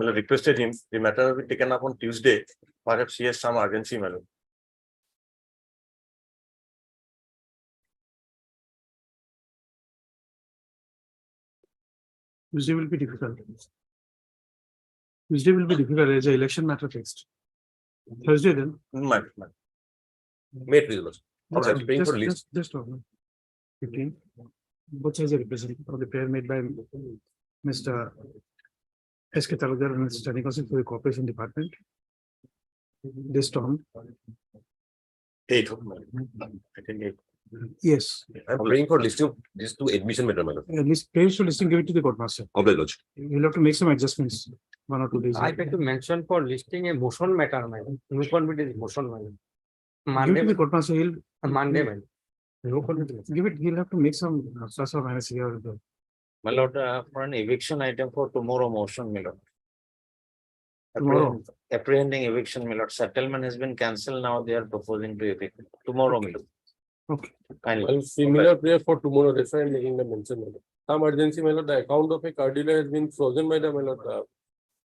Miller requested him. The matter will be taken up on Tuesday. Perhaps he has some urgency, my lord. Tuesday will be difficult. Tuesday will be difficult as the election matter fixed. Thursday then. May it please, Lord. Just, I'm praying for list. just 15. Both sides are represented of the prayer made by Mr. S.K. Talukdar and Mr. Standing Counsel for the Corporation Department. This term. 8. I think 8. Yes. I'm praying for listing of these two admission matter, my lord. At least prayers to listing, give it to the court master. Oblige, Lord. You'll have to make some adjustments 1 or 2 days. I beg to mention for listing a motion matter, madam. No committee is motion, madam. Give it Monday, to the court master. He'll Monday, madam. No committee. give it. He'll have to make some plus or minus here or there. My lord, for an eviction item for tomorrow motion, my lord. Tomorrow. Apprehending eviction, my lord. Settlement has been cancelled. Now they are proposing to evict tomorrow, my lord. Okay. Kindly. Well, similar prayer for tomorrow, that's why I'm making the mention. My lord. Some urgency, my lord, the account of a car dealer has been frozen by the, my lord,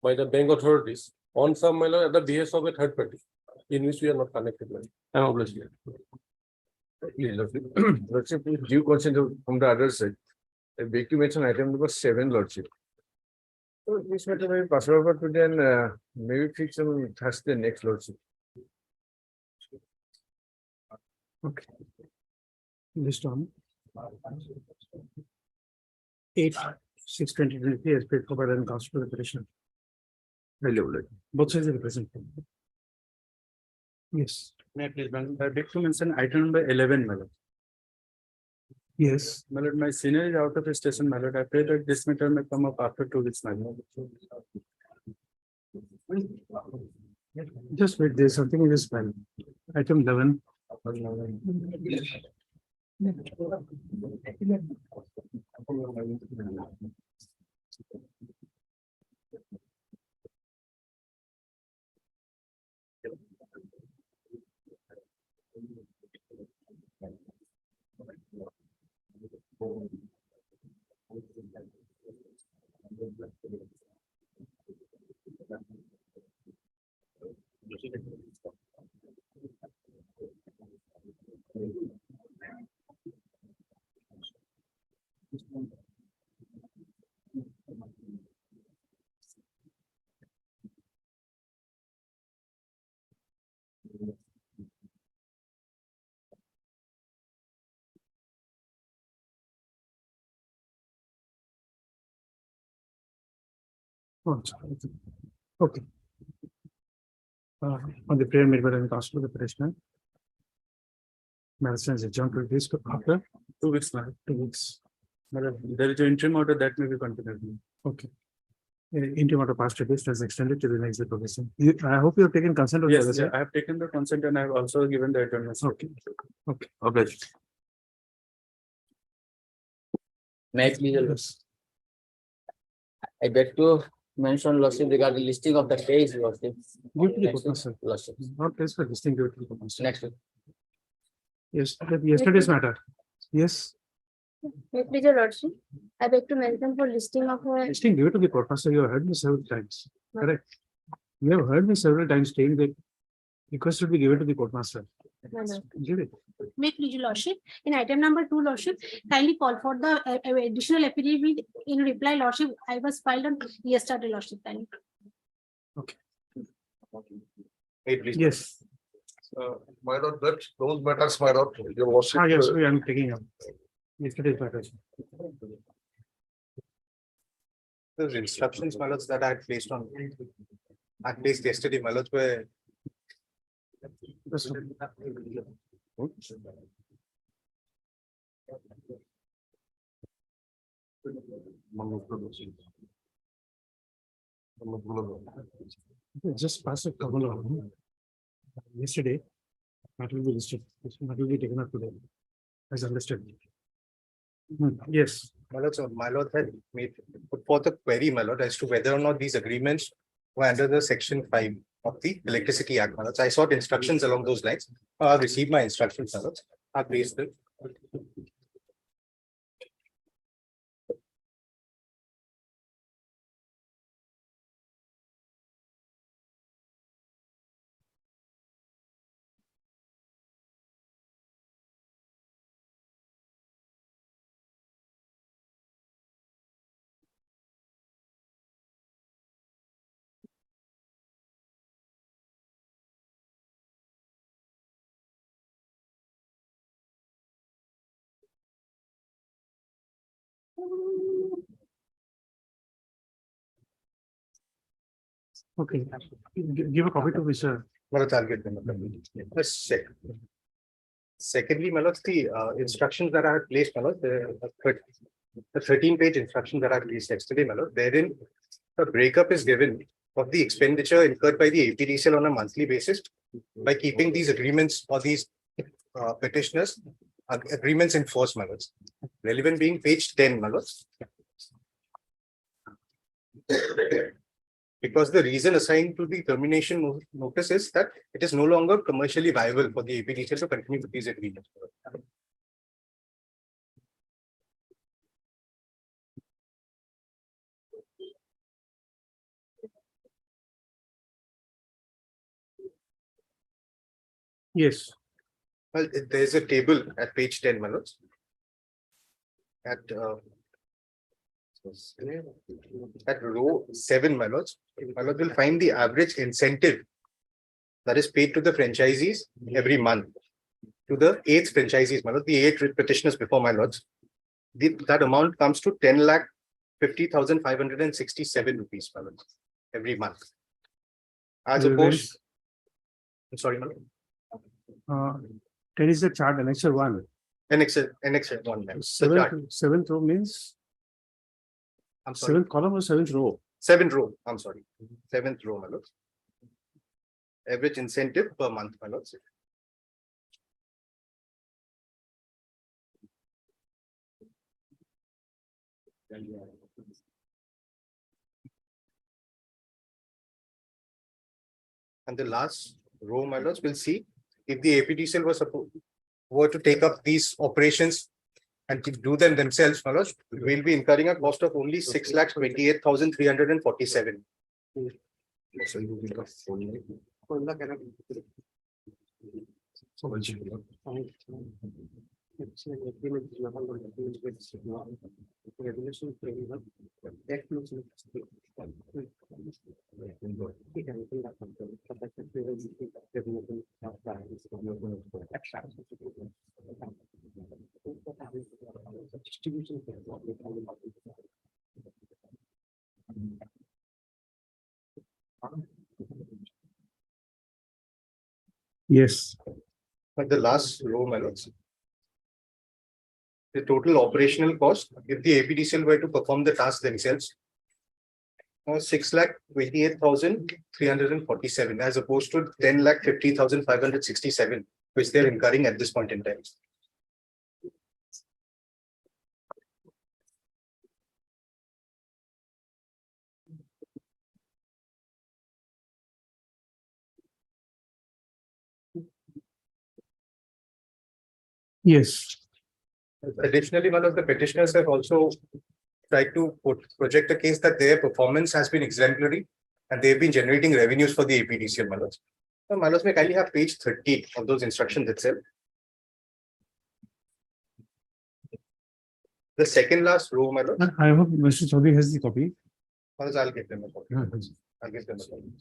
by the bank authorities on some, my lord, at the behest of a third party, in which we are not connected, my lord. I'm obliged. Lordship, with due consent from the other side. I beg to mention item number 7, Lordship. So this matter may be passed over to then maybe fix on Thursday next, Lordship. Okay. This term. 8/6/2023 as paid for by the Council of the Petitioner. Both sides are represented. Yes. May I please, madam, I beg to mention item number 11, my lord. Yes. My lord, my senior is out of the station, my lord. I pray that this matter may come up after 2 weeks, my lord. Just wait, there's something in this file. Item 11. Oh, okay. On the prayer made by the Council of the Petitioner. Madam is adjourned to this after 2 weeks, my lord. 2 weeks. Madam, there is an interim order that may be continued. Okay. Interim order passed to this has extended to the next provision. I hope you have taken consent of the other Yes, side. I have taken the consent and I have also given the attendance. Okay. Okay. Oblige. May I please, Yes. I beg to mention, lordship, regarding listing of the case, lordship. Give to the Next court master. week, lordship. Not place for listing, give it to the court master. Next week. Yes, yesterday's matter. Yes, Please, your lordship, I beg to mention for listing of a listing, give it to the court master. You have heard me several times. Correct. You have heard me several times saying that request should be given to the court master. manner. Give it. May please, your lordship, in item number 2, lordship, kindly call for the additional affidavit in reply, lordship. I was filed on yesterday, lordship. Kindly. Hey, please. Yes. My lord, that those matters, my lord, your worship. Yes, we are taking up. Yesterday's matter. The instructions, my lords, that I had placed on, I placed yesterday, my lords, were This one. Just pass a couple of them. Yesterday, that will be listed. That will be taken up today. As understood. Yes. my lord had made, put forth a query, my lord, as to whether or not these agreements were under the section 5 of the Electricity Act, my lords. I sought instructions along those lines. I've received my instructions, my lords. I've raised it. Okay, give a copy to Mr. Manoj, I'll get them. Let's check. Secondly, Manoj, the instructions that I had placed, Manoj, the 13-page instructions that I placed yesterday, Manoj, therein a breakup is given of the expenditure incurred by the APDCL on a monthly basis by keeping these agreements or these petitioners agreements in force, Manoj. Relevant being page 10, Manoj. Because the reason assigned to the termination notice is that it is no longer commercially viable for the APDCL to continue with these agreements. Yes, Well, there's a table at page 10, Manoj. At row 7, Manoj, Manoj will find the average incentive that is paid to the franchisees every month. To the 8th franchisees, Manoj, the 8 petitioners before my lords. That amount comes to 10,50,567 rupees, Manoj, every month. As opposed, I'm sorry, Manoj. 10 is the chart, annexure 1. Annex 1. ma'am. The chart. Seventh row means I'm sorry. 7th column or 7th row? 7th row. I'm sorry. 7th row, Manoj. Average incentive per month, Manoj. And the last row, Manoj, will see if the APDCL were to take up these operations and to do them themselves, Manoj, we'll be incurring a cost of only 6,28,347. Yes. But the last row, Manoj. The total operational cost, if the APDCL were to perform the task themselves, 6,28,347 as opposed to 10,50,567, which they're incurring at this point in time. Yes. Additionally, one of the petitioners have also tried to project a case that their performance has been exemplary and they've been generating revenues for the APDCL, Manoj. So, Manoj, may kindly have page 13 of those instructions itself. The second last row, Manoj. I hope Mr. Chaudhary has the copy. Manoj, I'll get them a copy. I'll get them a copy.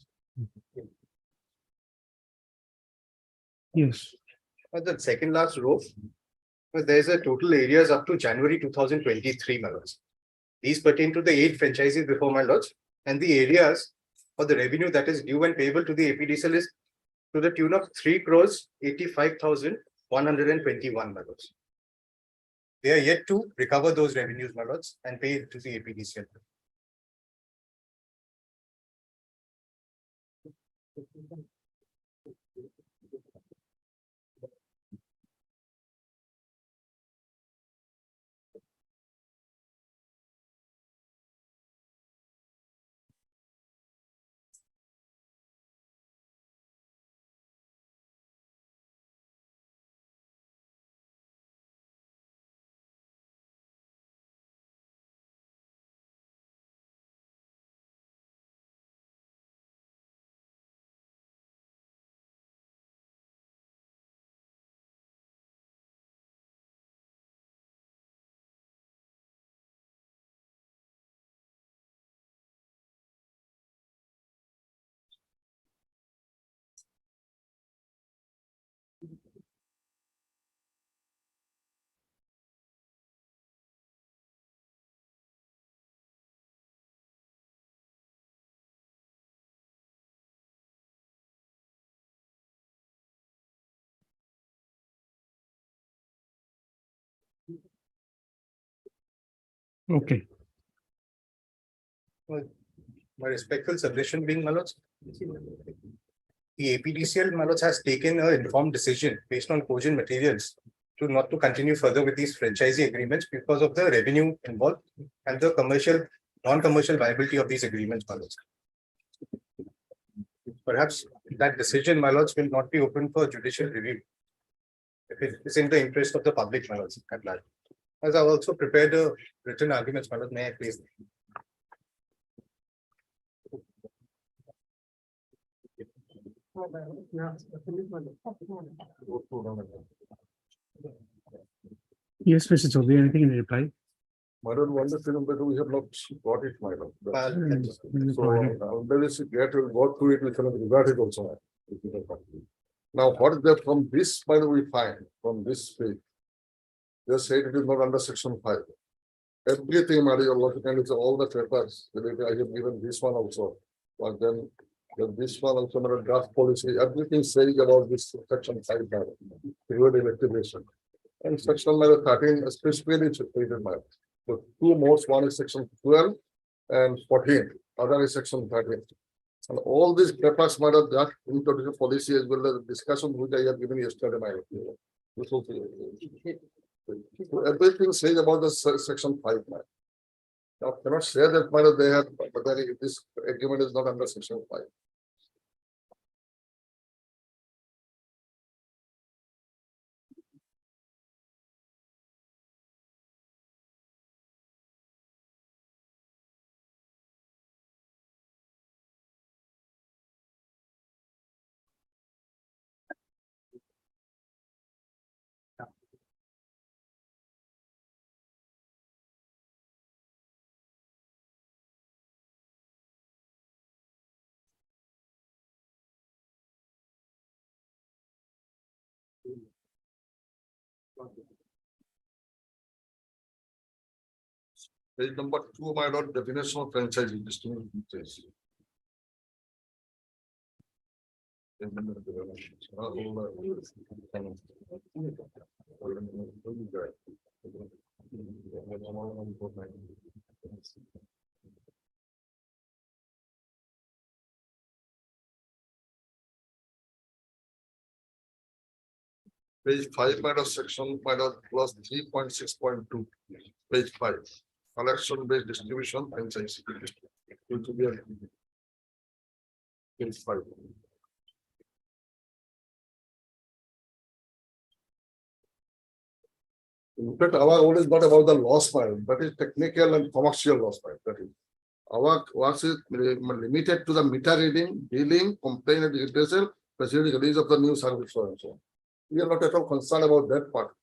Yes. The second last row, there's a total areas up to January 2023, Manoj. These pertain to the 8 franchises before my lords, and the areas for the revenue that is due and payable to the APDCL is to the tune of 3,85,121, my lords. They are yet to recover those revenues, my lords, and pay it to the APDCL. Okay, My respectful submission being, my lords. The APDCL, my lords, has taken an informed decision based on cogent materials to not to continue further with these franchisee agreements because of the revenue involved and the non-commercial viability of these agreements, my lords. Perhaps that decision, my lords, will not be open for judicial review. If it is in the interest of the public, my lords, at large. As I also prepared a written arguments, my lords, may I please? yes, Mr. Chaudhary, anything in reply? Madam, one the film, but we have not got it, madam. So, Provided. there is, get to go through it, we cannot regard it also. Now, what is there from this, by the way, we find from this page? They say it is not under section 5. Everything, madam, your logic and it's all the papers, I have given this one also. But then this one also, madam, draft policy, everything saying about this section 5, madam, period electrification. And section 13, especially it's stated, madam. The two most, one is section 12 and 14, other is section 13. And all these papers, madam, that introduce policy as well as the discussion which I have given yesterday, my. This will be. So everything says about the section 5, madam. Now, cannot say that, madam, they have, but this agreement is not under section 5. Page number 2, my lord, definition of franchising, distinct features. Page 5, my lord, section, my lord, plus 3.6.2, page 5. Collection based distribution franchise. Which will be on page 5. In fact, our own is not about the loss file, that is technical and commercial loss file. That is. Our works is limited to the meter reading, billing, complaint and detail, facility release of the new service so and so on. We are not at all concerned about that part.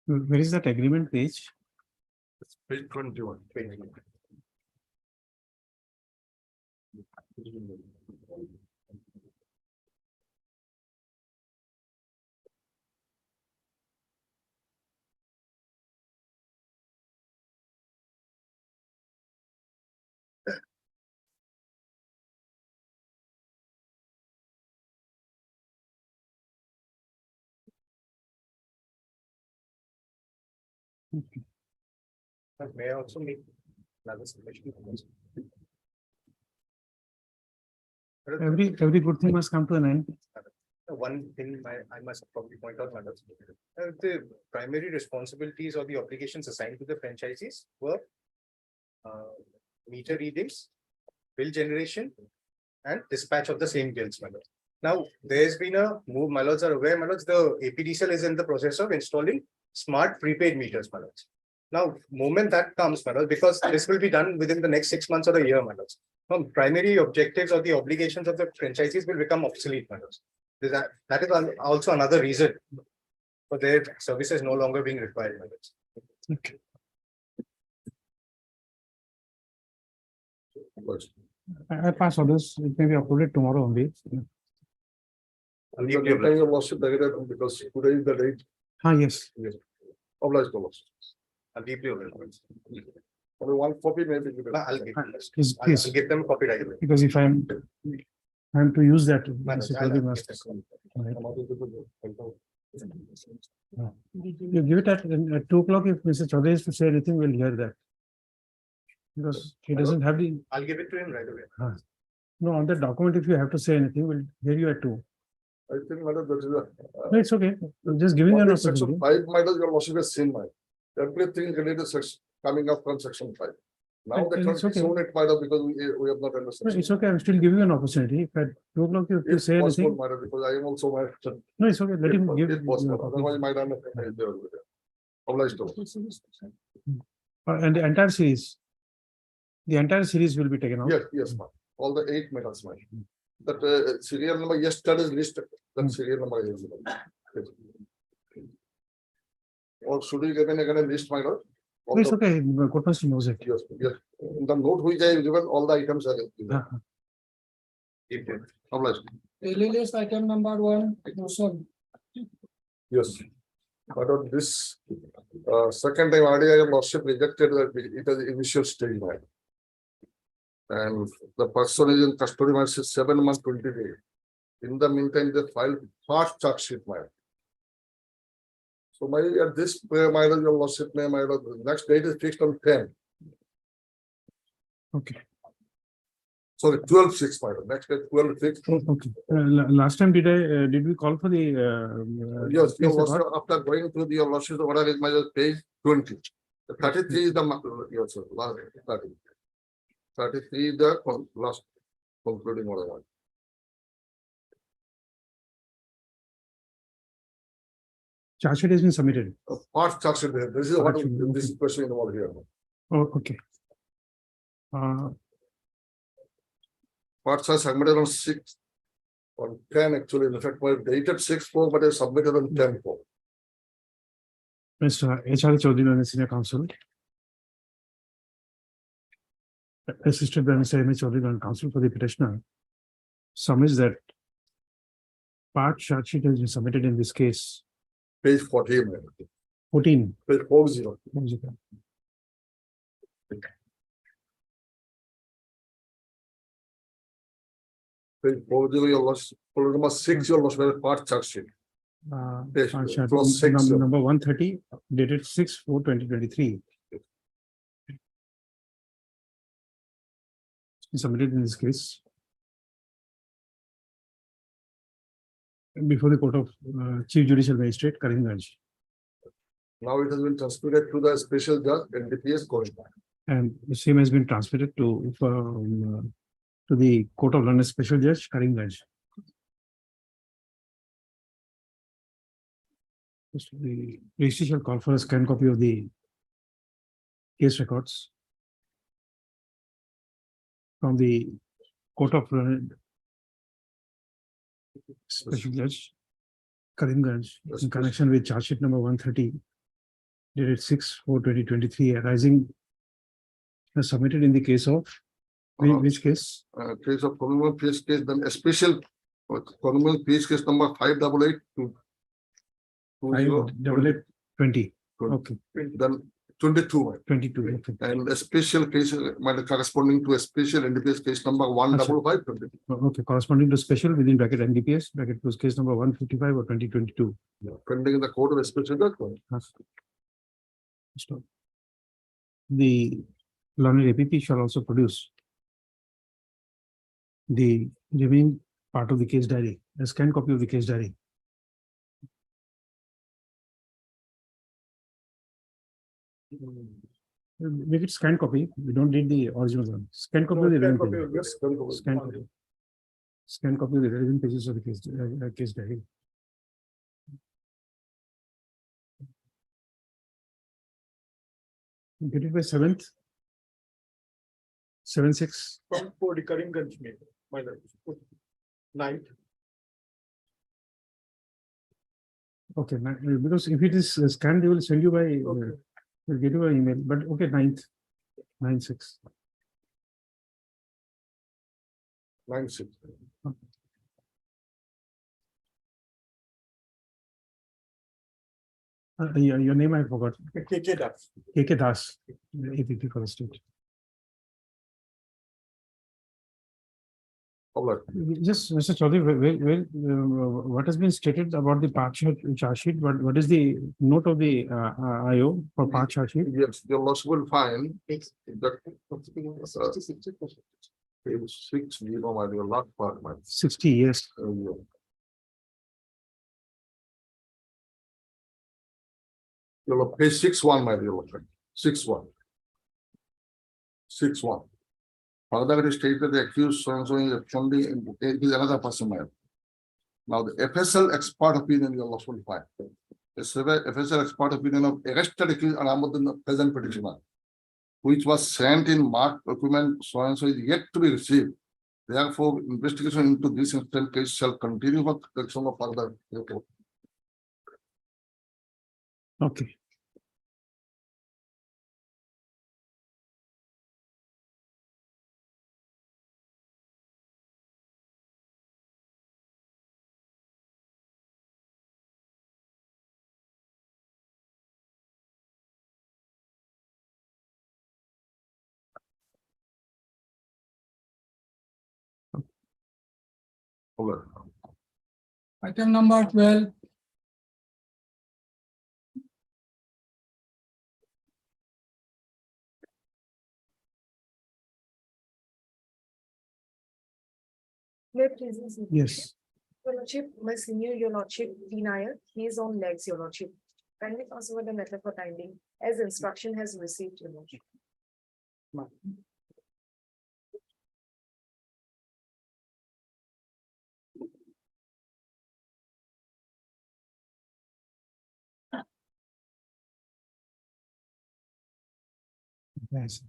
Where is that agreement page? Page 21. May I also make another submission? Every good thing must come to an end. One thing I must probably point out, madam. The primary responsibilities or the obligations assigned to the franchisees were meter readings, bill generation, and dispatch of the same bills, madam. Now, there's been a move, my lords are aware, my lords, the APDCL is in the process of installing smart prepaid meters, my lords. Now, moment that comes, my lords, because this will be done within the next 6 months or a year, my lords. Primary objectives or the obligations of the franchisees will become obsolete, my lords. That is also another reason for their services no longer being required, my lords. Okay. I pass orders. It may be uploaded tomorrow only. And you are your lordship because today is the date. Yes. Obliged to lordship. I'm deeply aware. Only one copy maybe. I'll give, Please, I'll please, give them a copy right away. because if I'm to use that. Manage, Mr. I'll- Chaudhary I'll must- get them. You give it at 2 o'clock. If Mr. Chaudhary is to say anything, we'll hear that. Because he doesn't have the, I'll give it to him right away. no, on the document, if you have to say anything, we'll hear you at 2. I think madam, that is a. No, it's okay. I'm just giving an Only Section opportunity. 5, madam, your lordship has seen my. Everything related section coming up from section 5. Now the It's okay. soon it might have because we have not No, understood. it's okay. I'm still giving an opportunity. If at 2 o'clock you If say possible, anything, madam, because I am also my. no, it's okay. Let him give. If possible, you a otherwise copy. my done. Obliged to. And the entire series. The entire series will be taken out. Yes, ma'am. All the 8 medals, ma'am. That serial number yesterday's list, that serial number is. Yes. Or should we get a list, my lord? All No, it's the- okay. Court master knows it. Yes, yes. In the note which I have given, all the items are. given. Obliged. Daily list item number 1, motion. Yes. But on this, second time already I have lordship rejected that it is initial stage, man. And the person is in custody, man, since 7 months, 20 days. In the meantime, they filed fast charge sheet, man. So my, at this, my your lordship name, my lord, the next date is fixed on 10. Okay. Sorry, 12/6, my lord, next day, 12/6. Okay. Last time did we call for the? Yes, your case lordship, record? after going through the your lordship, order is my page 20. The 33 is the, yes, sir, last 30. 33 is the last concluding order. Charge sheet has been submitted. Part charge sheet there. This is what Charge sheet, this okay. question involved here. Oh, okay. Parts are submitted on 6. On 10 actually, in fact, my dated 6/4, but I submitted on 10/4. Mr. H.R. Chaudhary and the senior counsel. Assisted by Mr. M. Chaudhary and counsel for the petitioner. Submits that part charge sheet has been submitted in this case. Page 40, man. 14. Page 40. Page 40, your loss, number 6, your loss, part charge sheet. Yes, Part chart clause 6. number 130 dated 6/4/2023. Submitted in this case. Before the court of Chief Judicial Magistrate Karimganj, Now it has been transmitted to the special judge and DPS Koresh. and the same has been transmitted to the Court of London Special Judge Karimganj. The registry shall call for a scanned copy of the case records from the Court of London Special Judge Karimganj in connection with charge sheet number 130 dated 6/4/2023 arising submitted in the case of which case? Case of Commonwealth Peace case, then a special Commonwealth Peace case number 588 to 5/8/20. Okay, then 22. 22. Okay. And a special case might be corresponding to a special NDPS case number 155. Okay, corresponding to special within bracket NDPS bracket plus case number 155 or 2022. Pending in the court of a special judgment. Stop. The learned APP shall also produce the remaining part of the case diary, a scanned copy of the case diary. Make it scanned copy. We don't need the original one. Scanned copy of the relevant pages. Yes, then go. Scanned copy. Scanned copy of the relevant pages of the case diary. Get it by 7th. 7/6. For the Karimganj mail, my lord. 9th. Okay, because if it is scanned, they will send you by, will get you an email, but okay, 9th, 9/6. 9/6. Your name I forgot. KK Das. KK Das, APP for the state. Just, Mr. Chaudhary, what has been stated about the charge sheet? What is the note of the IO for part charge sheet? Yes, the loss will find that. Page 6, you know, my dear, last part, my. 60 years. You'll page 6/1, my dear, friend. 6/1. 6/1. Further, it is stated that the accused so is only is another person. Now, the FSL expert opinion you will find. The FSL expert opinion of arrested accused Ahmad in the present petitioner, which was sent in marked document so and so is yet to be received. Therefore, investigation into this incident case shall continue for collection of further. Okay. Over. Item number 12. Yes. Your Lordship, my senior, Your Lordship, denial, he is on legs, Your Lordship. Kindly pass over the matter for timing, as instruction has received, Your Lordship. Yes.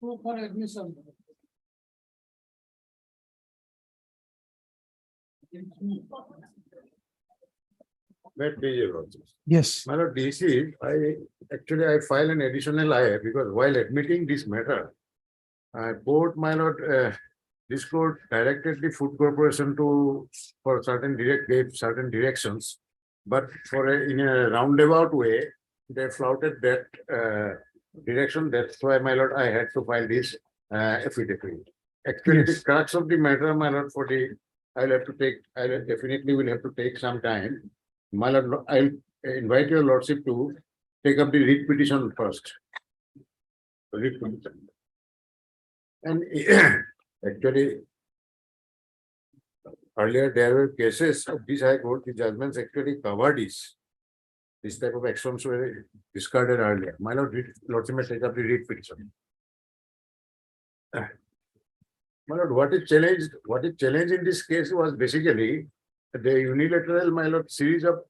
Move for admission. Yes. My lord DC, I filed an additional IA because while admitting this matter, court, my lord, this court directed the Food Corporation for certain gave certain directions, but in a roundabout way, they flouted that direction. That's why, my lord, I had to file this affidavit. Actually, the crux of the matter, my lord, I definitely will have to take some time. My lord, I'll invite your lordship to take up the writ petition first. Writ petition. And actually, earlier there were cases of this High Court, the judgments actually covered this type of actions were discarded earlier. My lord, lordship may take up the writ petition. My lord, what is challenged in this case was basically the unilateral, my lord, series of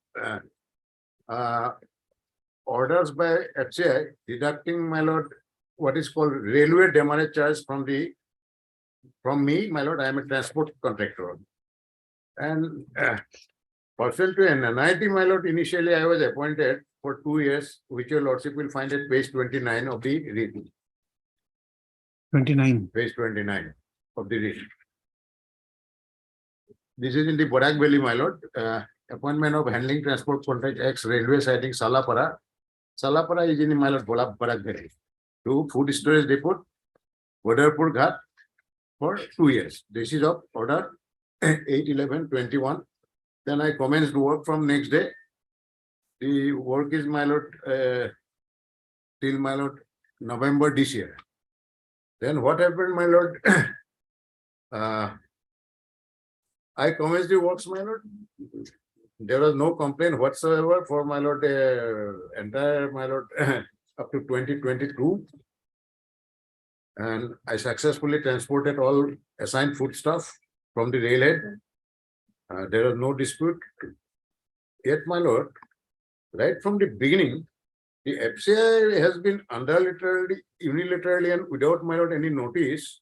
orders by FCI deducting, my lord, what is called railway demurrage charge from me, my lord. I am a transport contractor, And pursuant to an NIT, my lord, initially I was appointed for 2 years, which your lordship will find at page 29 of the writ. 29. Page 29 of the writ. This is in the Barak Valley, my lord. Appointment of handling transport contract ex railway siding Salapara. Salapara is in my lord Barak Valley. To food storage depot, Wadarpur Ghat for 2 years. This is of order 8/11/21. Then I commenced work from next day. The work is, my lord, till, my lord, November this year. Then what happened, my lord? I commenced the works, my lord. There was no complaint whatsoever for, my lord, entire, my lord, up to 2022. And I successfully transported all assigned foodstuff from the railhead. There was no dispute. Yet, my lord, right from the beginning, the FCI has been unilaterally and without, my lord, any notice,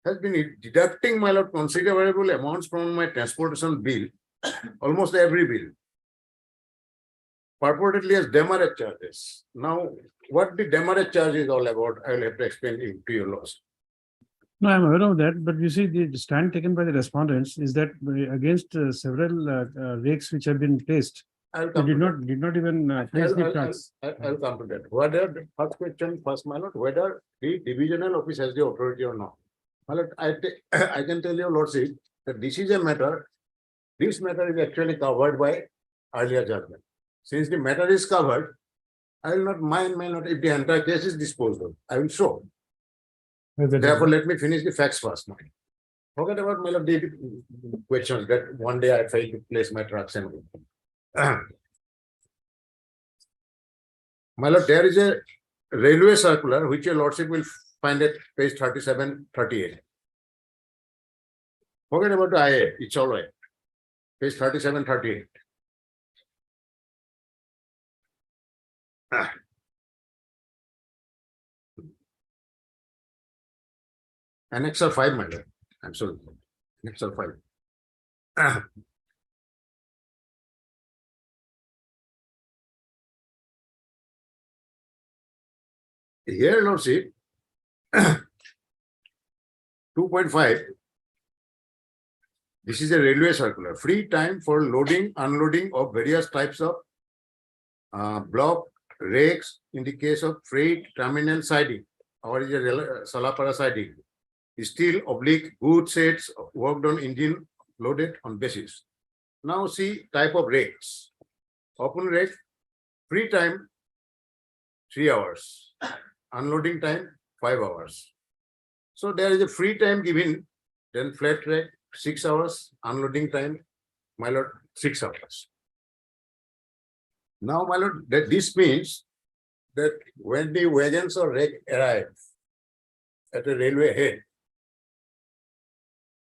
has been deducting, my lord, considerable amounts from my transportation bill, almost every bill, purportedly as demerit charges. Now, what the demerit charge is all about, I will have to explain it to your laws. No, I'm aware of that, but you see, the stand taken by the respondents is that against several rakes which have been placed, I'll they come did to that. not even place the trucks. I'll come to that. Whether the first question, first, my lord, whether the divisional office has the authority or not. My lord, I can tell your lordship that this is a matter. This matter is actually covered by earlier judgment. Since the matter is covered, I will not mind, my lord, if the entire case is disposed of. I will show. Therefore, let me finish the facts first. Forget about, my lord, the questions that one day I failed to place my trucks and. My lord, there is a railway circular which your lordship will find at page 37-38. Forget about the IA, it's all right. Page 37-38. Annexure 5, my lord. I'm sorry. Annexure 5. Here, lordship, 2.5. This is a railway circular. Free time for loading, unloading of various types of block rakes in the case of freight terminal siding, or is a Salapara siding. Steel oblique good sets worked on engine loaded on basis. Now see type of rakes. Open rake, free time 3 hours. Unloading time 5 hours. So there is a free time given, then flat rate 6 hours, unloading time, my lord, 6 hours. Now, my lord, that this means that when the wagons or rake arrive at a railway head,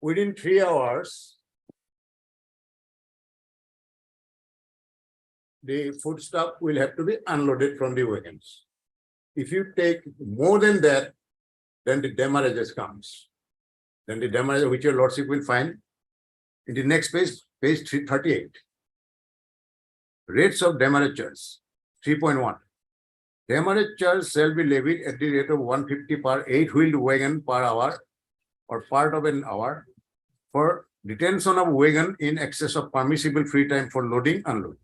within 3 hours, the foodstuff will have to be unloaded from the wagons. If you take more than that, then the demurrage comes. Then the demurrage which your lordship will find in the next page, page 338. Rates of demurrage charge, 3.1. Demurrage charge shall be levied at the rate of 150 per 8-wheeled wagon per hour or part of an hour for detention of wagon in excess of permissible free time for loading, unloading.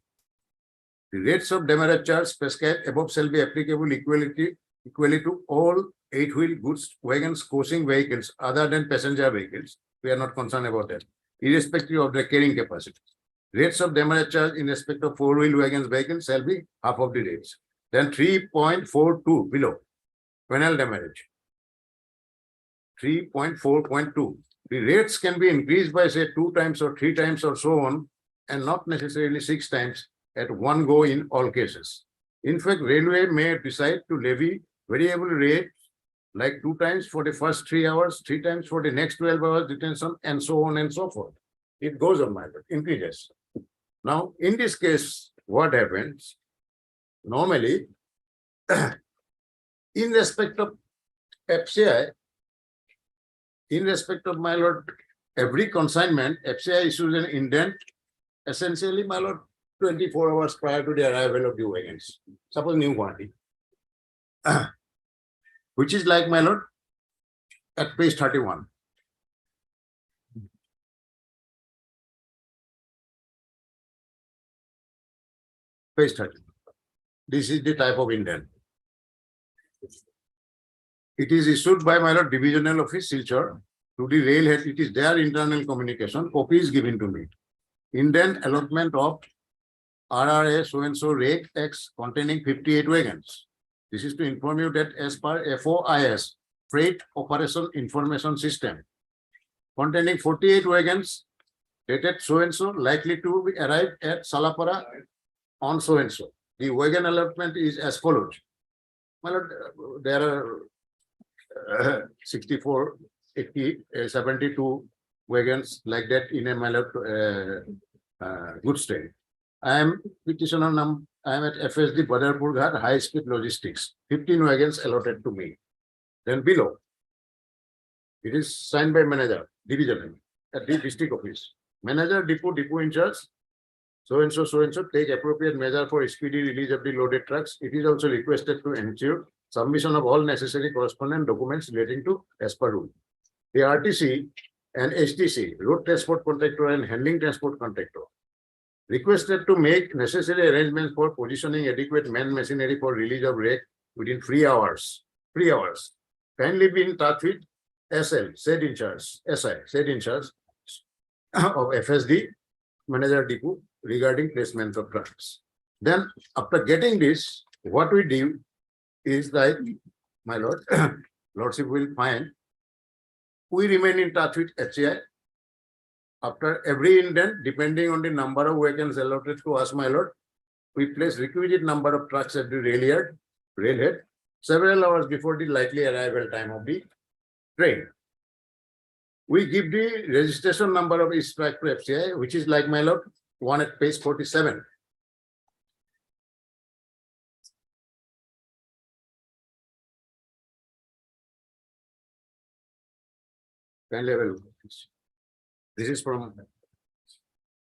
The rates of demurrage charge prescribed above shall be applicable equally to all 8-wheel goods wagons, coursing vehicles other than passenger vehicles. We are not concerned about that, irrespective of their carrying capacity. Rates of demurrage charge in respect of 4-wheel wagons vehicles shall be half of the rates. Then 3.42 below, penal demurrage. 3.4.2. The rates can be increased by say 2 times or 3 times or so on, and not necessarily 6 times at one go in all cases. In fact, railway may decide to levy variable rates like 2 times for the first 3 hours, 3 times for the next 12 hours detention, and so on and so forth. It goes on, my lord, increases. Now, in this case, what happens? Normally, in respect of FCI, in respect of, my lord, every consignment, FCI issues an indent essentially, my lord, 24 hours prior to the arrival of the wagons. Suppose New Guwahati. Which is like, my lord, at page 31. Page 30. This is the type of indent. It is issued by my lord divisional office Silchar to the railhead. It is their internal communication. Copy is given to me. Indent allotment of RRA so and so rate X containing 58 wagons. This is to inform you that as per FOIS, Freight Operation Information System, containing 48 wagons dated so and so, likely to be arrived at Salapara on so and so. The wagon allotment is as follows. My lord, there are 64, 80, 72 wagons like that in a my lord, good state. I am petitioner I am at FSD Badarpur Ghat High Speed Logistics. 15 wagons allotted to me. Then below, it is signed by manager, division at the district office. Manager, depot in charge. So and so, take appropriate measure for speedy release of the loaded trucks. It is also requested to ensure submission of all necessary correspondent documents relating to as per rule. The RTC and HTC, Road Transport Contractor and Handling Transport Contractor, requested to make necessary arrangements for positioning adequate man machinery for release of rake within 3 hours. 3 hours. Kindly be in touch with SL, said in charge, SI, said in charge of FSD, manager depot, regarding placement of trucks. Then after getting this, what we do is that, my lord, lordship will find, we remain in touch with HCI. After every indent, depending on the number of wagons allotted to us, my lord, we place requisite number of trucks at the railhead, several hours before the likely arrival time of the train. We give the registration number of each truck to FCI, which is like, my lord, one at page 47. Kindly have a look. This is from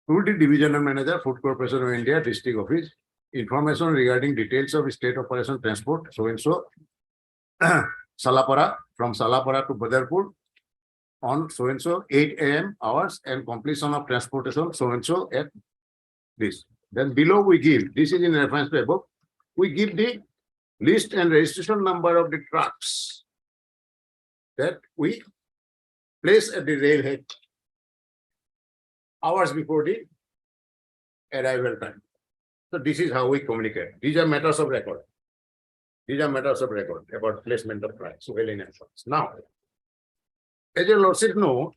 to the divisional manager, Food Corporation of India, district office. Information regarding details of state operation transport, so and so. Salapara, from Salapara to Badarpur on so and so 8 AM hours and completion of transportation so and so at this. Then below we give, this is in reference to above, we give the list and registration number of the trucks that we place at the railhead hours before the arrival time. So this is how we communicate. These are matters of record. These are matters of record about placement of trucks, well in advance. Now, as your lordship know,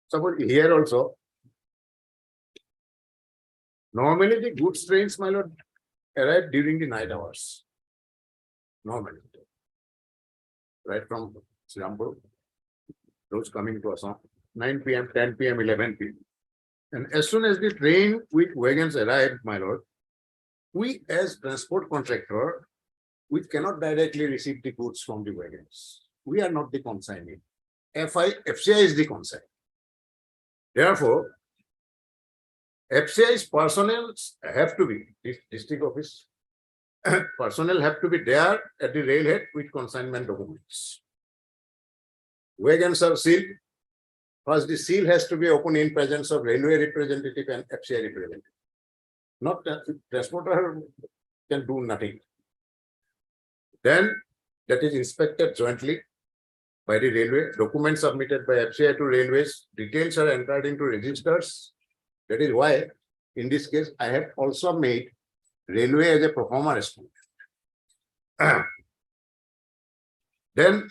suppose here also, normally the goods trains, my lord, arrive during the night hours. Normally. Right from Srirampur, those coming to Assam, 9 PM, 10 PM, 11 PM. And as soon as the train with wagons arrive, my lord, we as transport contractor, we cannot directly receive the goods from the wagons. We are not the consignee. FCI is the consignee. Therefore, FCI's personnel have to be, district office, personnel have to be there at the railhead with consignment documents. Wagons are sealed. First, the seal has to be opened in presence of railway representative and FCI representative. Not that transporter can do nothing. Then that is inspected jointly by the railway, documents submitted by FCI to railways, details are entered into registers. That is why, in this case, I have also made railway as a pro forma respondent. Then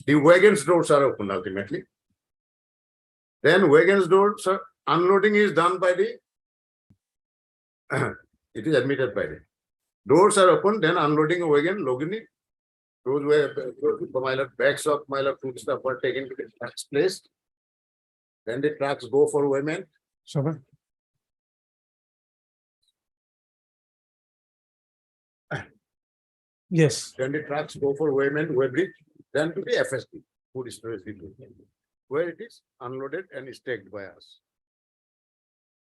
the wagons doors are opened ultimately. Then wagons doors, unloading is done by the, it is admitted by the, doors are open, then unloading a wagon, logging it. Those were my bags of my food stuff were taken to the truck's place. Then the trucks go for women. Sir, yes. Then the trucks go for women, then to the FSD, food storage depot. where it is unloaded and staked by us.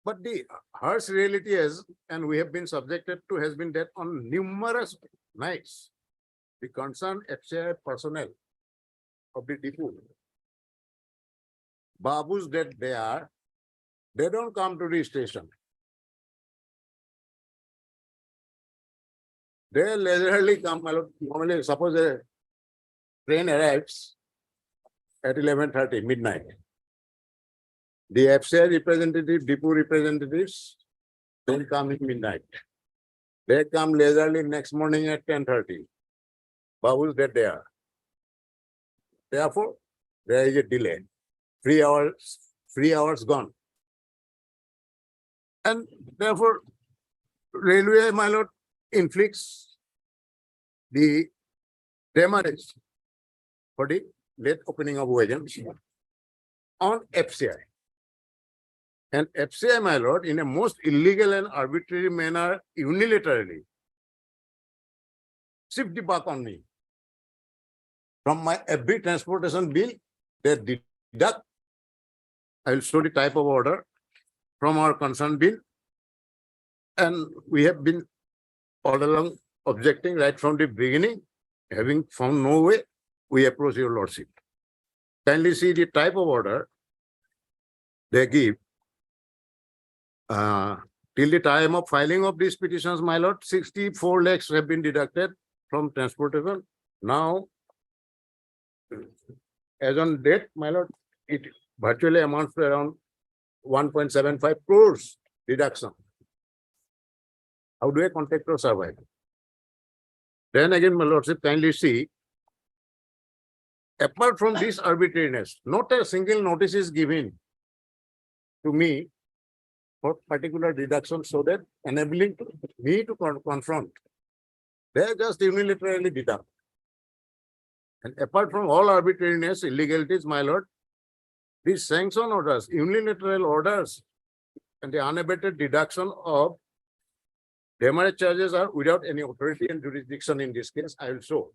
But the harsh reality is, and we have been subjected to, has been that on numerous nights, the concerned FCI personnel of the depot, Babus that they don't come to the station. They leisurely come, my lord. Normally, suppose a train arrives at 11:30 midnight. The FCI representative, depot representatives, they come in midnight. They come leisurely next morning at 10:30. Babus that they are. Therefore, there is a delay. 3 hours gone. And therefore, railway, my lord, inflicts the demurrage for the late opening of wagons on FCI. And FCI, my lord, in a most illegal and arbitrary manner, unilaterally, shift the buck on me. From my every transportation bill, they deduct, I will show the type of order from our concerned bill. And we have been all along objecting right from the beginning, having found no way, we approach your lordship. Kindly see the type of order they give. Till the time of filing of these petitions, my lord, 64 lakhs have been deducted from transportation. Now, as on date, my lord, it virtually amounts to around 1.75 crores deduction. How do a contractor survive? Then again, my lordship, kindly see, apart from this arbitrariness, not a single notice is given to me for particular deduction so that enabling me to confront. They just unilaterally deduct. And apart from all arbitrariness, illegalities, my lord, these sanction orders, unilateral orders, and the unabated deduction of demurrage charges are without any authority and jurisdiction in this case, I will show.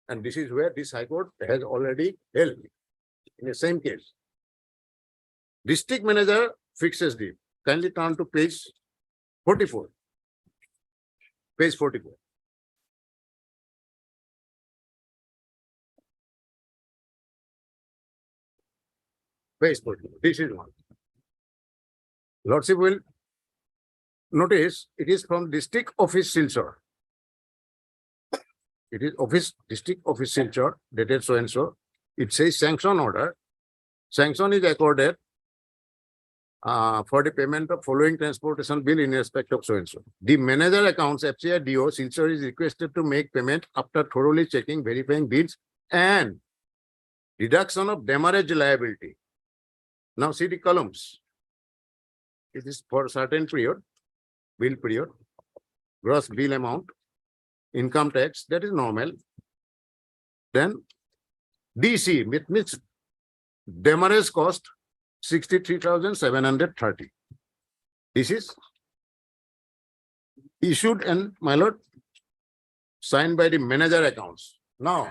And this is where this High Court has already held in the same case. District manager fixes the, kindly turn to page 44. Page 44. Page 44. This is one. Lordship will notice it is from District Office Silchar. It is District Office Silchar, dated so and so. It says sanction order. Sanction is accorded for the payment of following transportation bill in respect of so and so. The manager accounts FCI DO Silchar is requested to make payment after thoroughly checking, verifying bills and deduction of demurrage liability. Now see the columns. It is for certain period, bill period, gross bill amount, income tax, that is normal. Then DC, which means demurrage cost 63,730. This is issued and, my lord, signed by the manager accounts. Now,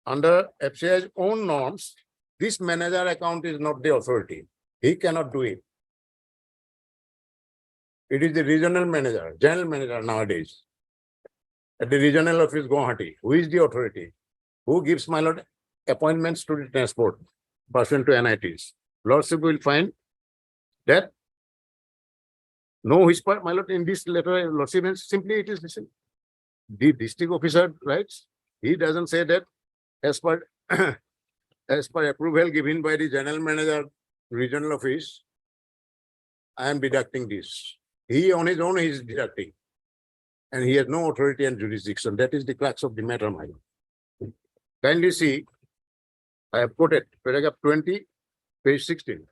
under FCI's own norms, this manager account is not the authority. He cannot do it. It is the regional manager, general manager nowadays. At the regional office, Guwahati, who is the authority? Who gives, my lord, appointments to the transport pursuant to NITs? Lordship will find that no whisper, my lord, in this letter, lordship simply it is listen. The district officer writes, he doesn't say that as per as per approval given by the general manager, regional office, I am deducting this. He on his own is deducting. And he has no authority and jurisdiction. That is the crux of the matter, my lord. Kindly see, I have quoted paragraph 20, page 16.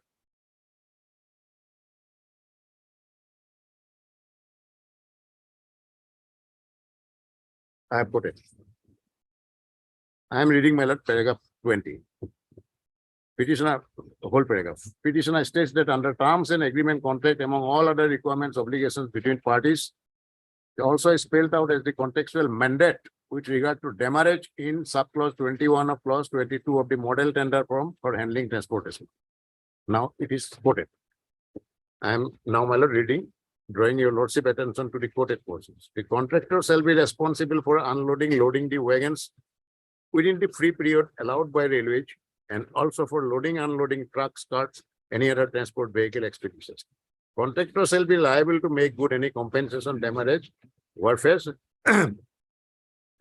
I have quoted. I am reading, my lord, paragraph 20. Petitioner, the whole paragraph. Petitioner states that under terms and agreement contract, among all other requirements, obligations between parties, it also is spelled out as the contextual mandate with regard to demurrage in subclause 21 of clause 22 of the model tender form for handling transportation. Now it is quoted. I am now, my lord, drawing your lordship attention to the quoted portions. The contractor shall be responsible for unloading, loading the wagons within the free period allowed by railways, and also for loading, unloading trucks, carts, any other transport vehicle expeditions. Contractor shall be liable to make good any compensation, demurrage, warfares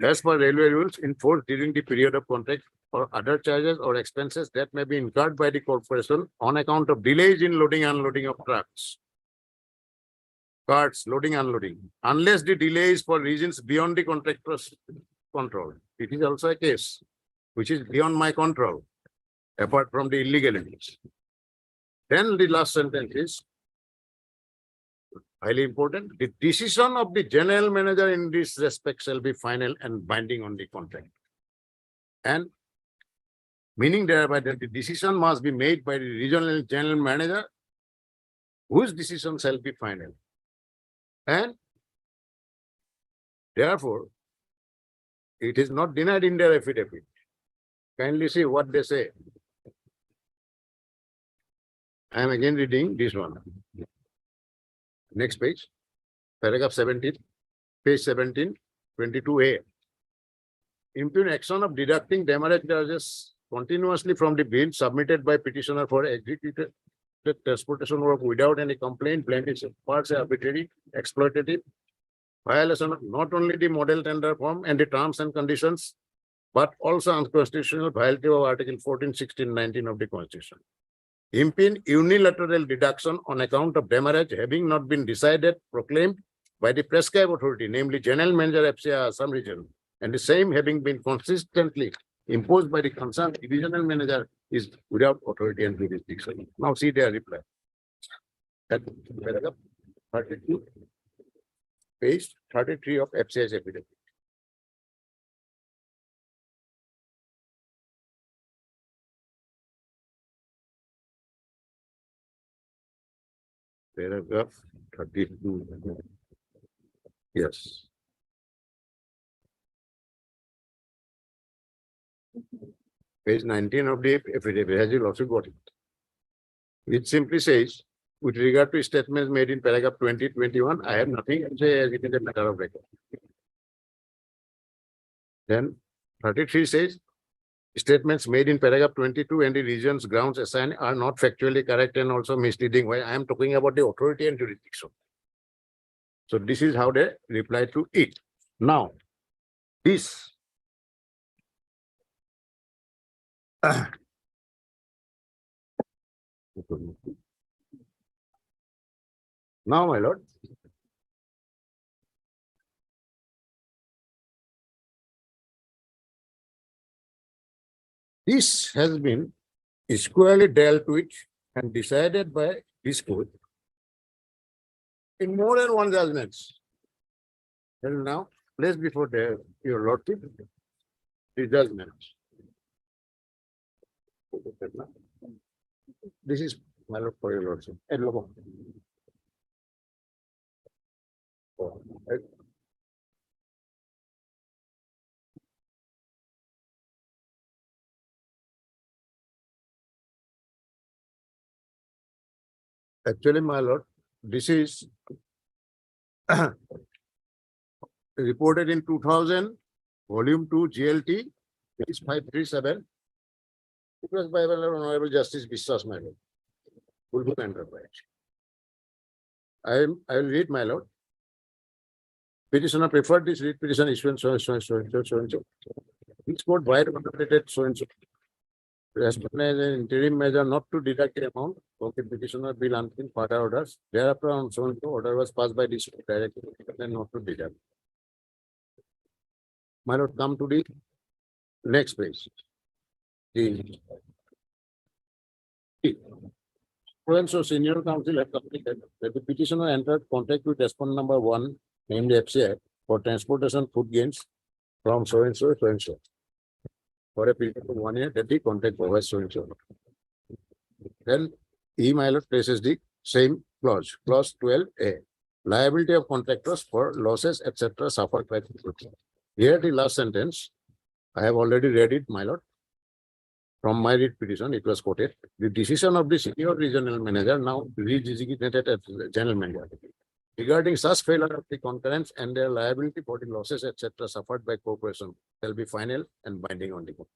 as per railway rules in force during the period of contract, or other charges or expenses that may be incurred by the corporation on account of delays in loading, unloading of trucks, carts, loading, unloading, unless the delay is for reasons beyond the contractor's control. It is also a case which is beyond my control, apart from the illegalities. Then the last sentence is highly important. The decision of the general manager in this respect shall be final and binding on the contract. And meaning thereby that the decision must be made by the regional general manager, whose decision shall be final. And therefore, it is not denied in their affidavit. Kindly see what they say. I am again reading this one. Next page, paragraph 17, page 17, 22A. Impugn action of deducting demurrage charges continuously from the bill submitted by petitioner for executed transportation work without any complaint, plaintiff's parts arbitrary, exploitative, violation of not only the model tender form and the terms and conditions, but also unconstitutional violation of Article 14, 16, 19 of the Constitution. Impugn unilateral deduction on account of demurrage having not been decided, proclaimed by the prescribed authority, namely General Manager FCI Assam Region, and the same having been consistently imposed by the concerned divisional manager is without authority and jurisdiction. Now see their reply. That paragraph 32, page 33 of FCI's affidavit. Paragraph 32. Yes. Page 19 of the affidavit, has you also got it? It simply says, with regard to statements made in paragraph 20, 21, I have nothing to say as it is a matter of record. Then 33 says, statements made in paragraph 22 and the region's grounds assigned are not factually correct and also misleading. Why I am talking about the authority and jurisdiction. So this is how they reply to it. Now, this now, my lord, this has been squarely dealt with and decided by this court in more than one judgments. And now, placed before your lordship, the judgments. This is my lord for your lordship. Actually, my lord, this is reported in 2000, volume 2, GLT, page 537. It was by Honorable Justice Biswas, my lord. Gulbuk Enterprise. I will read, my lord. Petitioner preferred this read petition issuance so and so. This court wide contemplated so and so. As an interim measure not to deduct the amount, okay, petitioner bill until further orders. Thereafter, on so and so order was passed by this directly and not to deduct. My lord, come to the next page. So senior counsel have completed that the petitioner entered contact with respondent number 1, named FCI, for transportation food gains from so and so for a period of 1 year that the contract provides so and so. Then he, my lord, places the same clause 12A, liability of contractors for losses, etc., suffered by the Here the last sentence, I have already read it, my lord. From my writ petition, it was quoted. The decision of the senior regional manager, now redesignated as general manager, regarding such failure of the concurrence and their liability for the losses, etc., suffered by corporation shall be final and binding on the court.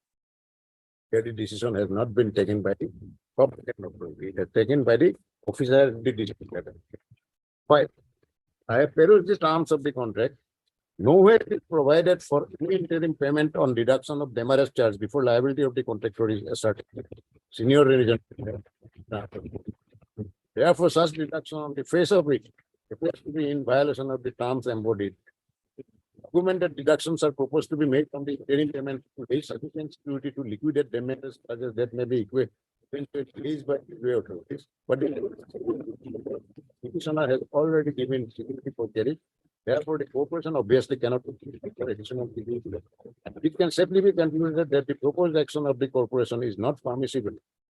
Here the decision has not been taken by the public authority. It has taken by the officer of the district level. 5. I have perused the terms of the contract. Nowhere it is provided for any interim payment on deduction of demurrage charge before liability of the contractor is asserted. Senior region. Therefore, such deduction on the face of it appears to be in violation of the terms embodied. Documented deductions are proposed to be made from the interim payment to raise sufficient security to liquidate damages charges that may be equivalent by the authorities. But the petitioner has already given security for carriage. Therefore, the corporation obviously cannot for additional security. It can safely be concluded that the proposed action of the corporation is not permissible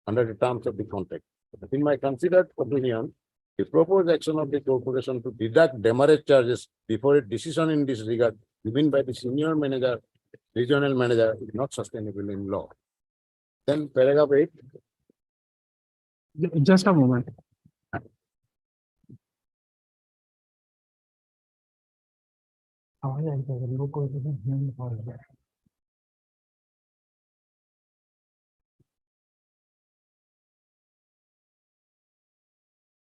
under the terms of the contract. In my considered opinion, the proposed action of the corporation to deduct demurrage charges before a decision in this regard given by the senior manager, regional manager is not sustainable in law. Then paragraph 8. Just a moment.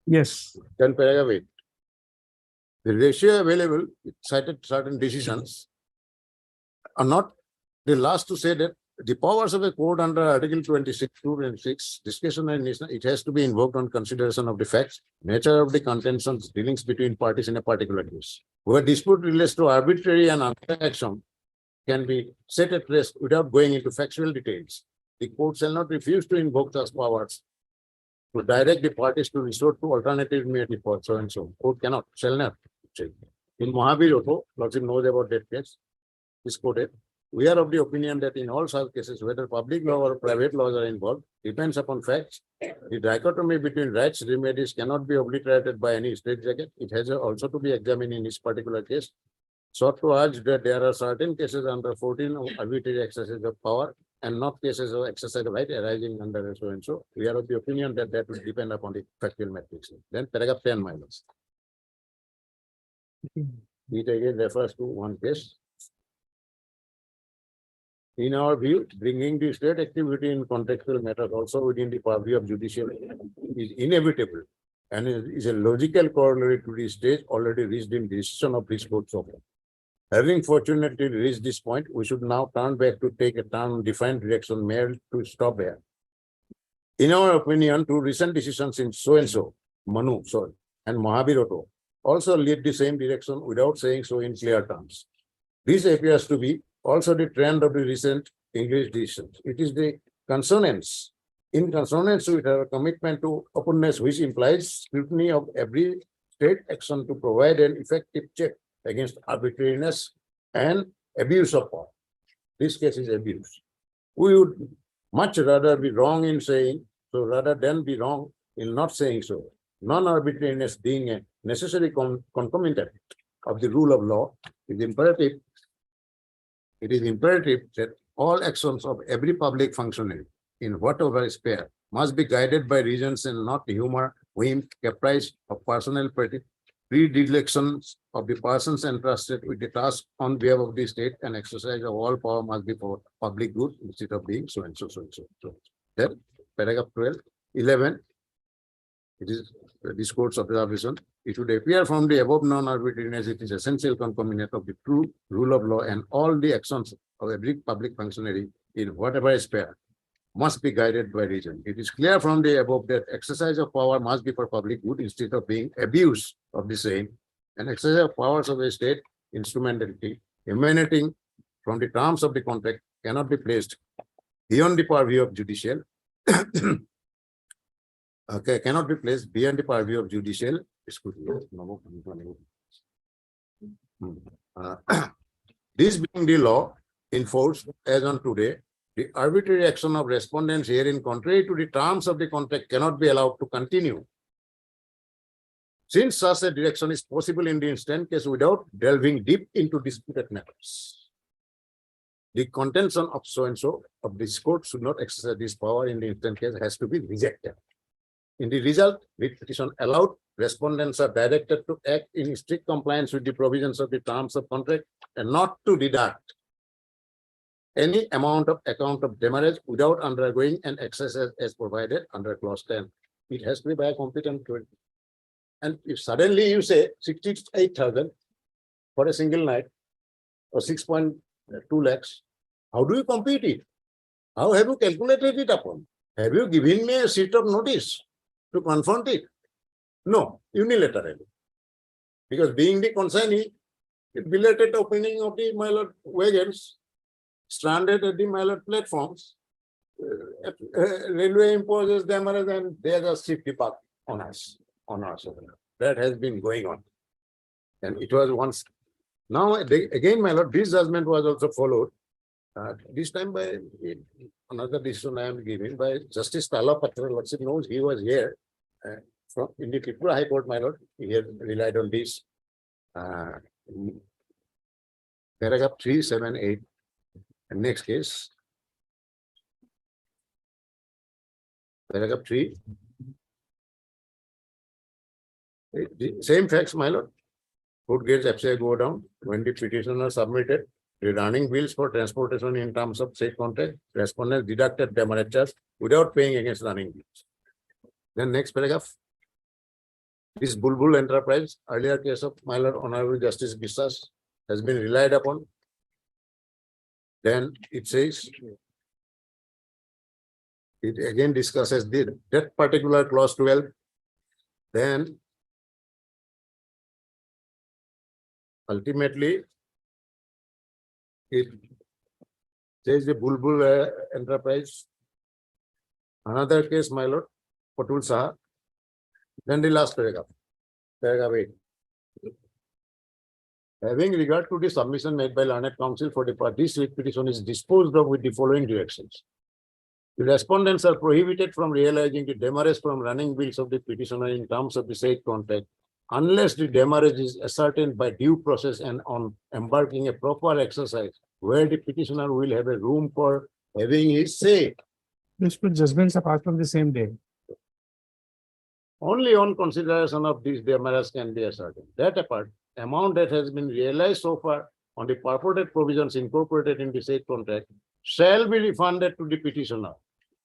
Yes, Then paragraph 8. The ratio available, it cited certain decisions, are not the last to say that the powers of a court under Article 26, 2 and 6, discretionary nature, it has to be invoked on consideration of the facts, nature of the contentions, dealings between parties in a particular case. Where dispute relates to arbitrary and unfair action can be set at rest without going into factual details. The court shall not refuse to invoke such powers to direct the parties to resort to alternative remedy for so and so. Court cannot, shall not. In Mahabir Auto, Lordship knows about that case, is quoted. We are of the opinion that in all such cases, whether public law or private laws are involved, depends upon facts. The dichotomy between rights and remedies cannot be obliterated by any straitjacket. It has also to be examined in this particular case. Sought to urge that there are certain cases under 14 of arbitrary exercise of power and not cases of exercise of right arising under so and so. We are of the opinion that that will depend upon the factual matrix. Then paragraph 10 minus. It again refers to one case. In our view, bringing the state activity in contextual matters also within the purview of judicial is inevitable and is a logical corollary to the stage already reached in decision of this court so far. Having fortunately reached this point, we should now turn back to take a turn defined direction merely to stop here. In our opinion, two recent decisions in so and so, Manu, and Mahabir Auto also lead the same direction without saying so in clear terms. This appears to be also the trend of the recent English decisions. It is the consonance, in consonance with our commitment to openness, which implies scrutiny of every state action to provide an effective check against arbitrariness and abuse of power. This case is abuse. We would much rather be wrong in saying so rather than be wrong in not saying so. Non-arbitrariness being a necessary concomitant of the rule of law is imperative. It is imperative that all actions of every public functionary in whatever sphere must be guided by reasons and not humor, whim, caprice of personal predilections of the persons entrusted with the task on behalf of the state, and exercise of all power must be for public good instead of being so and so, so and so. Then paragraph 12, 11. It is this court's observation. It would appear from the above non-arbitrariness, it is essential concomitant of the true rule of law, and all the actions of every public functionary in whatever sphere must be guided by reason. It is clear from the above that exercise of power must be for public good instead of being abuse of the same, and exercise of powers of a state instrumentality emanating from the terms of the contract cannot be placed beyond the purview of judicial cannot be placed beyond the purview of judicial scrutiny. This being the law in force as on today, the arbitrary action of respondents herein contrary to the terms of the contract cannot be allowed to continue. Since such a direction is possible in the instant case without delving deep into disputed matters. the contention of so and so of this court should not exercise this power in the instant case has to be rejected. In the result, writ petition allowed, respondents are directed to act in strict compliance with the provisions of the terms of contract and not to deduct any amount of account of demurrage without undergoing an exercise as provided under clause 10. It has to be by a competent court. And if suddenly you say 68,000 for a single night or 6.2 lakhs, how do you compute it? How have you calculated it upon? Have you given me a sheet of notice to confront it? No, unilaterally. Because being the consignee, the belated opening of the Mylord wagons stranded at the Mylord platforms, railway imposes demurrage and they just shift the park on us, on our side. That has been going on. And it was once. Now, again, Mylord, this judgment was also followed. This time by another decision I am giving by Justice Talapatra. Lordship knows he was here from in the Tripura High Court, Mylord. He had relied on this. Paragraph 378. And next case. Paragraph 3. The same facts, Mylord. Food gates FCI go down when the petitioner submitted the running bills for transportation in terms of said contract. Respondent deducted demurrage charge without paying against running bills. Then next paragraph. This Bulbul enterprise, earlier case of Mylord Honorable Justice Biswas, has been relied upon. Then it says, it again discusses that particular clause 12. Then ultimately, it says the Bulbul enterprise. Another case, Mylord, Patul Saha. Then the last paragraph, paragraph 8. Having regard to the submission made by learned counsel for the this writ petition is disposed of with the following directions. The respondents are prohibited from realizing the demurrage from running bills of the petitioner in terms of the said contract unless the demurrage is ascertained by due process and on embarking a proper exercise where the petitioner will have a room for having his say. Dispute judgments are passed on the same day. Only on consideration of these demurrage can be ascertained. That apart, amount that has been realized so far on the purported provisions incorporated in the said contract shall be refunded to the petitioner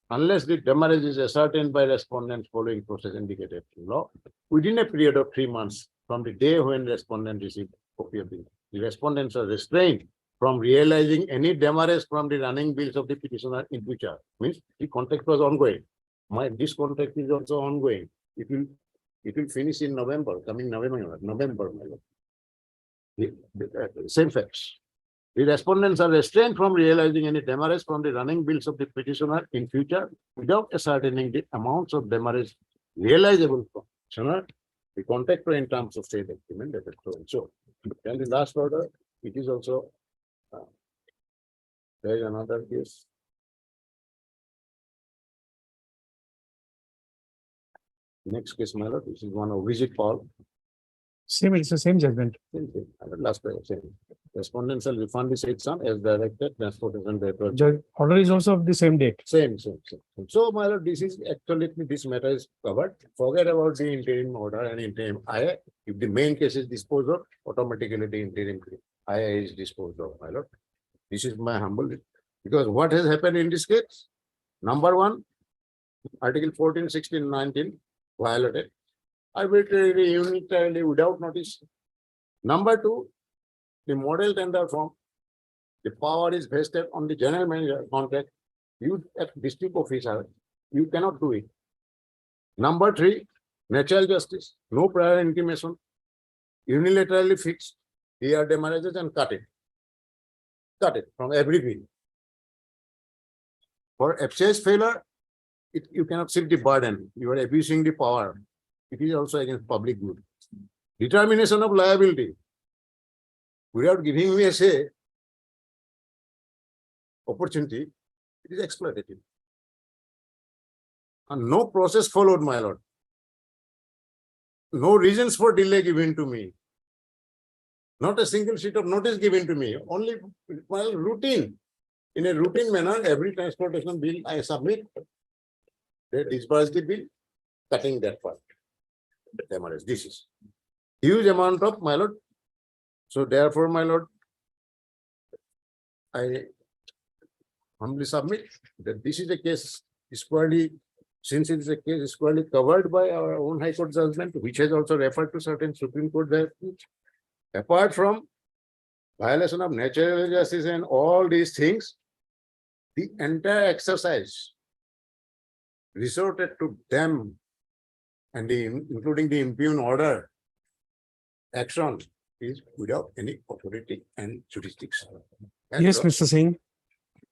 unless the demurrage is ascertained by respondent following process indicated in law within a period of 3 months from the day when respondent received copy of the bill. The respondents are restrained from realizing any demurrage from the running bills of the petitioner in future. Means the contract was ongoing. This contract is also ongoing. It will finish in November, coming November. Same facts. The respondents are restrained from realizing any demurrage from the running bills of the petitioner in future without ascertaining the amounts of demurrage realizable from petitioner, the contractor in terms of said agreement, that is so and so. And the last order, it is also there is another case. Next case, Mylord, this is one of Visit Paul. Same, it's the same judgment. Same thing. Last paragraph, same. Respondents shall refund the said sum as directed, transportation paper. Judge order is also of the same date. Same. So, Mylord, this is actually this matter is covered. Forget about the interim order and interim IA. If the main case is disposed of, automatically the interim IA is disposed of, Mylord. This is my humble, because what has happened in this case? Number one, Article 14, 16, 19 violated. Arbitrarily, unilaterally, without notice. Number two, the model tender form, the power is vested on the general manager contract. You as district officer, you cannot do it. Number three, natural justice, no prior intimation, unilaterally fixed. Here demurrages and cut it from every bill. For FCI's failure, you cannot shift the burden. You are abusing the power. It is also against public good. Determination of liability without giving me a say, opportunity, it is exploitative. And no process followed, Mylord. No reasons for delay given to me. Not a single sheet of notice given to me. Only routine. In a routine manner, every transportation bill I submit. They disperse the bill, cutting that part. Demurrage. This is huge amount of, my lord. So therefore, my lord, I humbly submit that this is a case squarely, since it is a case squarely covered by our own High Court judgment, which has also referred to certain Supreme Court judgments. Apart from violation of natural justice and all these things, the entire exercise resorted to them and including the impugn order action is without any authority and jurisdiction. And Yes, so- Mr. Singh.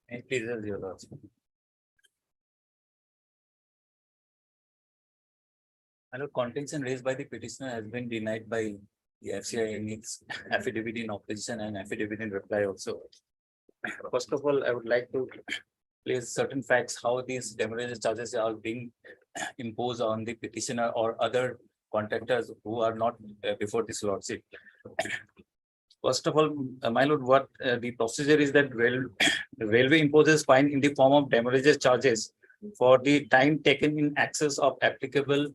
It pleases your lordship. And contention raised by the petitioner has been denied by the FCI in its affidavit in opposition and affidavit in reply also. First of all, I would like to Place certain facts how these demurrage charges are being imposed on the petitioner or other contractors who are not before this lordship. First of all, my lord, what the procedure is that railway imposes fine in the form of demurrage charges for the time taken in access of applicable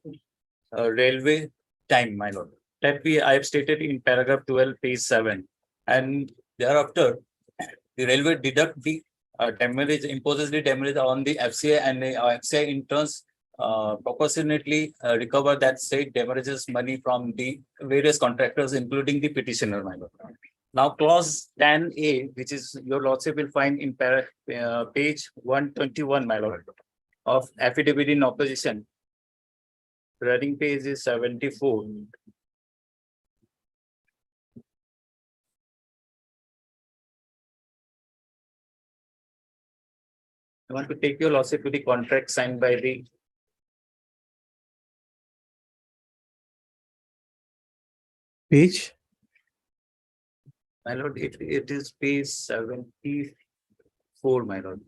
railway time, my lord. That I have stated in paragraph 12, page 7. And thereafter, the railway deduct the demurrage, imposes the demurrage on the FCI, and the FCI in turns proportionately recover that state demurrages money from the various contractors, including the petitioner, my lord. Now, clause 10A, which is your lordship will find in page 121, my lord, of affidavit in opposition. Running page is 74. I want to take your lordship to the contract signed by the Page. my lord, it is page 74, my lord.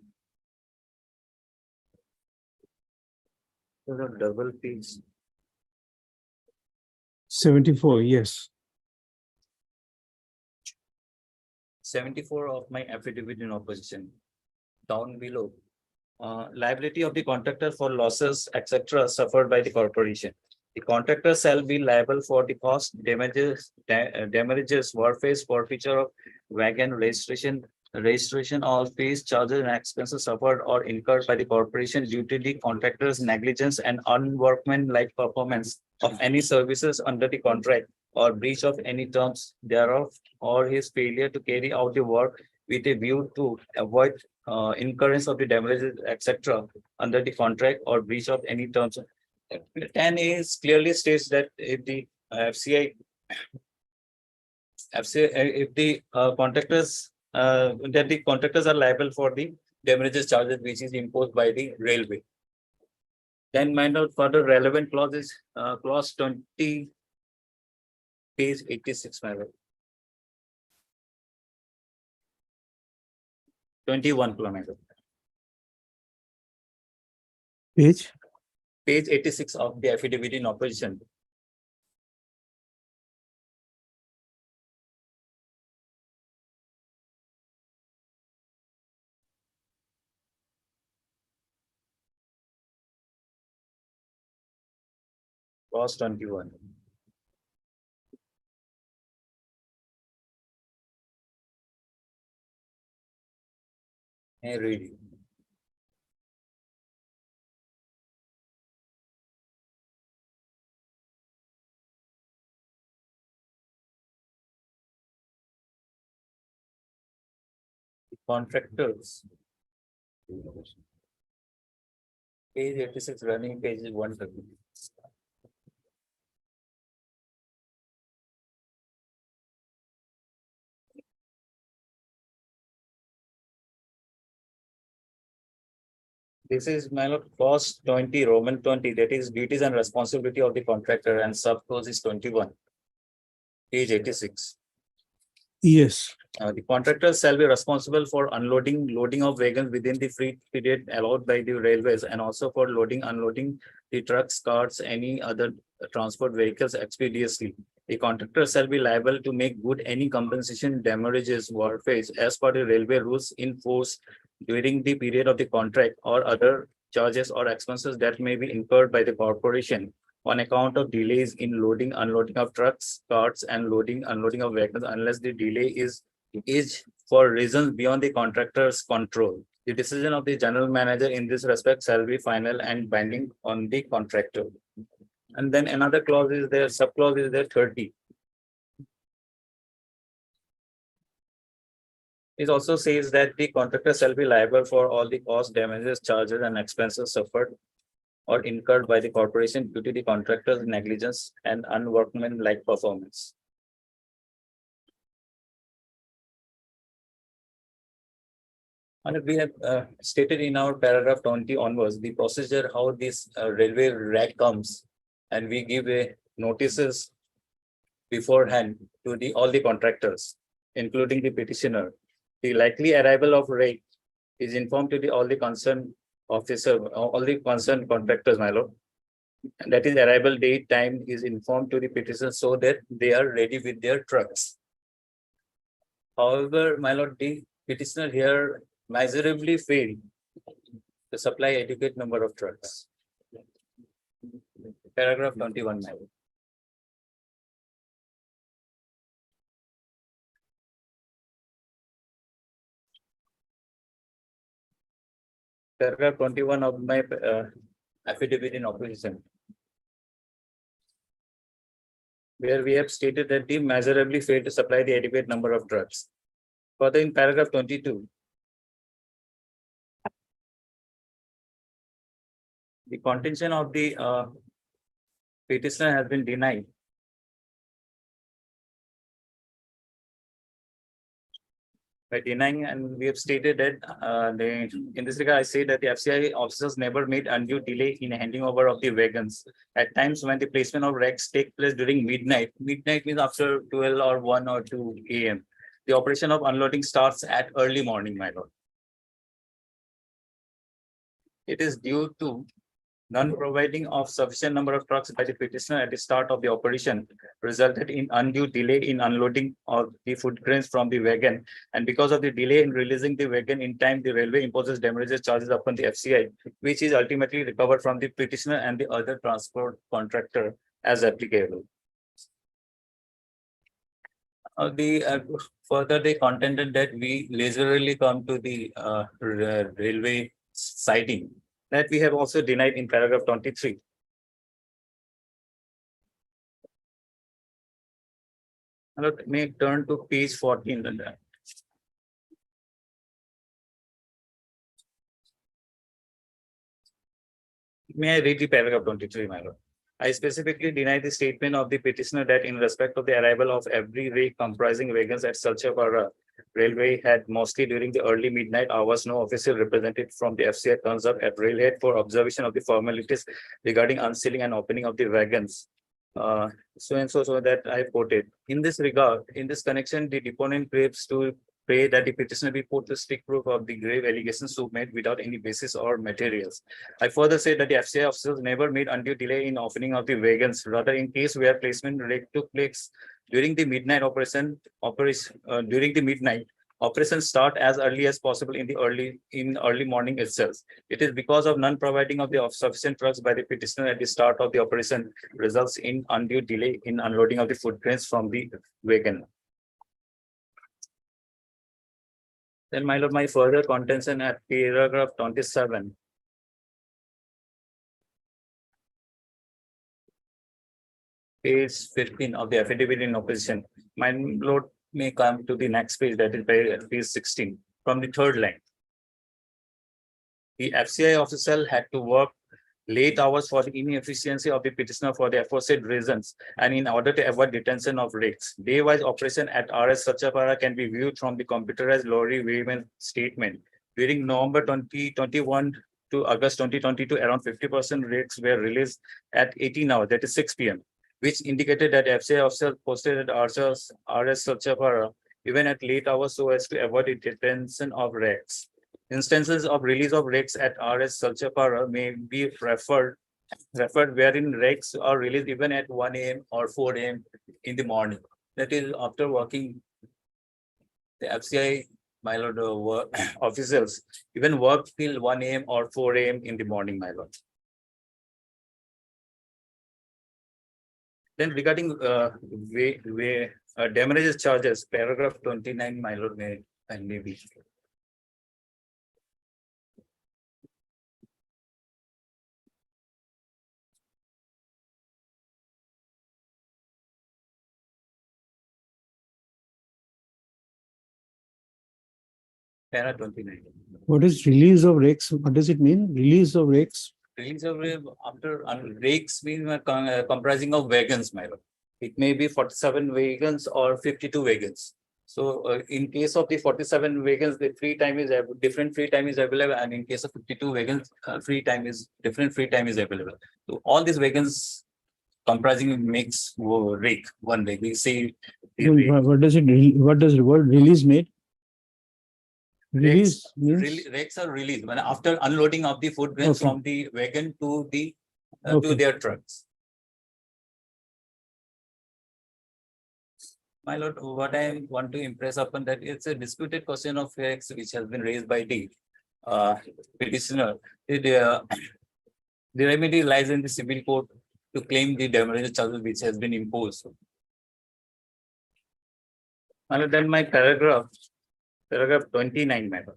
So double page. 74, yes. 74 of my affidavit in opposition. Down below, liability of the contractor for losses, etc., suffered by the corporation. The contractor shall be liable for the cost, damages, warface, forfeiture of wagon, registration or fees, charges and expenses suffered or incurred by the corporation due to the contractor's negligence and unworkmanlike performance of any services under the contract or breach of any terms thereof, or his failure to carry out the work with a view to avoid incurrence of the damages, etc., under the contract or breach of any terms. 10A clearly states that if the FCI, if the contractors, that the contractors are liable for the damages charges which is imposed by the railway. Then mind out further relevant clauses, clause 20, page 86, my lord. 21 kilometers. Page. Page 86 of the affidavit in opposition. Clause 21. Hey, read it. Contractors. Page 86, running page is 130. This is my lord, clause 20, Roman 20, that is duties and responsibility of the contractor, and sub clause is 21. Page 86. Yes. The contractor shall be responsible for unloading, loading of wagons within the free period allowed by the railways, and also for loading, unloading the trucks, carts, any other transport vehicles expeditiously. The contractor shall be liable to make good any compensation, damages, warface as per the railway rules in force during the period of the contract or other charges or expenses that may be incurred by the corporation on account of delays in loading, unloading of trucks, carts, and loading, unloading of vehicles, unless the delay is for reasons beyond the contractor's control. The decision of the general manager in this respect shall be final and binding on the contractor. And then another clause is there, sub clause is there, 30. It also says that the contractor shall be liable for all the costs, damages, charges, and expenses suffered or incurred by the corporation due to the contractor's negligence and unworkmanlike performance. And we have stated in our paragraph 20 onwards, the procedure how this railway rag comes, and we give a notices beforehand to all the contractors, including the petitioner. The likely arrival of rake is informed to all the concerned officer, all the concerned contractors, my lord. And that is arrival date, time is informed to the petitioner so that they are ready with their trucks. However, my lord, the petitioner here miserably failed to supply adequate number of trucks. Paragraph 21, my lord. Paragraph 21 of my affidavit in opposition, where we have stated that they miserably failed to supply the adequate number of trucks. Further, in paragraph 22, the contention of the petitioner has been denied. By denying, and we have stated that in this regard, I say that the FCI officers never made undue delay in handing over of the wagons. At times when the placement of racks take place during midnight, midnight means after 12 or 1 or 2 AM. The operation of unloading starts at early morning, my lord. It is due to non-providing of sufficient number of trucks by the petitioner at the start of the operation resulted in undue delay in unloading of the food grains from the wagon. And because of the delay in releasing the wagon in time, the railway imposes damages charges upon the FCI, which is ultimately recovered from the petitioner and the other transport contractor as applicable. Further, they contended that we leisurely come to the railway siding. That we have also denied in paragraph 23. Let me turn to page 14. May I read the paragraph 23, my lord? I specifically deny the statement of the petitioner that in respect of the arrival of every rake comprising wagons at Salchapara Railway had mostly during the early midnight hours, no official representative from the FCI turns up at railhead for observation of the formalities regarding unsealing and opening of the wagons. So that I quoted. In this regard, in this connection, the deponent craves to pray that the petitioner be put to strict proof of the grave allegations so made without any basis or materials. I further say that the FCI officers never made undue delay in opening of the wagons. Rather, in case where placement rake took place during the midnight operations start as early as possible in early morning itself. It is because of non-providing of the sufficient trucks by the petitioner at the start of the operation results in undue delay in unloading of the food grains from the wagon. Then, my lord, my further contention at paragraph 27. Page 15 of the affidavit in opposition. My lord may come to the next page, that is page 16, from the third line. The FCI official had to work late hours for the inefficiency of the petitioner for the aforesaid reasons and in order to avoid detention of rakes. Day-wise operation at RS Salchapara can be viewed from the computerized lorry weighman statement. During November 2021 to August 2022, around 50% rakes were released at 18 hours, that is 6 PM. Which indicated that FCI officer posted at RS Salchapara even at late hours so as to avoid the detention of rakes. Instances of release of rakes at RS Salchapara may be referred wherein rakes are released even at 1 AM or 4 AM in the morning. That is after working, the FCI my lord, work officials even work till 1 AM or 4 AM in the morning, my lord. Then regarding damages charges, paragraph 29, my lord, may and maybe. Para 29. What is release of rakes? What does it mean? Release of rakes? Release of after rakes mean comprising of wagons, my lord. It may be 47 wagons or 52 wagons. So in case of the 47 wagons, the free time is different free time is available, and in case of 52 wagons, free time is different free time is available. So all these wagons comprising makes rake, one rake. We say the rake. What does it? What does the word release mean? Release means Rakes are released when after unloading of the food grains Okay. from the wagon to the to Okay. their trucks. My lord, what I want to impress upon that it's a disputed question of facts which has been raised by the petitioner. The remedy lies in the civil court to claim the damages charges which has been imposed. My lord, then my paragraph 29, madam.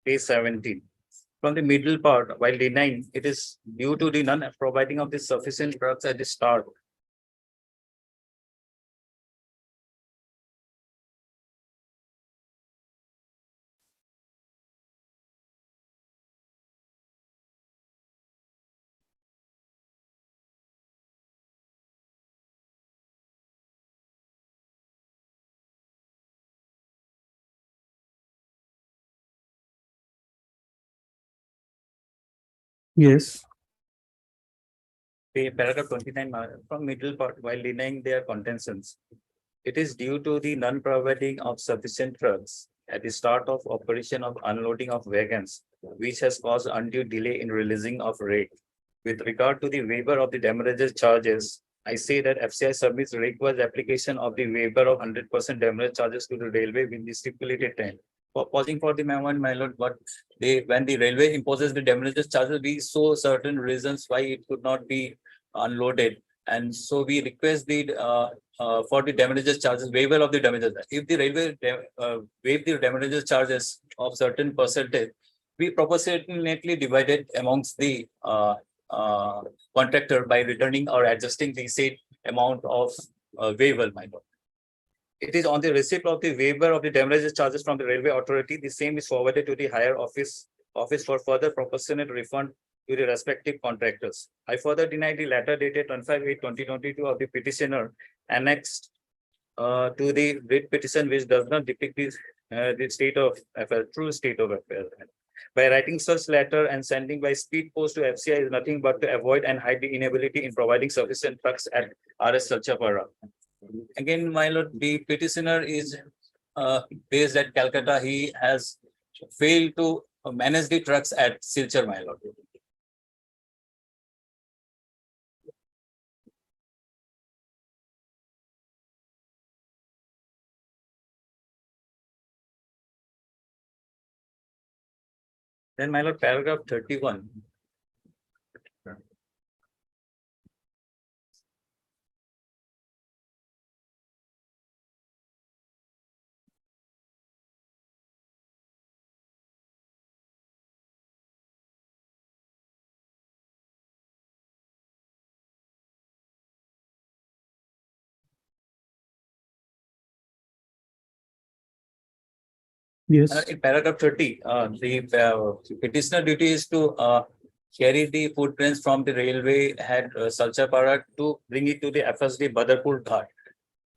Page 17. From the middle part, while denying it is due to the non-providing of the sufficient drugs at the start. yes. Paragraph 29, from middle part, while denying their contentions, it is due to the non-providing of sufficient trucks at the start of operation of unloading of wagons, which has caused undue delay in releasing of rake. With regard to the waiver of the damages charges, I say that FCI submits request application of the waiver of 100% damage charges to the railway with the stipulated time. For pausing for the moment, my lord, but when the railway imposes the damages charges, we saw certain reasons why it could not be unloaded. And so we request the for the damages charges, waiver of the damages. If the railway waive the damages charges of certain percentage, we proportionately divided amongst the contractor by returning or adjusting the said amount of waiver, my lord. It is on the receipt of the waiver of the damages charges from the railway authority. The same is forwarded to the higher office for further proportionate refund to the respective contractors. I further deny the letter dated 25/8/2022 of the petitioner annexed to the writ petition, which does not depict the state of affairs, true state of affairs. By writing such letter and sending by speed post to FCI is nothing but to avoid and hide the inability in providing sufficient trucks at RS Salchapara. Again, my lord, the petitioner is based at Calcutta. He has failed to manage the trucks at Silchar, my lord. Then, my lord, paragraph 31. Yes. In paragraph 30, the petitioner duty is to carry the food grains from the railway at Salchapara to bring it to the FSD Badarpur Ghat.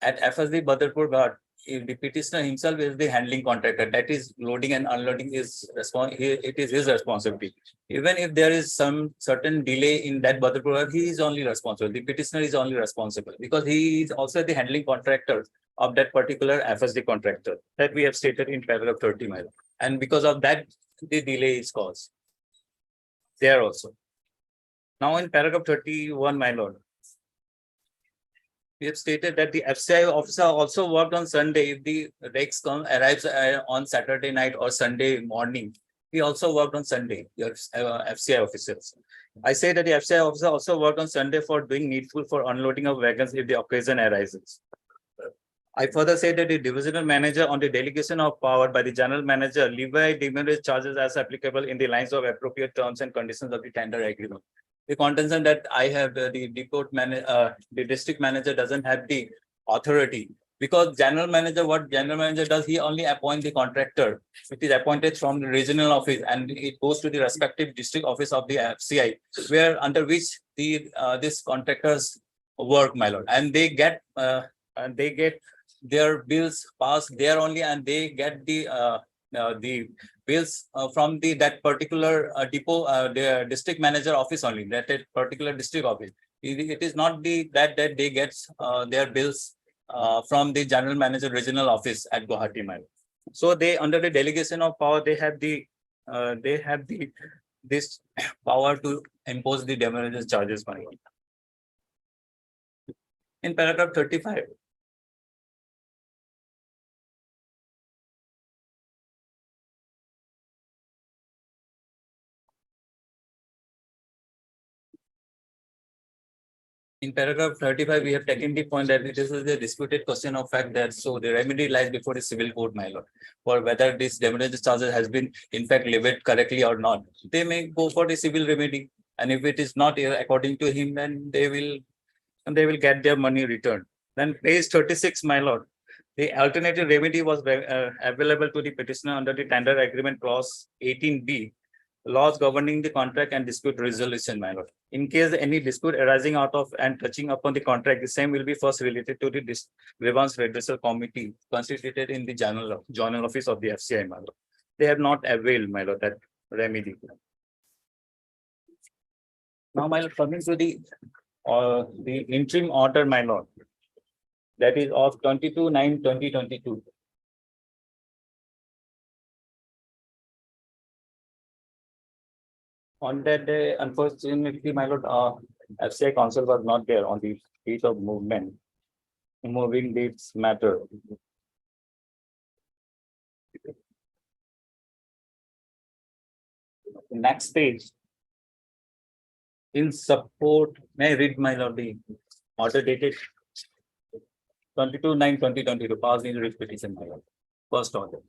At FSD Badarpur Ghat, if the petitioner himself is the handling contractor, that is loading and unloading is it is his responsibility. Even if there is some certain delay in that Badarpur Ghat, he is only responsible. The petitioner is only responsible because he is also the handling contractor of that particular FSD contractor that we have stated in paragraph 30, my lord. And because of that, the delay is caused there also. Now in paragraph 31, my lord, We have stated that the FCI officer also worked on Sunday. If the Rex arrives on Saturday night or Sunday morning, he also worked on Sunday, your FCI officers. I say that the FCI officer also worked on Sunday for doing needful for unloading of wagons if the occasion arises. I further say that the divisional manager on the delegation of power by the general manager levy demurrage charges as applicable in the lines of appropriate terms and conditions of the tender agreement. The contention that I have the district manager doesn't have the authority, because general manager, what general manager does, he only appoint the contractor. It is appointed from the regional office and it goes to the respective district office of the FCI, where under which the this contractors work, my lord, and they get their bills passed there only, and they get the bills from that particular depot, the district manager office only, that particular district office. It is not that they get their bills from the general manager regional office at Guwahati, my lord. So they, under the delegation of power, they have this power to impose the demurrage charges, my lord. In paragraph 35. In paragraph 35, we have taken the point that this is a disputed question of fact, that so the remedy lies before the civil court, my lord, for whether this demurrage charges has been in fact levied correctly or not. They may go for the civil remedy, and if it is not according to him, then they will get their money returned. Then page 36, my lord, the alternative remedy was available to the petitioner under the tender agreement clause 18B, laws governing the contract and dispute resolution, my lord. In case any dispute arising out of and touching upon the contract, the same will be first related to the grievance redressal committee constituted in the journal office of the FCI, my lord. They have not availed, my lord, that remedy. Now, my lord, coming to the interim order, my lord, that is of 22/9/2022. On that day, unfortunately, my lord, FCI council was not there on the heat of movement, moving this matter. Next page. In support, may I read, my lord, the order dated 22/9/2022, passed in writ petition, my lord. First order.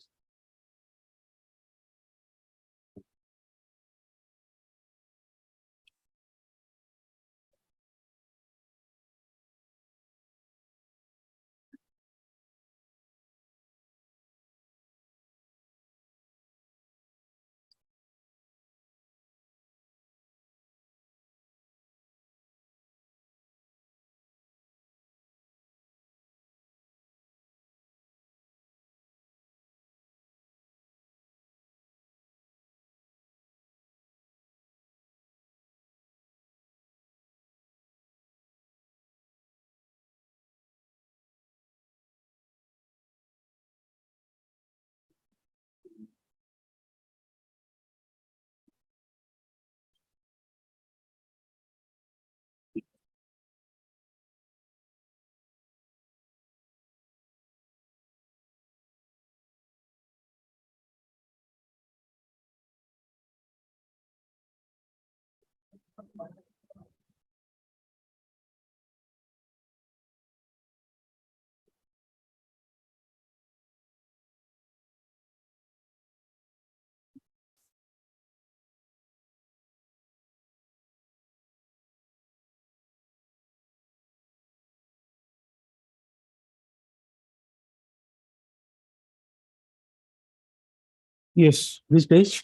Yes, which page?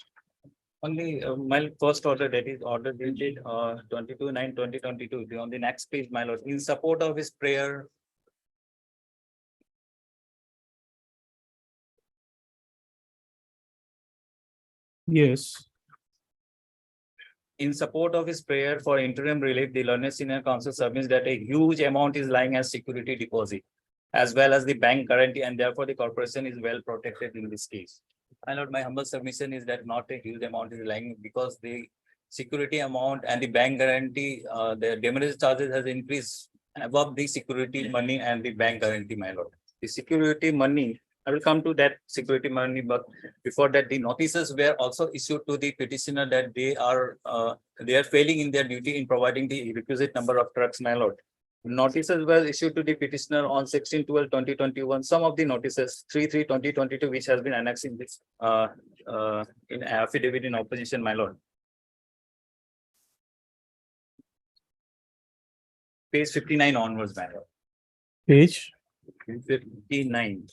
Only my first order, that is order dated 22/9/2022. On the next page, my lord, in support of his prayer. Yes. In support of his prayer for interim relief, the learned senior counsel submits that a huge amount is lying as security deposit, as well as the bank guarantee, and therefore the corporation is well protected in this case. My lord, my humble submission is that not a huge amount is lying, because the security amount and the bank guarantee, the demurrage charges has increased above the security money and the bank guarantee, my lord. The security money, I will come to that security money, but before that, the notices were also issued to the petitioner that they are failing in their duty in providing the requisite number of trucks, my lord. Notices were issued to the petitioner on 16/12/2021. Some of the notices, 3/3/2022, which has been annexed in this in affidavit in opposition, my lord. Page 59 onwards, my lord. Page, 59.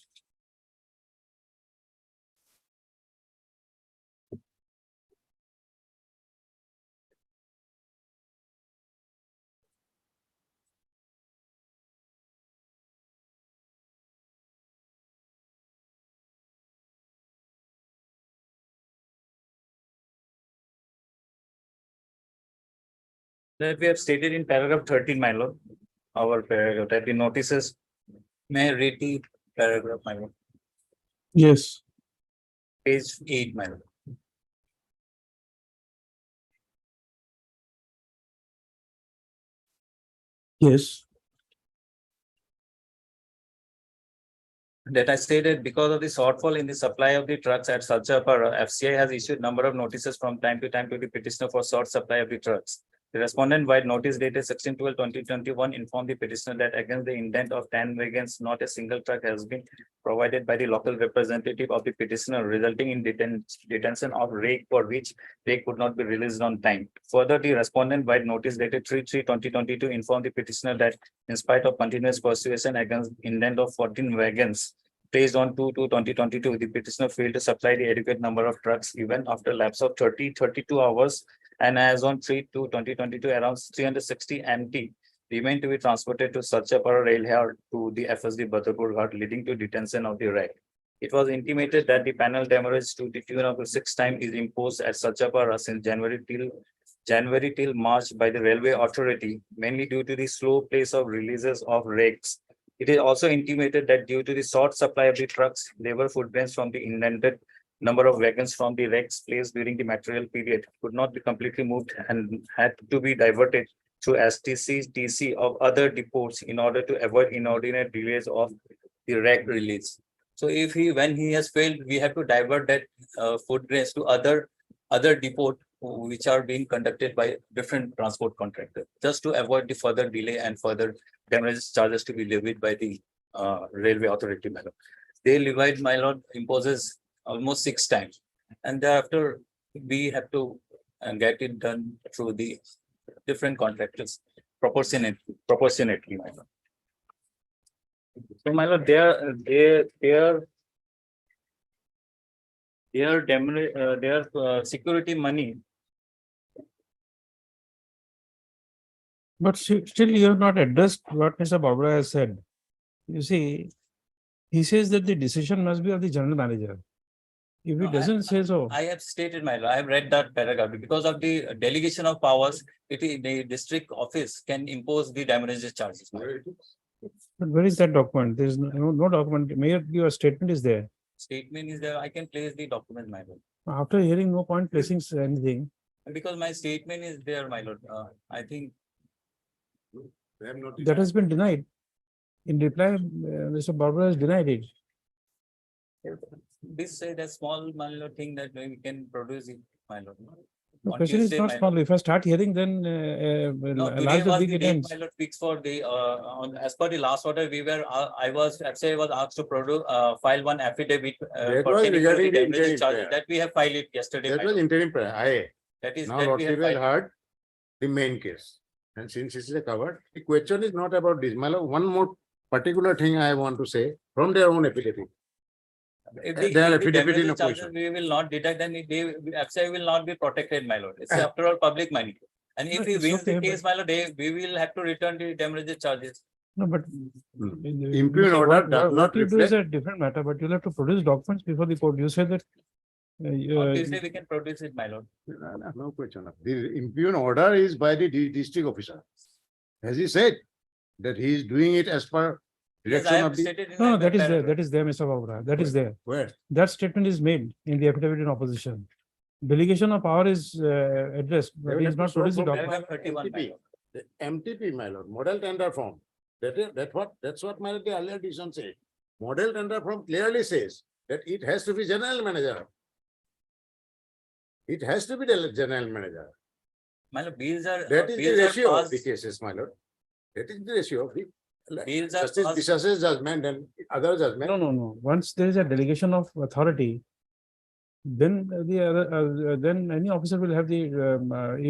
That we have stated in paragraph 13, my lord. Our paragraph that the notices may read the paragraph, my lord. yes, Page 8, my lord. yes, That I stated because of the shortfall in the supply of the trucks at Sarjapara, FCI has issued number of notices from time to time to the petitioner for short supply of the trucks. The respondent by notice dated 16/12/2021 informed the petitioner that against the intent of 10 wagons, not a single truck has been provided by the local representative of the petitioner, resulting in detention of rake for which rake could not be released on time. Further, the respondent by notice dated 3/3/2022 informed the petitioner that in spite of continuous persuasion against intent of 14 wagons placed on 2/2/2022, the petitioner failed to supply the adequate number of trucks even after lapse of 32 hours. And as on 3/2/2022, around 360 MT remained to be transported to Sarjapara rail yard to the FSD Badapur Ghat, leading to detention of the wreck. It was intimated that the panel demurrage to the tune of 6 times is imposed at Sarjapara since January till March by the railway authority, mainly due to the slow pace of releases of rakes. It is also intimated that due to the short supply of the trucks, labor footprints from the indented number of wagons from the rakes placed during the material period could not be completely moved and had to be diverted through STC, TC of other depots in order to avoid inordinate delays of the rake release. So when he has failed, we have to divert that footprints to other depot which are being conducted by different transport contractors, just to avoid the further delay and further damage charges to be levied by the railway authority, my lord. They levied, my lord, imposes almost 6 times, and thereafter we have to get it done through the different contractors proportionately, my lord. So, my lord, their security money. but still you have not addressed what Mr. Babra has said. You see, he says that the decision must be of the general manager. If he No, doesn't say so, I have stated, my lord, I have read that paragraph. Because of the delegation of powers, the district office can impose the damages charges, my lord. but where is that document? There is no document. Mayor, your statement is there. Statement is there, I can place the document, my lord. After hearing no point placing anything, Because my statement is there, my lord, I think. that has been denied. In reply, Mr. Babra has denied it. This say that small, my lord, thing that we can produce it, my lord. The On question is Tuesday, not my small. If I start hearing, then No, a today large was big the date, ends. my lord, fixed for the, as per the last order, FCI was asked to produce, file one affidavit. That was pertaining to the regarding the damages interim charges. prayer. That we have filed it yesterday. That my was lord. interim prayer. That is, Now that we Lordship have has filed. heard the main case. And since this is a covered, the question is not about this. My lord, one more particular thing I want to say from their own affidavit. If They are the affidavit in damages charges, opposition. we will not deduct, then FCI will not be protected, my lord. It's after all public money. And if No, he it's wins the okay, case, my lord, we will have to return the damages charges. No, but. Impugn order does not What you do is reflect. a different matter, but you'll have to produce documents before the court. You said that. On Tuesday, we can produce it, my lord. No question. The impugn order is by the district officer. As he said, that he is doing it as per Yes, I direction have of the. stated in No, my that is there, paragraph. that is there, Mr. Babra, that is there. Where? That statement is made in the affidavit in opposition. Delegation of power is addressed, but he is not produced the document. Paragraph 31, my MTP. lord. The MTP, my lord, model tender form. That's what my the earlier decision said. Model tender form clearly says that it has to be general manager. It has to be the general manager. My lord, bills are. That is the bills are ratio of the passed- cases, my lord. That is the ratio of the Bills are justice passed- discusses judgment and other judgment. No. Once there is a delegation of authority, then then any officer will have the,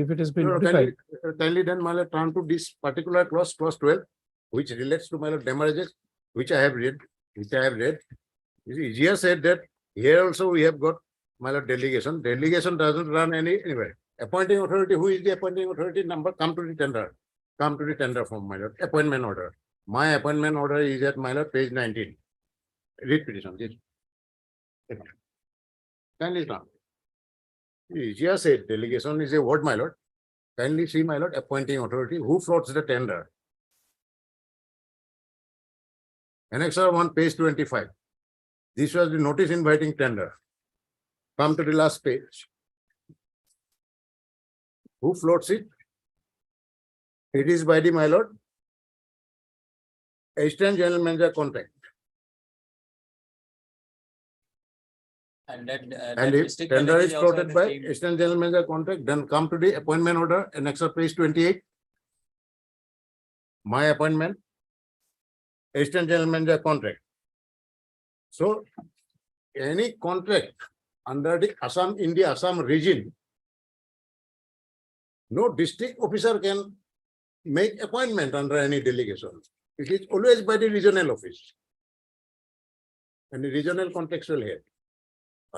if it has been No, notified. kindly then, my lord, turn to this particular clause 12, which relates to my lord damages, which I have read. You see, Jia said that here also we have got my lord delegation. Delegation doesn't run anywhere. Appointing authority, who is the appointing authority number? Come to the tender. Come to the tender form, my lord. Appointment order. My appointment order is at my lord page 19. Read petition. Yes. Kindly turn. Jia said delegation is a word, my lord. Kindly see, my lord, appointing authority, who floats the tender. Annexure 1, page 25. This was the notice inviting tender. Come to the last page. Who floats it? It is by the, my lord, Assistant General Manager contract. And that. And if tender is floated by Assistant General Manager contract, then come to the appointment order, annexure page 28. My appointment, Assistant General Manager contract. So any contract under the Assam, in the Assam region, no district officer can make appointment under any delegation. It is always by the regional office. And the regional contextual head.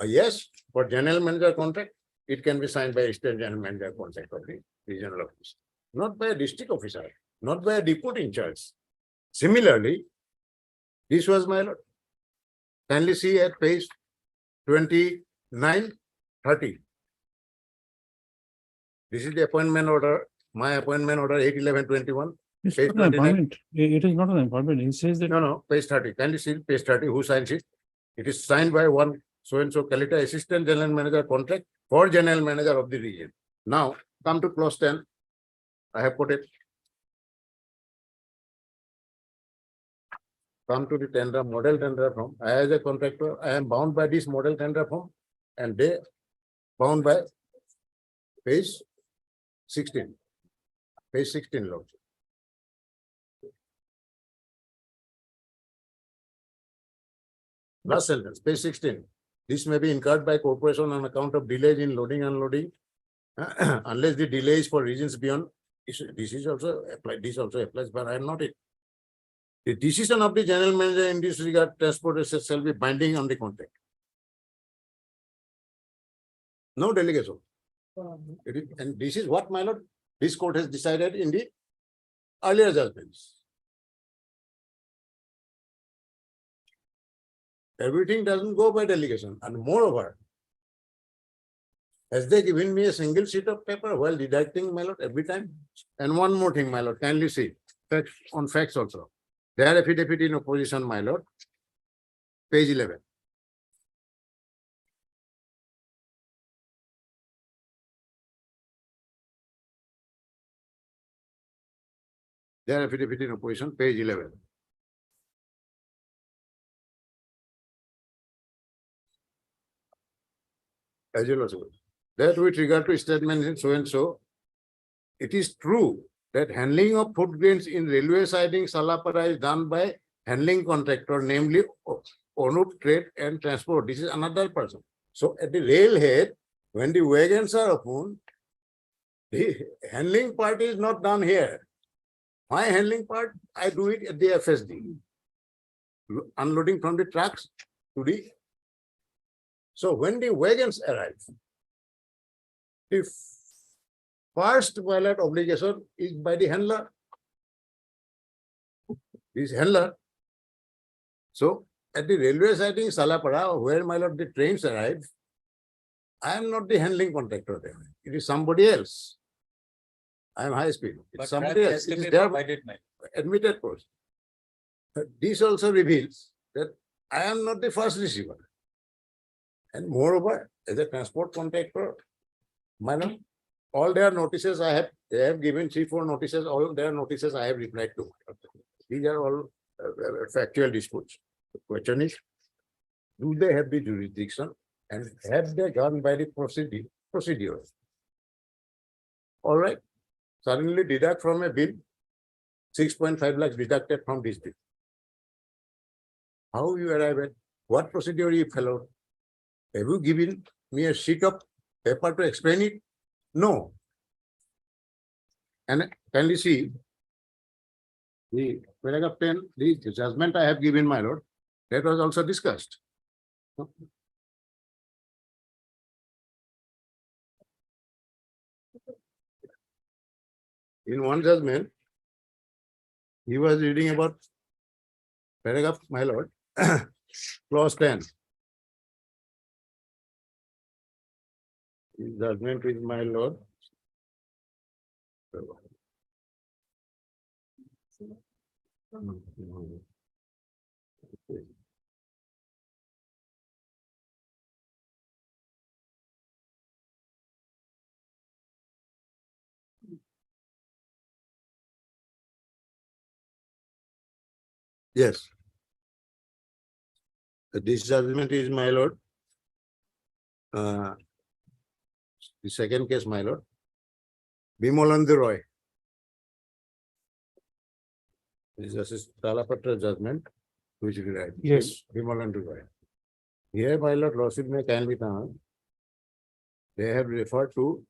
Yes, for general manager contract, it can be signed by Assistant General Manager contract of the regional office, not by a district officer, not by a deputy in charge. Similarly, this was my lord. Kindly see at page 29, 30. This is the appointment order, my appointment order 8/11/21. It's Page not an 29. appointment. It is not an appointment. He says that. No, page 30. Kindly see page 30, who signs it? It is signed by one so-and-so Kalita, Assistant General Manager contract for General Manager of the region. Now, come to clause 10. I have put it. Come to the tender, model tender form. I as a contractor, I am bound by this model tender form and they bound by page 16. Page 16, Lord. Last sentence, page 16. This may be incurred by corporation on account of delays in loading and unloading. Unless the delay is for reasons beyond, this is also applied, this also applies, but I am not it. The decision of the general manager in this regard, transport assets shall be binding on the contract. No delegation. And this is what, my lord, this court has decided in the earlier judgments. Everything doesn't go by delegation, and moreover, has they given me a single sheet of paper while deducting, my lord, every time? And one more thing, my lord, kindly see, facts on facts also. Their affidavit in opposition, my lord, page 11. Their affidavit in opposition, page 11. As well as that with regard to statement in so and so, it is true that handling of food grains in railway siding Salapara is done by handling contractor, namely Onup Trade and Transport. This is another person. So at the railhead, when the wagons are opened, the handling part is not done here. My handling part, I do it at the FSD. Unloading from the trucks to the. So when the wagons arrive, the first violate obligation is by the handler. This handler. So at the railway siding Salapara, where my lord the trains arrive, I am not the handling contractor there. It is somebody else. I am high speed. It's But somebody that else. has to It is be their provided, my. admitted course. This also reveals that I am not the first receiver. And moreover, as a transport contractor, madam, all their notices I have, they have given 3-4 notices, all their notices I have replied to. These are all factual disputes. The question is, do they have the jurisdiction and have they gone by the procedure? All right, suddenly deduct from a bill, 6.5 lakhs deducted from this bill. How you arrive at, what procedure you followed? Have you given me a sheet of paper to explain it? No. And kindly see the paragraph 10, the judgment I have given, my lord, that was also discussed. In one judgment, he was reading about paragraph, my lord, clause 10. His judgment is, my lord. Yes. This judgment is, my lord. The second case, my lord. Bimalandu Roy. This is Talapatra judgment, which we write. Yes. Bimalandu Roy. Here, my lord, lawsuit may kindly come. They have referred to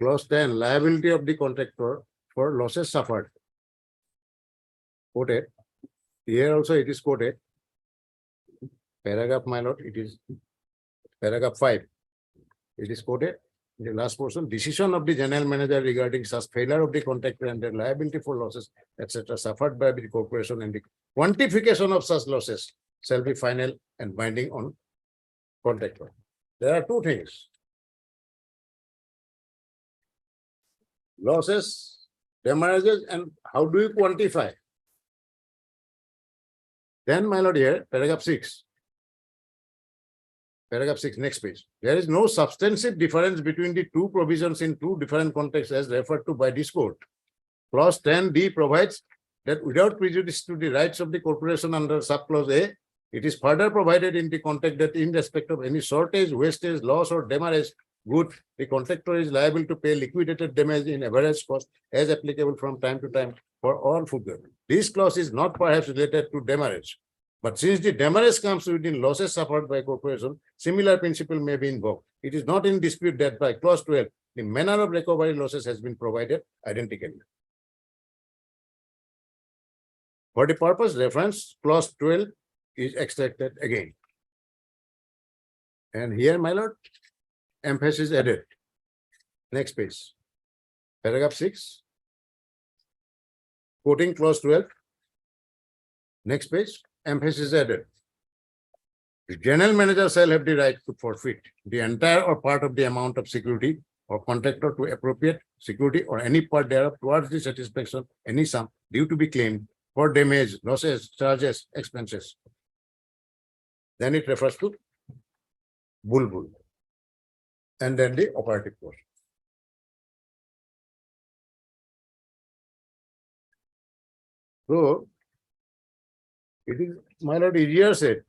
clause 10, liability of the contractor for losses suffered. Quoted. Here also it is quoted. Paragraph, my lord, it is paragraph 5. It is quoted. The last portion, decision of the general manager regarding such failure of the contractor and their liability for losses, etc., suffered by the corporation and the quantification of such losses shall be final and binding on contractor. There are two things. Losses, damages, and how do you quantify? Then, my lord, here, paragraph 6. Paragraph 6, next page. There is no substantive difference between the two provisions in two different contexts as referred to by this court. Clause 10D provides that without prejudice to the rights of the corporation under subclause A, it is further provided in the context that in respect of any shortage, wastage, loss, or demurrage good, the contractor is liable to pay liquidated damage in average cost as applicable from time to time for all food goods. This clause is not perhaps related to demurrage. But since the demurrage comes within losses suffered by corporation, similar principle may be invoked. It is not in dispute that by clause 12, the manner of recovery losses has been provided identically. For the purpose reference, clause 12 is extracted again. And here, my lord, emphasis added. Next page. Paragraph 6. Quoting clause 12. Next page. Emphasis added. The general manager shall have the right to forfeit the entire or part of the amount of security or contractor to appropriate security or any part thereof towards the satisfaction any sum due to be claimed for damage, losses, charges, expenses. Then it refers to Bulbul. And then the operative portion. So, it is, my lord, easier said.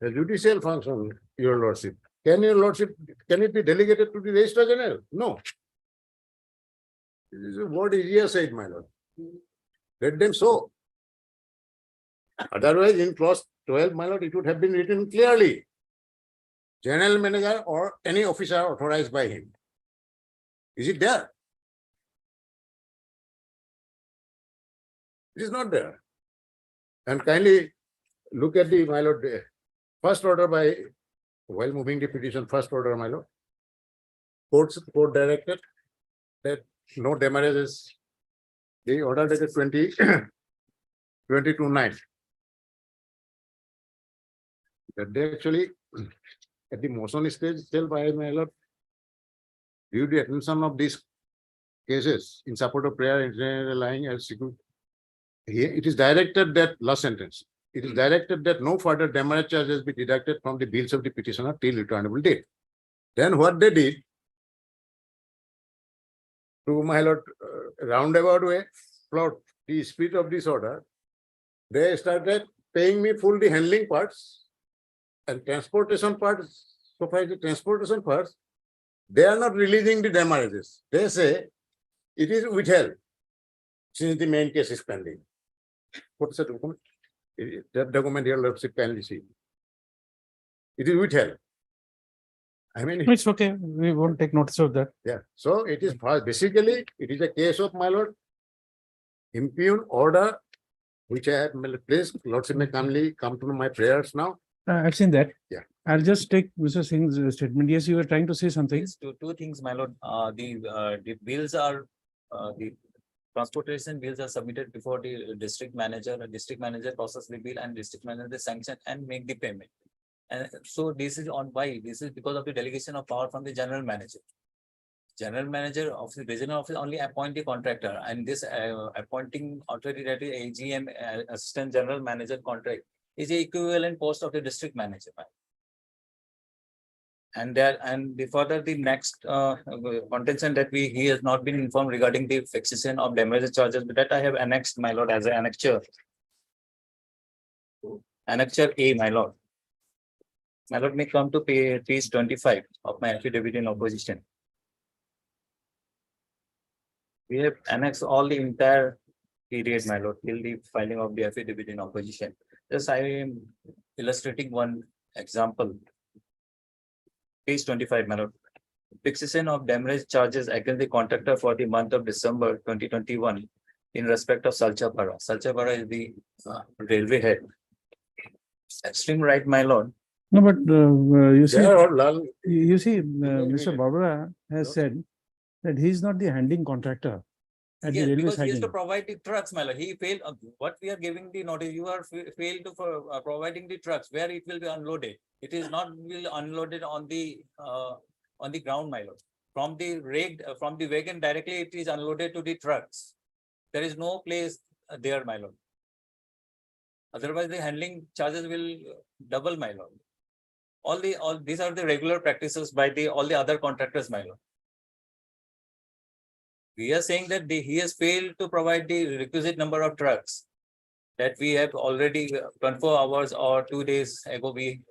The judicial function, your lordship. Can your lordship, can it be delegated to the Registrar General? No. This is a word easier said, my lord. Let them so. Otherwise, in clause 12, my lord, it would have been written clearly. General manager or any officer authorized by him. Is it there? It is not there. And kindly look at the, my lord, first order by, while moving the petition, first order, my lord. Court directed that no damages. The order dated 22/9. That they actually, at the motion stage, still by my lord, due to the attention of these cases in support of prayer and lying as security. Here it is directed that last sentence. It is directed that no further damage charges be deducted from the bills of the petitioner till returnable date. Then what they did, to my lord, roundabout way, the spirit of this order, they started paying me full the handling parts and transportation parts, so far as the transportation parts, they are not releasing the damages. They say it is withheld since the main case is pending. What's the document? That document here, let's see, kindly see. It is withheld. I mean, It's okay. We won't take notice of that. yeah, so it is basically, it is a case of, my lord, impugn order, which I have placed. Lordship may kindly come to my prayers now. I've seen that. Yeah. I'll just take Mr. Singh's statement. Yes, you were trying to say something. Yes, two things, my lord. The bills are, the transportation bills are submitted before the district manager. The district manager process the bill and district manager sanction and make the payment. And so this is on why? This is because of the delegation of power from the general manager. General manager of the regional office only appoint the contractor, and this appointing authority, that is AGM, Assistant General Manager contract, is the equivalent post of the district manager. And there, and further the next contention that he has not been informed regarding the fixation of damages charges, but that I have annexed, my lord, as an annexure. Annexure A, my lord. My lord may come to page 25 of my affidavit in opposition. We have annexed all the entire period, my lord, till the filing of the affidavit in opposition. Just I am illustrating one example. Page 25, my lord. Fixation of damage charges against the contractor for the month of December 2021 in respect of Salchapara. Salchapara is the railway head. Extreme right, my lord. No, but you see, They are all lull. you see, Mr. Babura has said that he is not the handling contractor at the Yes, railway because he has siding. to provide the trucks, my lord. He failed, what we are giving the notice, you are failed to for providing the trucks where it will be unloaded. It is not will unloaded on the ground, my lord. From the wagon directly, it is unloaded to the trucks. There is no place there, my lord. Otherwise, the handling charges will double, my lord. All these are the regular practices by all the other contractors, my lord. We are saying that he has failed to provide the requisite number of trucks that we have already 24 hours or 2 days ago. We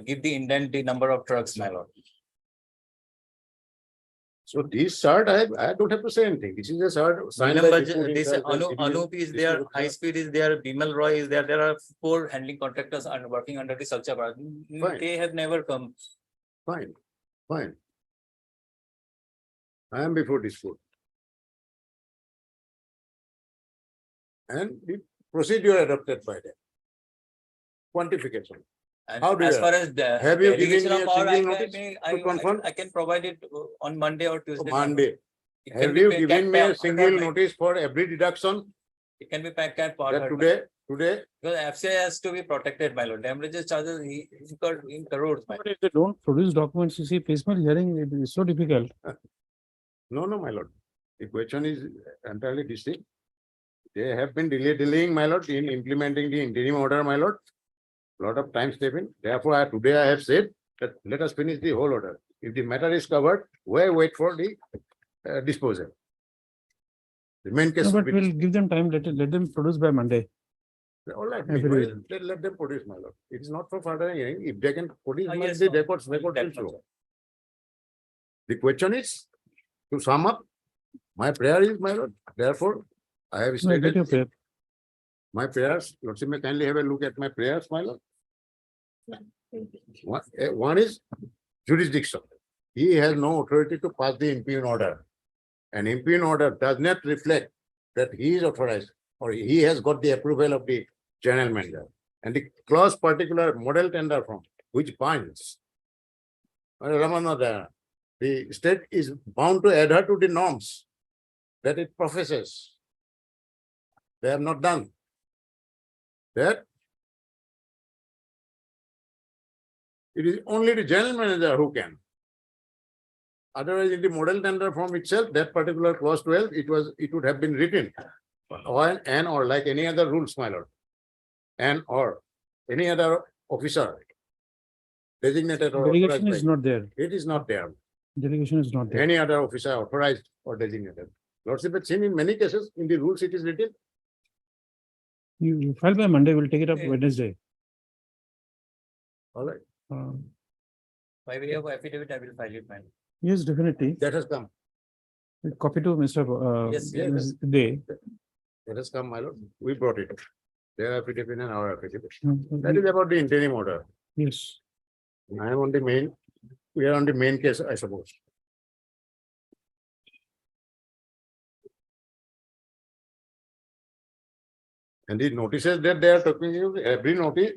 give the indent the number of trucks, my lord. So this chart, I don't have to say anything. This is a chart. signed by Remember, Deputy this Inspector General. Anup is there, High Speed is there, Bimal Roy is there. There are 4 handling contractors and working under the Salchapara. Fine. They have never come. Fine, fine. I am before this court. And the procedure adopted by them. Quantification. And How do as you- far as the have you given delegation me of a power, single notice to confirm? I can provide it on Monday or Tuesday. Monday. It can Have be you paid- given me a paid single online. notice for every deduction It can be packed at part. that today, Because FCI has to be protected, my lord. Damages charges he incurred in crores, my lord. But if they don't produce documents, you see, piecemeal hearing it is so difficult. no, my lord. The question is entirely distinct. They have been delaying, my lord, in implementing the interim order, my lord. Lot of time taken. Therefore, today I have said that let us finish the whole order. If the matter is covered, wait for the disposal. The main case. No, but we'll give them time, let them produce by Monday. All right, Affidavit. let them produce, my lord. It is not for further hearing. If they can produce, Yes, the sir. records will That's show. all. The question is, to sum up, my prayer is, my lord, therefore, I have No, get stated your prayer. my prayers. Lordship may kindly have a look at my prayers, my lord. One is jurisdiction. He has no authority to pass the impugn order. An impugn order does not reflect that he is authorized or he has got the approval of the general manager. And the clause particular model tender form, which binds. Ramananda, the state is bound to adhere to the norms that it professes. They have not done that. It is only the general manager who can. Otherwise, in the model tender form itself, that particular clause 12, it would have been written. Or like any other rules, my lord. Or any other officer designated or Delegation authorized is by- not there. It is not there. Delegation is not there. Any other officer authorized or designated. Lordship has seen in many cases, in the rules it is written, You file by Monday, we'll take it up Okay. Wednesday. All right, By way of affidavit, I will file it, man. Yes, definitely. that has come, Copy to Mr. Yes, yes. Ms. Day. that has come, my lord, we brought it. Their affidavit and our affidavit. Mm, That is about the interim order. Yes. I am on the main, we are on the main case, I suppose. And the notices that they are talking you, every notice,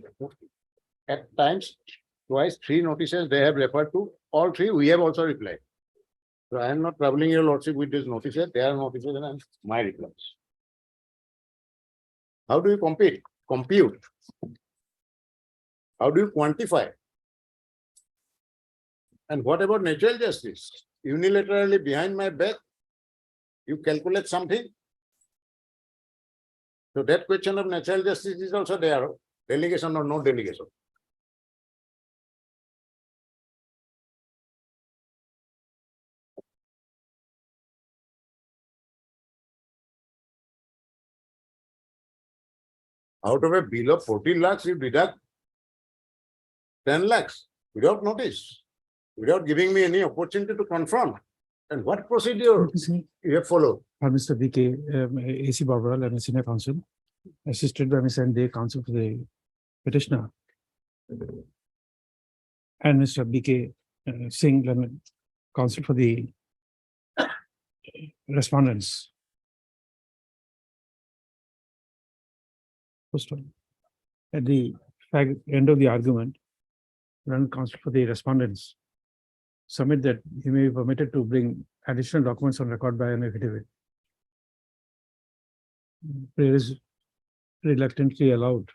at times, twice, three notices they have referred to, all three, we have also replied. So I am not troubling your lordship with these notices, they are notices and my replies. How do you compute? How do you quantify? And what about natural justice? Unilaterally behind my back, you calculate something? So that question of natural justice is also there, delegation or no delegation. Out of a bill of 14 lakhs, you deduct 10 lakhs without notice, without giving me any opportunity to confront. And what procedure you have followed? Mr. BK, AC Barbaral, I'm a senior counsel, assisted by Mr. Day, counsel for the petitioner. And Mr. BK Singh, counsel for the respondents. First one, at the end of the argument, run counsel for the respondents submit that he may be permitted to bring additional documents on record by an affidavit. Prayer is reluctantly allowed.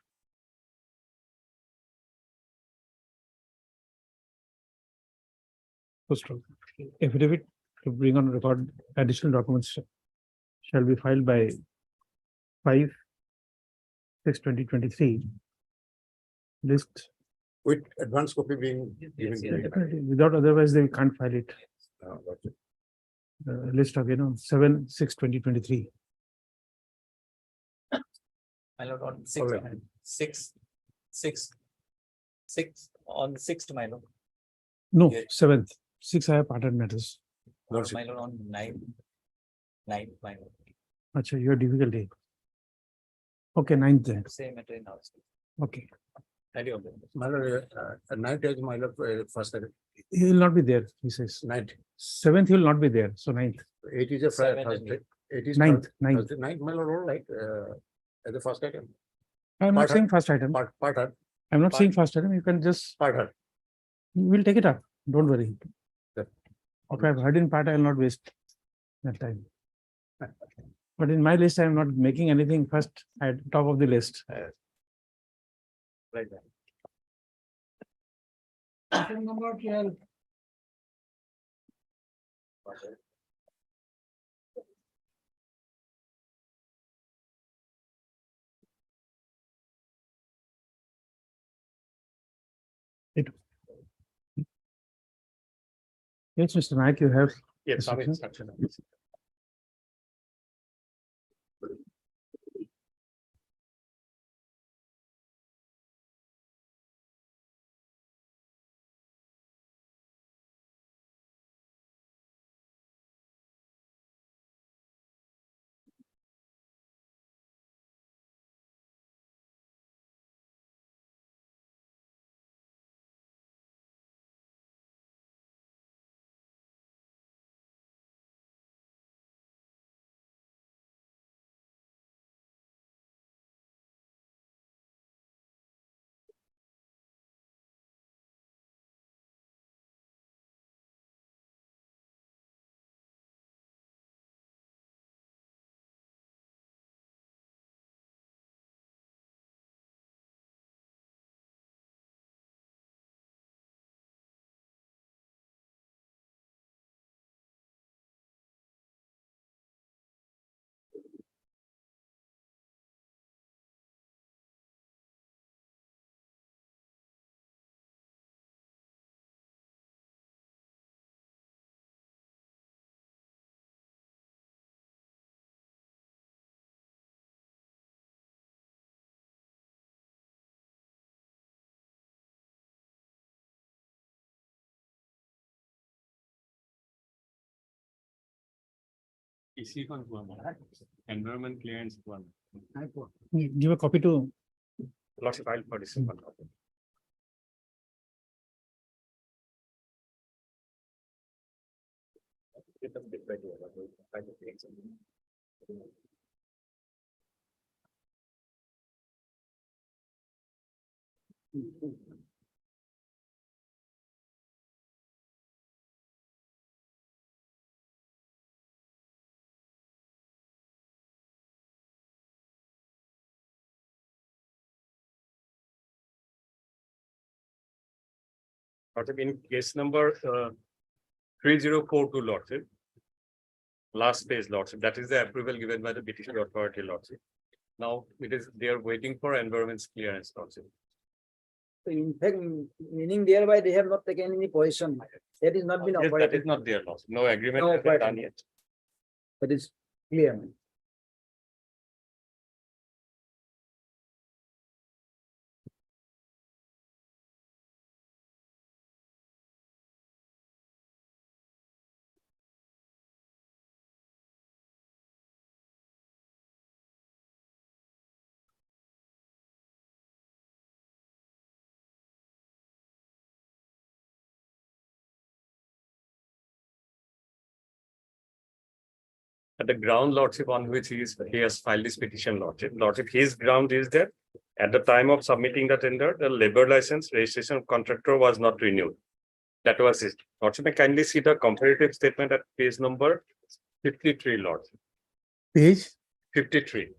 First one, affidavit to bring on record additional documents shall be filed by 5/6/2023. List, With advance copy being given. to me. definitely, without otherwise they can't file it. Got it. List of, 7/6/2023. My lord, on All right. on sixth, my lord. No, Yeah. 7th, 6 I have parted matters. Lordship. My lord, on ninth, my lord. Acha, your difficulty. Okay, 9th then, Same matter in house. okay. Ready of them. My lord, night is my lord, first He will not be there, he says. night. 7th he will not be there, so 9th, 8 is a Friday, Seven and Thursday. 8 is 9th, Thursday. 9th. Thursday night, my lord, all right, as the first item. I'm not Part- saying first item, Part, I'm not part- saying first item, you can just, part. we'll take it up, don't worry. Yep. Okay, I've heard in part, I will not waste that time. But in my list, I am not making anything first at top of the list. Right. Item number 12. Yes, Mr. Naik, you have. Yes, some instruction. EC one, environment clearance one. Give a copy to. Lordship, I'll for this one. Lordship, in case number 3042, Lordship. Last page, Lordship, that is the approval given by the British authority, Lordship. Now it is, they are waiting for environment clearance, Lordship. In fact, meaning thereby they have not taken any position. That is not been Yes, that operated. is not there, Lordship. No agreement No has been done operating. yet. That is clear. At the ground, Lordship, on which he has filed this petition, Lordship. Lordship, his ground is that at the time of submitting the tender, the labor license registration of contractor was not renewed. That was it. Lordship, may kindly see the comparative statement at page number 53, Lordship. Page 53.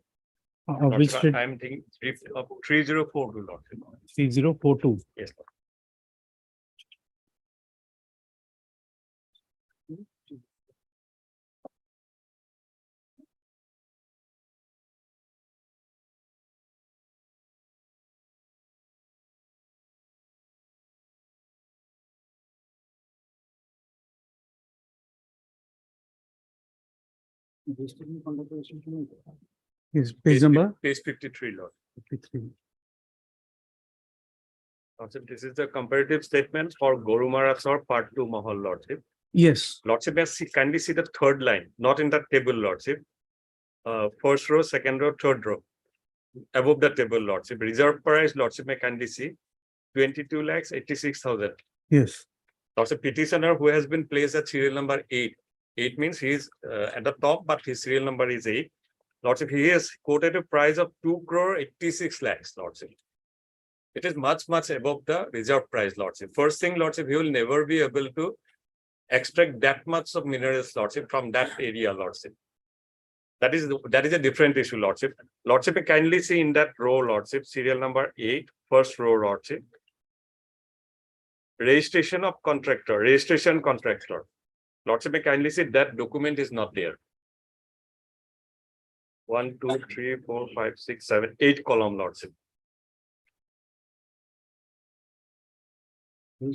of which Lordship, I am thinking 3042, Lordship. 3042. Yes, Lord. Yes, page number Page 53, Lord. 53. Lordship, this is the comparative statement for Gorumarasor Part 2 Mahal, Lordship. Yes, Lordship, kindly see the third line, not in the table, Lordship. First row, second row, third row. Above the table, Lordship. Reserve price, Lordship, may kindly see 22 lakhs 86,000. yes, Lordship, petitioner who has been placed at serial number 8. 8 means he is at the top, but his serial number is 8. Lordship, he has quoted a price of 2 crore 86 lakhs, Lordship. It is much above the reserve price, Lordship. First thing, Lordship, he will never be able to extract that much of minerals, Lordship, from that area, Lordship. That is a different issue, Lordship. Lordship, may kindly see in that row, Lordship, serial number 8, first row, Lordship. Registration of contractor, registration contractor. Lordship, may kindly see that document is not there. 1, 2, 3, 4, 5, 6, 7, 8 column, Lordship.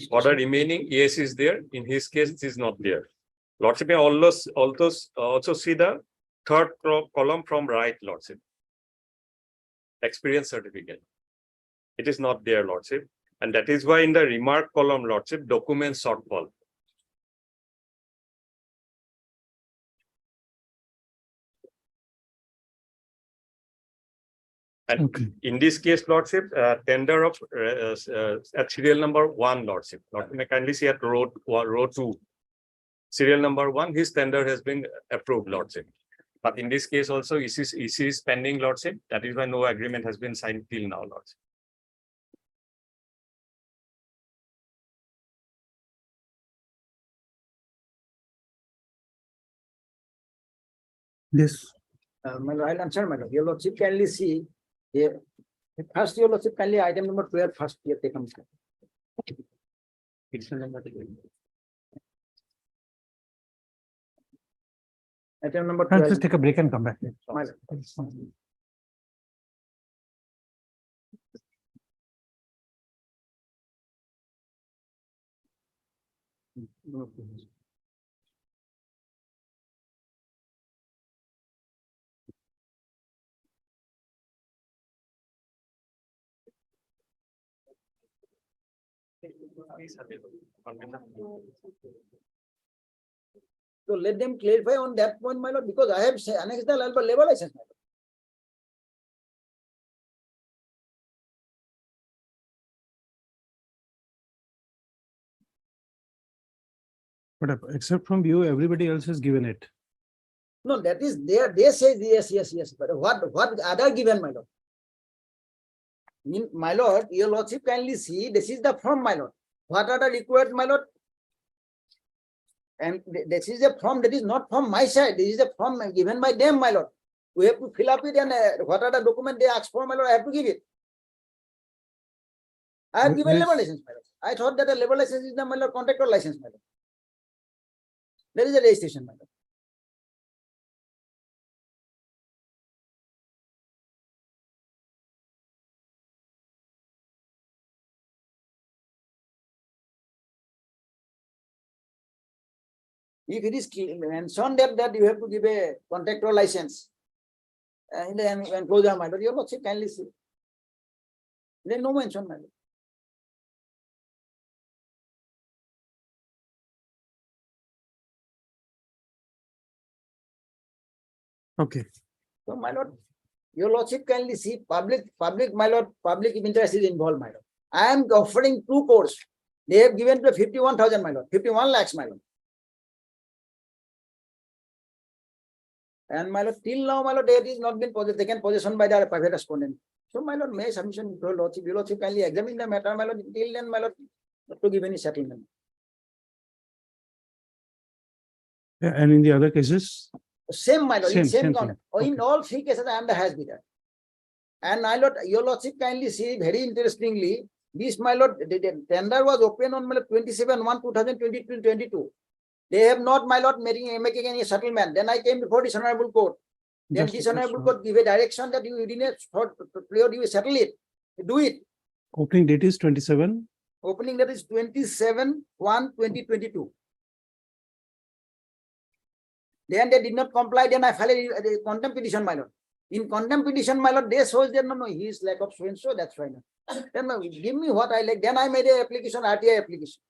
For the remaining, yes, is there. In his case, it is not there. Lordship, may also see the third column from right, Lordship. Experience certificate. It is not there, Lordship. And that is why in the remark column, Lordship, document shortfall. And okay. in this case, Lordship, tender of at serial number 1, Lordship. Lordship, may kindly see at row 2. Serial number 1, his tender has been approved, Lordship. But in this case also, EC is pending, Lordship. That is why no agreement has been signed till now, Lordship. This, My I'll answer, madam. Your lordship kindly see. Here, first, your lordship kindly item number 12 first here taken. Item number let's 12. just take a break and come back. My So let them clarify on that point, my lord, because I have annexed the labor license, my lord. But except from you, everybody else has given it. No, that is there, they say yes, but what other given, my lord? My lord, your lordship kindly see, this is the form, my lord. What are the required, my lord? And this is a form that is not from my side, this is a form given by them, my lord. We have to fill up it and what are the document they ask for, my lord, I have to give it. I have given labor license, my lord. I thought that a labor license is the, my lord, contractor license, my lord. There is a registration, my lord. If it is mentioned that you have to give a contractor license in the enclosure, my lord, your lordship kindly see. There is no mention, my lord. Okay. So, my lord, your lordship kindly see public, my lord, public interest is involved, my lord. I am offering 2 crores. They have given to 51,000, my lord, 51 lakhs, my lord. And my lord, till now, my lord, it is not been taken possession by the private respondent. So, my lord, may submission to your lordship kindly examine the matter, my lord, till then, my lord, not to give any settlement. Yeah, and in the other cases, Same, my lord, in Same same thing. count. In Okay. all 3 cases, I am the has bidder. And my lord, your lordship kindly see very interestingly, this, my lord, the tender was open on, my lord, 27/1/2022. They have not, my lord, making any settlement. Then I came before this honorable court. Then Just- this just honorable one. court give a direction that you didn't you settle it, do it. opening date is 27. Opening that is 27/1/2022. Then they did not comply. Then I filed a contempt petition, my lord. In contempt petition, my lord, they shows that no, he is lack of so and so. That's fine. Then give me what I like. Then I made a application, RTI application.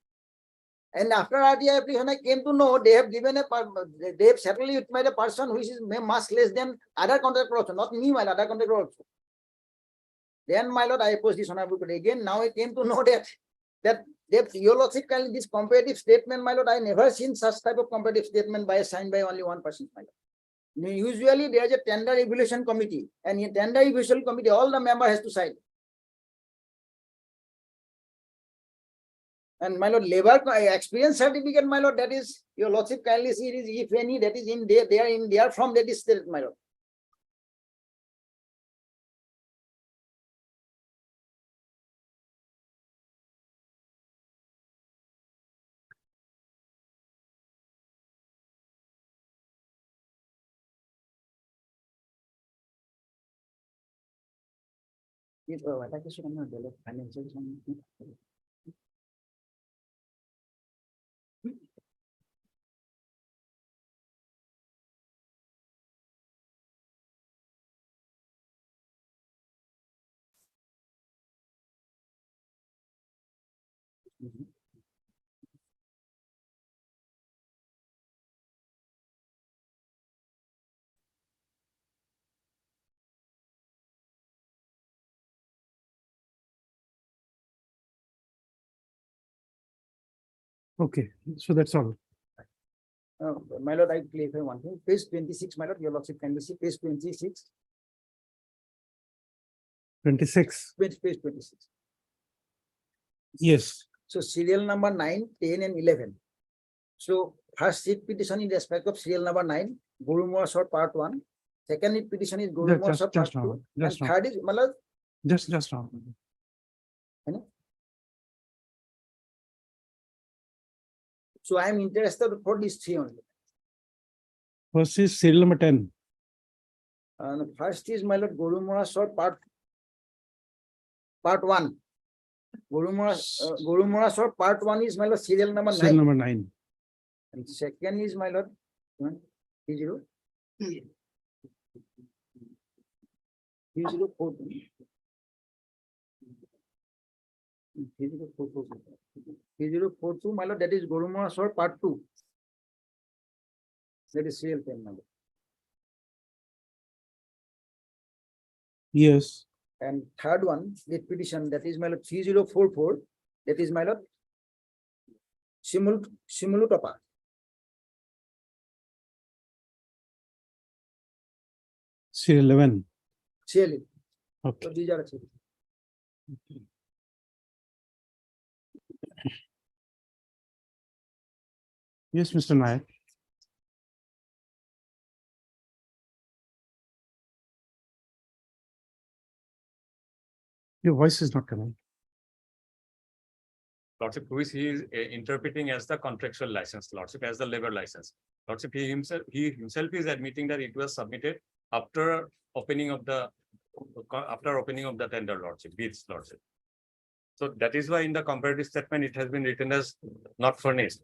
And after RTI application, I came to know they have given they have settled it by the person who is much less than other contractor also, not me, my lord, other contractor also. Then, my lord, I opposed this honorable court again. Now I came to know that your lordship kindly this comparative statement, my lord, I never seen such type of comparative statement signed by only one person, my lord. Usually there is a tender evaluation committee, and in tender evaluation committee, all the member has to sign. And my lord, labor experience certificate, my lord, that is your lordship kindly see it is, if any, that is in there, they are in their from that is there, my lord. If financial. Okay, so that's all. My lord, I clarify one thing. Page 26, my lord, your lordship kindly see page 26. 26. Page 26. Yes. So serial number 9, 10, and 11. So first seat petition in respect of serial number 9, Gurumora Short Part 1. Second petition is Gurumora Short Part Just now. 2. And Just now. third is, my lord, Just now. so I am interested for these 3 only. First is serial number 10. And first is, my lord, Gurumora Short Part 1. Gurumora Short Part 1 is, my lord, serial number 9. Serial number 9. And second is, my lord, 30. 3042. 3042, my lord, that is Gurumora Short Part 2. That is serial pen number. Yes, And third one, the petition, that is my lord 3044, that is my lord Simulutapa. serial 11. Serial. So Okay. these are serial. Yes, Mr. Nayak. Your voice is not coming. Lordship, who is he is interpreting as the contractual license, Lordship, as the labor license. Lordship, he himself is admitting that it was submitted after opening of the tender, Lordship, bids, Lordship. So that is why in the comparative statement, it has been written as not furnished.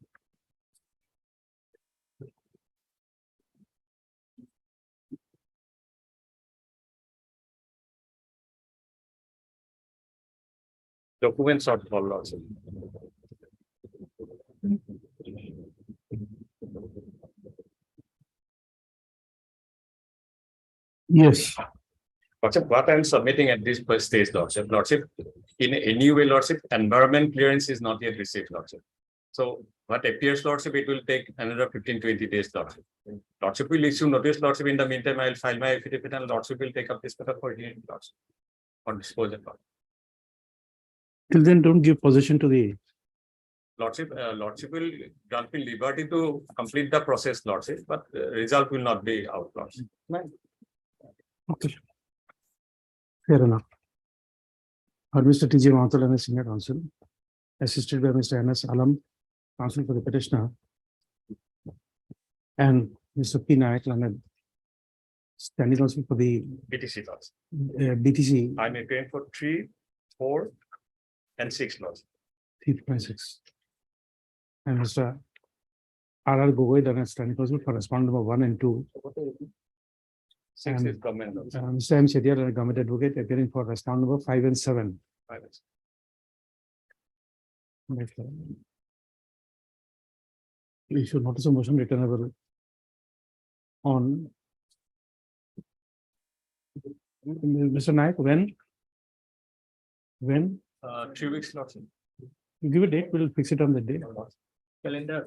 Documents are all, Lordship. Yes. Lordship, what I am submitting at this stage, Lordship, in any way, Lordship, environment clearance is not yet received, Lordship. So what appears, Lordship, it will take another 15-20 days, Lordship. Lordship will issue notice, Lordship. In the meantime, I will file my affidavit and Lordship will take up this matter for hearing, Lordship, on disposal. Till then, don't give possession to the, Lordship will grant me liberty to complete the process, Lordship, but result will not be out, Lordship. okay. Fair enough. Mr. T.J. Mahathal, Senior Counsel, assisted by Mr. N.S. Alam, Counsel for the petitioner, and Mr. P. Nayak, Standing Counsel for the BTC, Lordship. BTC I may claim for 3, 4, and 6, Lordship. 3.6. And Mr. R.R. Gogoi, Standing Counsel for respondent number 1 and 2. 6 And, is government, Lordship. Mr. M. Shettiar, Government Advocate, appearing for respondent number 5 and 7. We should notice a motion returnable on Mr. Nayak, when 3 weeks, Lordship. you give a date, we'll fix it on the day. Calendar.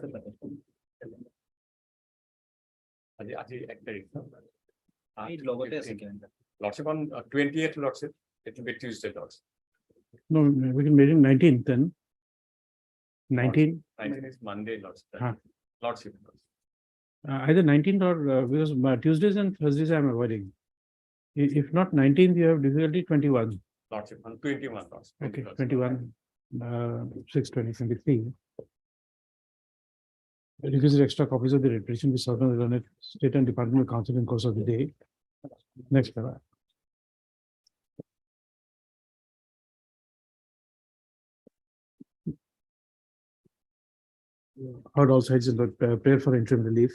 Lordship on 20th, Lordship. It will be Tuesday, Lordship. No, we can make it 19th then. 19, 19 is Monday, Lordship. Huh. Lordship. either 19th or because Tuesdays and Thursdays I'm avoiding. If not 19th, you have difficulty 21. Lordship on 21, Lordship. Okay, 21, 6/20/23. Requested extra copies of the retribution be served on the State and Department of Council in course of the day. Next paragraph. Heard all sides in the prayer for interim relief.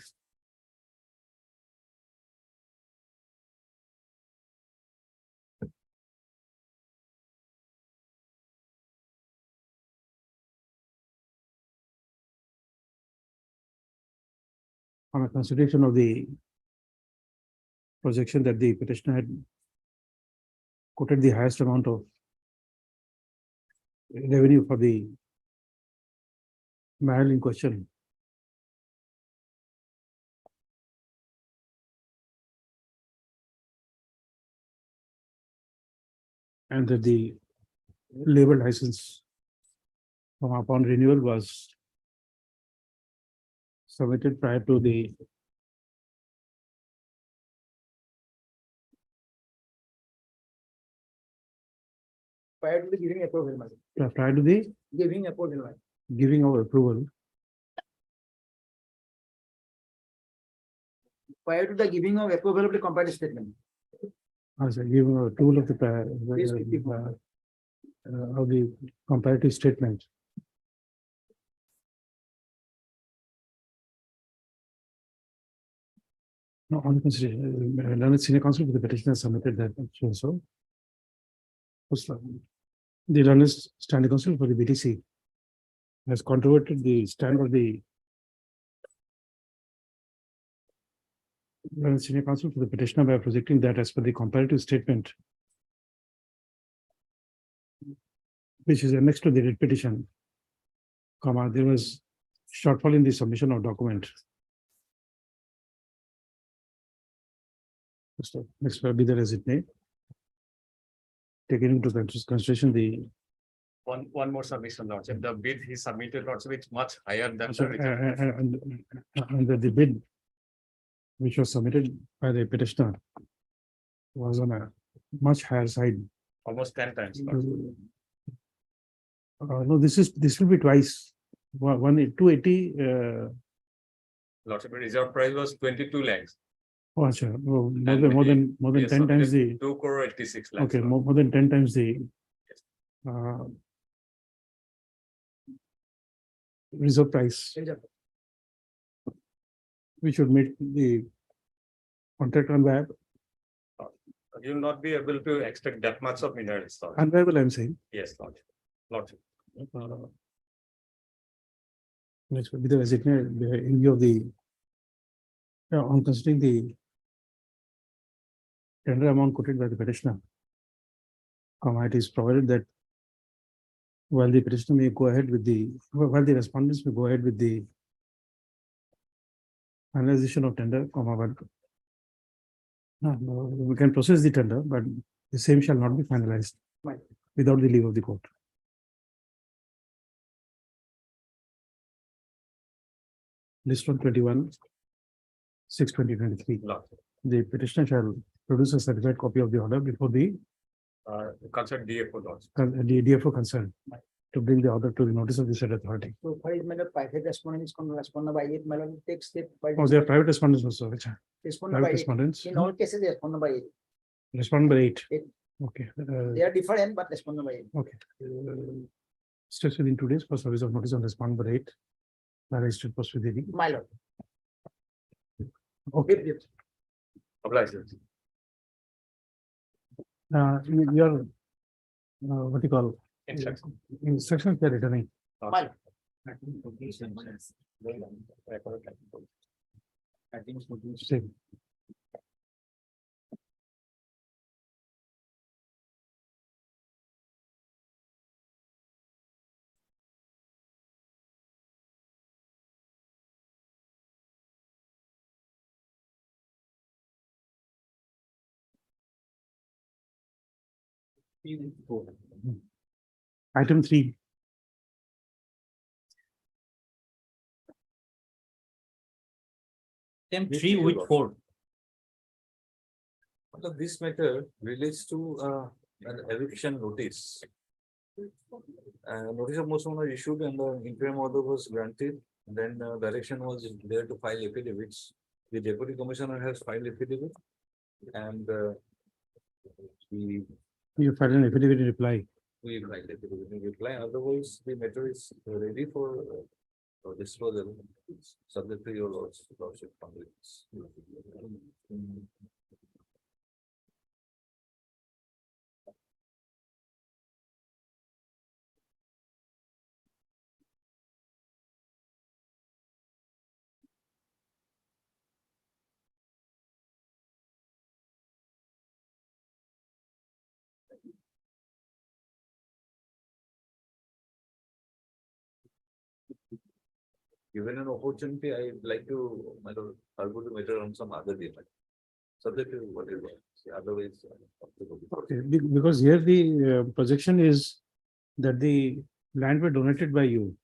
On a consideration of the projection that the petitioner had quoted the highest amount of revenue for the matter in question. And that the labor license upon renewal was submitted prior to the Prior to the giving approval, madam. prior to the Giving approval, madam. giving of approval. Prior to the giving of approval of the comparative statement. As a giving of approval of the Page 54. of the comparative statement. No, on consideration, learned senior counsel for the petitioner submitted that so. The learned standing counsel for the BTC has controverted the stand of the Senior counsel for the petitioner by projecting that as per the comparative statement, which is next to the writ petition, comma, there was shortfall in the submission of document. So, next will be there as it may. Taking into consideration the One more submission, Lordship. The bid he submitted, Lordship, is much higher than. So, and the bid which was submitted by the petitioner was on a much higher side. Almost 10 times. No, this will be twice. 280. Lordship, reserve price was 22 lakhs. Oh, achha, oh, And more he- than he 10 times the. submitted 2 crore 86 lakhs. Okay, more than 10 times the. Reserve price. Which would make the contract unviable. You will not be able to extract that much of minerals. Lordship. Unviable, I'm saying. Yes, Lordship. Lordship. Next will be the resignation in view of the. On considering the. Tender amount quoted by the petitioner. It is provided that. While the petitioner may go ahead with the, while the respondents may go ahead with the. Finalization of tender, but. No, we can process the tender, but the same shall not be finalized. Right. Without the leave of the court. List 121. 6/2023. Lordship. The petitioner shall produce a certified copy of the order before the Consult DFO, Lordship. the DFO concerned. To bring the order to the notice of the said authority. So for his matter, private respondent is going to respond by it, my lord, it takes step. by Oh, they are private respondents also, which are Respond by private it. respondents. In all cases, they respond by it. Respond by 8. Eight. Okay. They are different, but respond by it. Okay. Steps within 2 days for service of notice on respond by 8. By registered post with the. My lord. Okay. Obliged. Your, what you call, Instruction. instructions they are returning. My lord. Same. Item 3. Item 3 with 4. This matter relates to an eviction notice. Notice of motion was issued and the interim order was granted. Then direction was there to file affidavits. The deputy commissioner has filed affidavit. And You filed an affidavit in reply. we filed affidavit in reply. Otherwise, the matter is ready for disposal, subject to your lordship. Given an opportunity, I'd like to, argue the matter on some other day. Subject to whatever, otherwise. Okay, because here the projection is that the land were donated by you.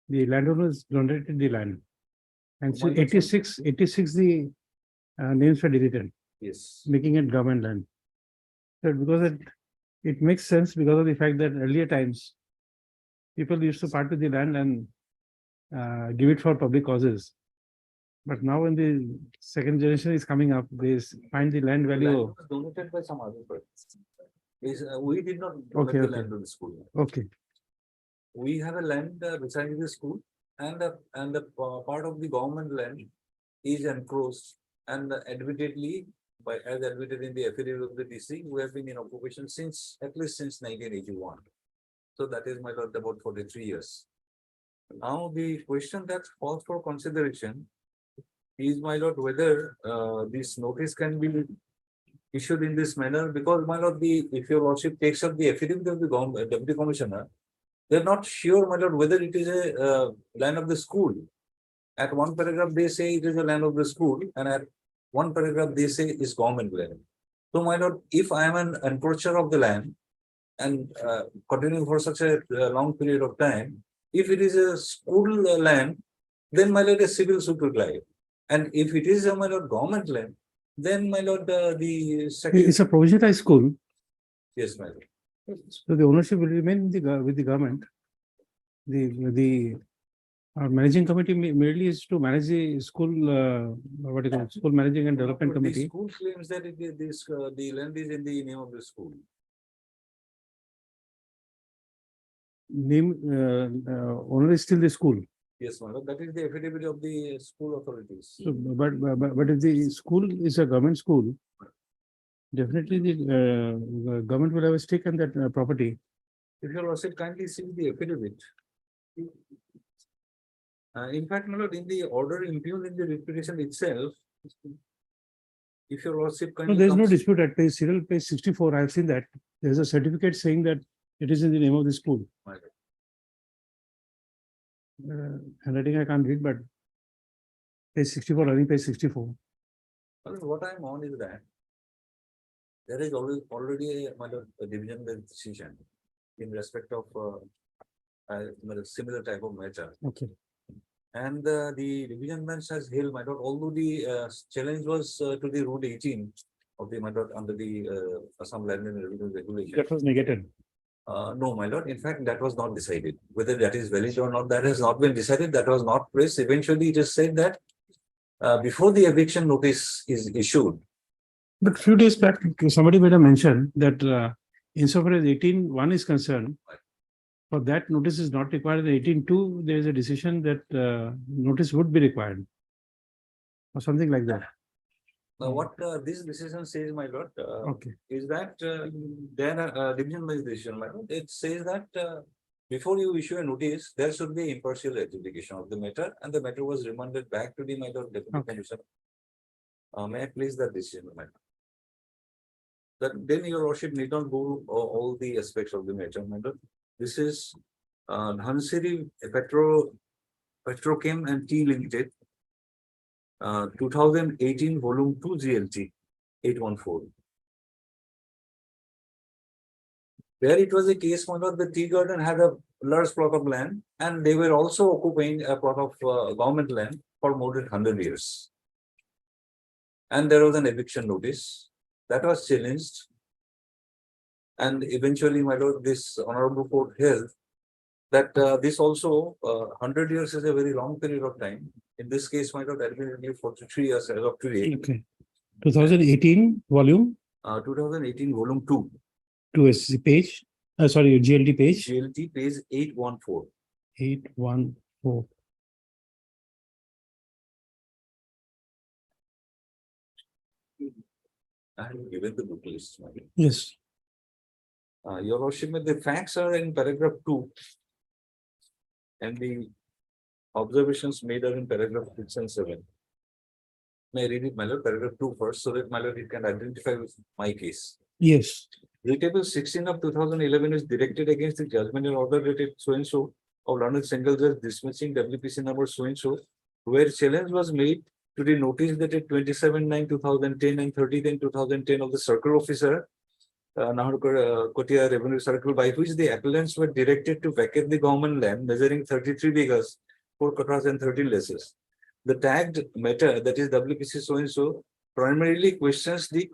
The landowners donated the land. And so 86 the names were deleted, Yes. making it government land. So because it makes sense because of the fact that earlier times people used to part with the land and give it for public causes. But now when the second generation is coming up, they find the land Land value. was donated by some other person. We did not donate Okay, the okay. land to the school. Okay, We have a land beside the school and the part of the government land is encroached and admittedly as admitted in the affidavit of the DC, we have been in occupation at least since 1981. So that is my lord about 43 years. Now the question that calls for consideration is, my lord, whether this notice can be issued in this manner, because, my lord, if your lordship takes up the affidavit of the government, deputy commissioner, they're not sure, my lord, whether it is a land of the school. At one paragraph, they say it is a land of the school, and at one paragraph, they say it's government land. So, my lord, if I am an encroacher of the land and continuing for such a long period of time, if it is a school land, then, my lord, a civil suit will lie. And if it is, my lord, government land, then, my lord, the second. It's a provisional school, Yes, my lord. so the ownership will remain with the government. The managing committee merely is to manage the school, what do you call it, school managing and development The committee. school claims that the land is in the name of the school. Name, owner is still the school. Yes, my lord, that is the affidavit of the school authorities. So, but if the school is a government school, definitely the government will have a stake in that property. If your lordship kindly see the affidavit. In fact, my lord, in the order impugned in the reputation itself, if your lordship No, kindly. there is no comes- dispute at serial page 64. I have seen that. There is a certificate saying that it is in the name of the school. My lord. Handwriting I can't read, but page 64, I think page 64. I mean, what I'm on is that there is already my lord, a division bench decision in respect of similar type of matter. Okay. And the division bench has held, my lord, although the challenge was to the Rule 18 of the, my lord, under the Assam Land and Revenue Regulation. That was negated. No, my lord, in fact, that was not decided. Whether that is valid or not, that has not been decided, that was not placed. Eventually, it is said that before the eviction notice is issued, But few days back, somebody made a mention that insofar as 18(1) is concerned, for that notice is not required. In 18(2), there is a decision that notice would be required. Or something like that. now what this decision says, my lord, Okay. is that then division bench decision, my lord, it says that before you issue a notice, there should be impartial adjudication of the matter, and the matter was remanded back to the, my lord, deputy Okay. commissioner. May I please that decision, my lord? That then your lordship need not go all the aspects of the matter, my lord. This is Dhansiri Petrochem and Tea Limited, 2018 volume 2 GLT 814. Where it was a case, my lord, the tea garden had a large plot of land, and they were also occupying a plot of government land for more than 100 years. And there was an eviction notice that was challenged. And eventually, my lord, this honorable court held that this also 100 years is a very long period of time. In this case, my lord, admittedly 43 years as of today. Okay. 2018 volume 2018 volume 2, 2 page, sorry, GLT page GLT page 814. 814. I have given the book list, my lord. Yes. Your lordship, the facts are in paragraph 2. And the observations made are in paragraph 6 and 7. May I read it, my lord, paragraph 2 first, so that, my lord, it can identify with my case. Yes. The table 16 of 2011 is directed against the judgment and order dated so and so of Learned Single Judge dismissing WPC number so and so, where challenge was made to the notice dated 27/9/2010 and 30/10/2010 of the circle officer, Kotia Revenue Circle, by which the appellants were directed to vacate the government land measuring 33 bighas, 4 kataras and 13 laces. The tagged matter, that is WPC so and so, primarily questions the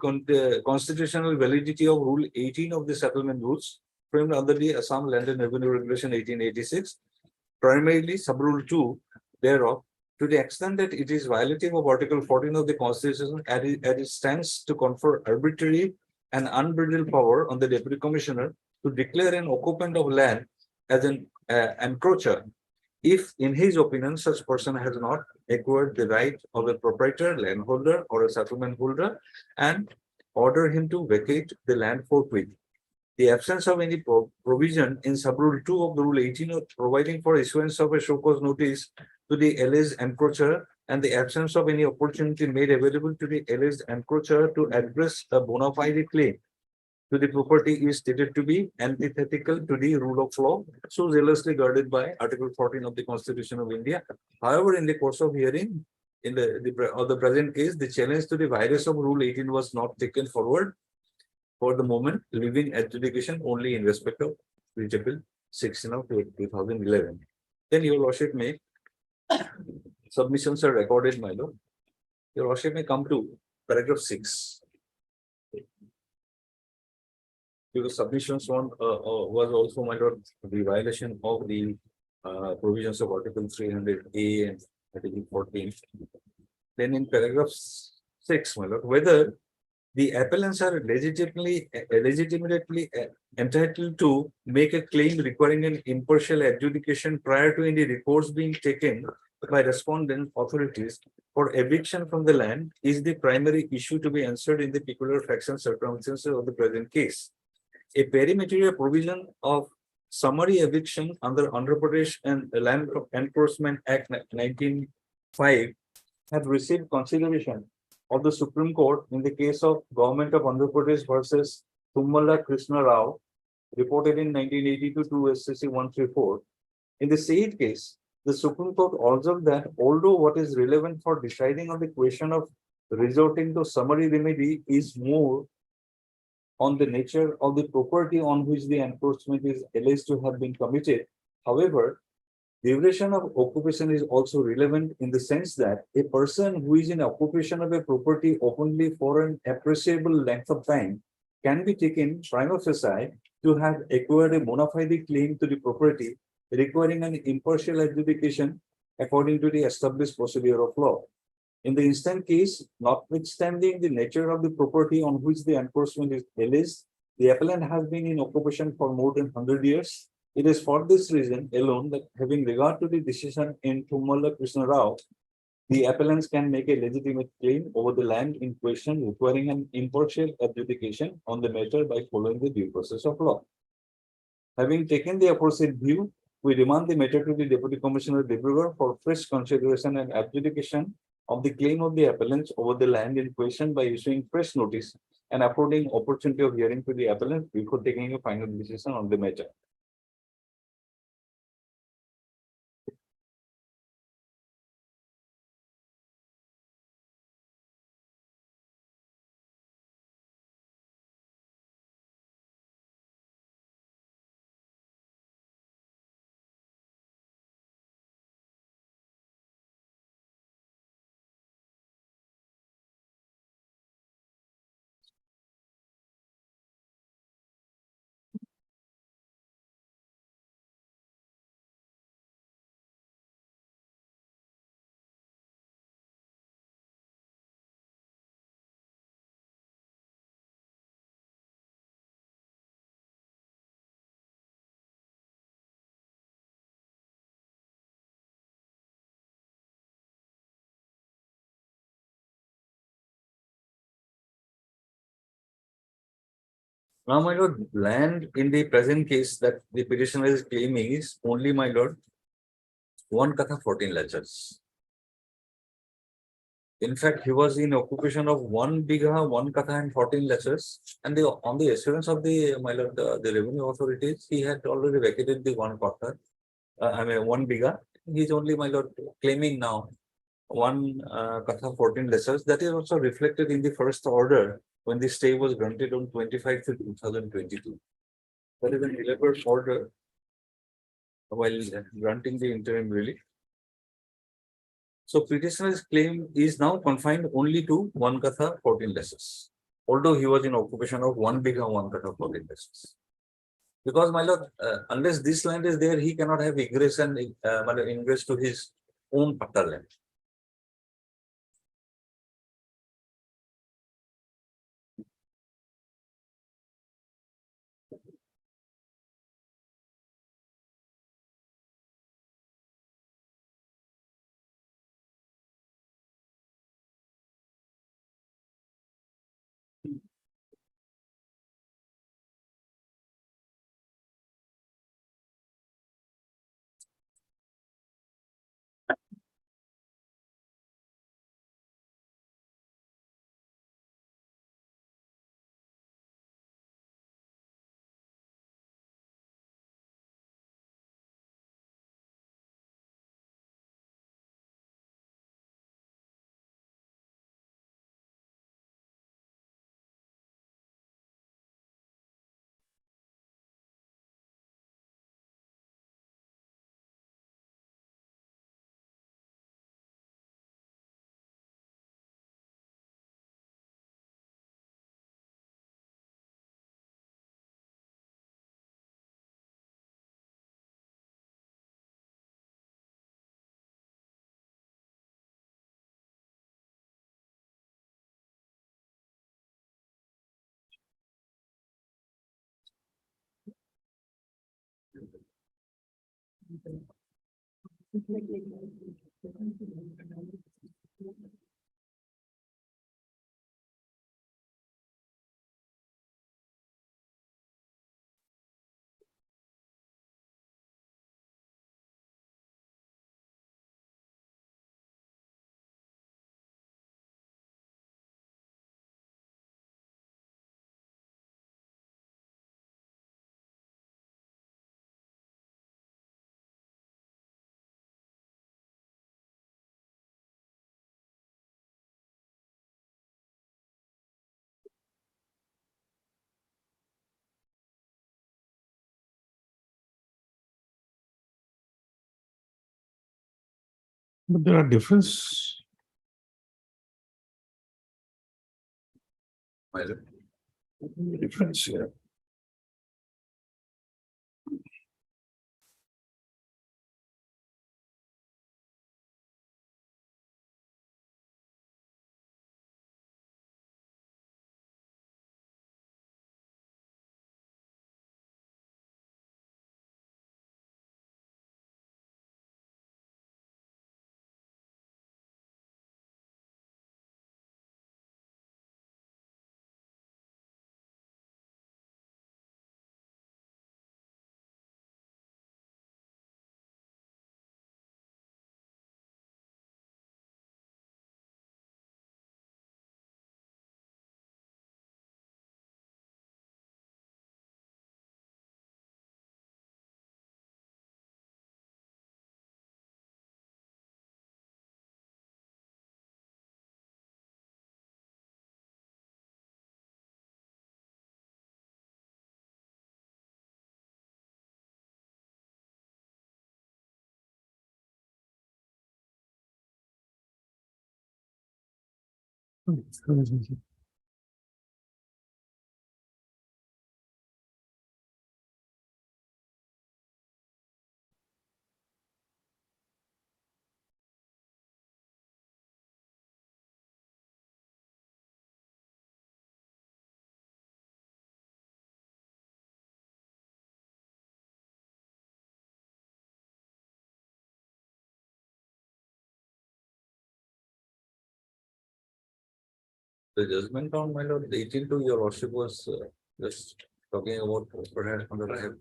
constitutional validity of Rule 18 of the settlement rules framed under the Assam Land and Revenue Regulation 1886, primarily sub-rule 2 thereof, to the extent that it is violative of Article 14 of the Constitution as it stands to confer arbitrary and unbridled power on the Deputy Commissioner to declare an occupant of land as an encroacher, if in his opinion such person has not acquired the right of a proprietor, landholder, or a settlement holder, and order him to vacate the land forthwith. The absence of any provision in sub-rule 2 of the Rule 18 of providing for issuance of a show cause notice to the alleged encroacher and the absence of any opportunity made available to the alleged encroacher to address a bona fide claim to the property is stated to be antithetical to the rule of law, so zealously guarded by Article 14 of the Constitution of India. However, in the course of hearing, in the present case, the challenge to the virus of Rule 18 was not taken forward for the moment, leaving adjudication only in respect of Bill 16 of 2011. Then your lordship may submissions are recorded, my lord. Your lordship may come to paragraph 6. Because submissions one was also, my lord, the violation of the provisions of Article 300A and Article 14. Then in paragraph 6, my lord, whether the appellants are legitimately entitled to make a claim requiring an impartial adjudication prior to any recourse being taken by respondent authorities for eviction from the land is the primary issue to be answered in the peculiar facts and circumstances of the present case. A perimeterial provision of summary eviction under Andhra Pradesh and Land Enforcement Act 1905 have received consideration of the Supreme Court in the case of Government of Andhra Pradesh versus Tummala Krishna Rao, reported in 1982 to SCC 134. In the said case, the Supreme Court observed that although what is relevant for deciding on the question of resorting to summary remedy is more on the nature of the property on which the enforcement is alleged to have been committed. However, duration of occupation is also relevant in the sense that a person who is in occupation of a property openly for an appreciable length of time can be taken prima facie to have acquired a bona fide claim to the property, requiring an impartial adjudication according to the established procedure of law. In the instant case, notwithstanding the nature of the property on which the enforcement is alleged, the appellant has been in occupation for more than 100 years. It is for this reason alone that, having regard to the decision in Tummala Krishna Rao, the appellants can make a legitimate claim over the land in question, requiring an impartial adjudication on the matter by following the due process of law. Having taken the aforesaid view, we demand the matter to the Deputy Commissioner Dibrugarh for fresh consideration and adjudication of the claim of the appellants over the land in question by issuing fresh notice and affording opportunity of hearing to the appellant before taking a final decision on the matter. Now, my lord, land in the present case that the petitioner is claiming is only, my lord, 1 katha 14 lectures. In fact, he was in occupation of 1 bigha, 1 katha and 14 lectures. And on the assurance of the, my lord, the revenue authorities, he had already vacated the 1 katha, 1 bigha. He is only, my lord, claiming now 1 katha 14 lectures. That is also reflected in the first order when the stay was granted on 25th 2022. That is an elaborate order while granting the interim relief. So petitioner's claim is now confined only to 1 katha 14 lectures, although he was in occupation of 1 bigha 1 katha 14 lectures. Because, my lord, unless this land is there, he cannot have ingress and ingress to his own patta land. But there are difference. Difference here. The judgment on my lord, 18 to your worship was just talking about perhaps whether I have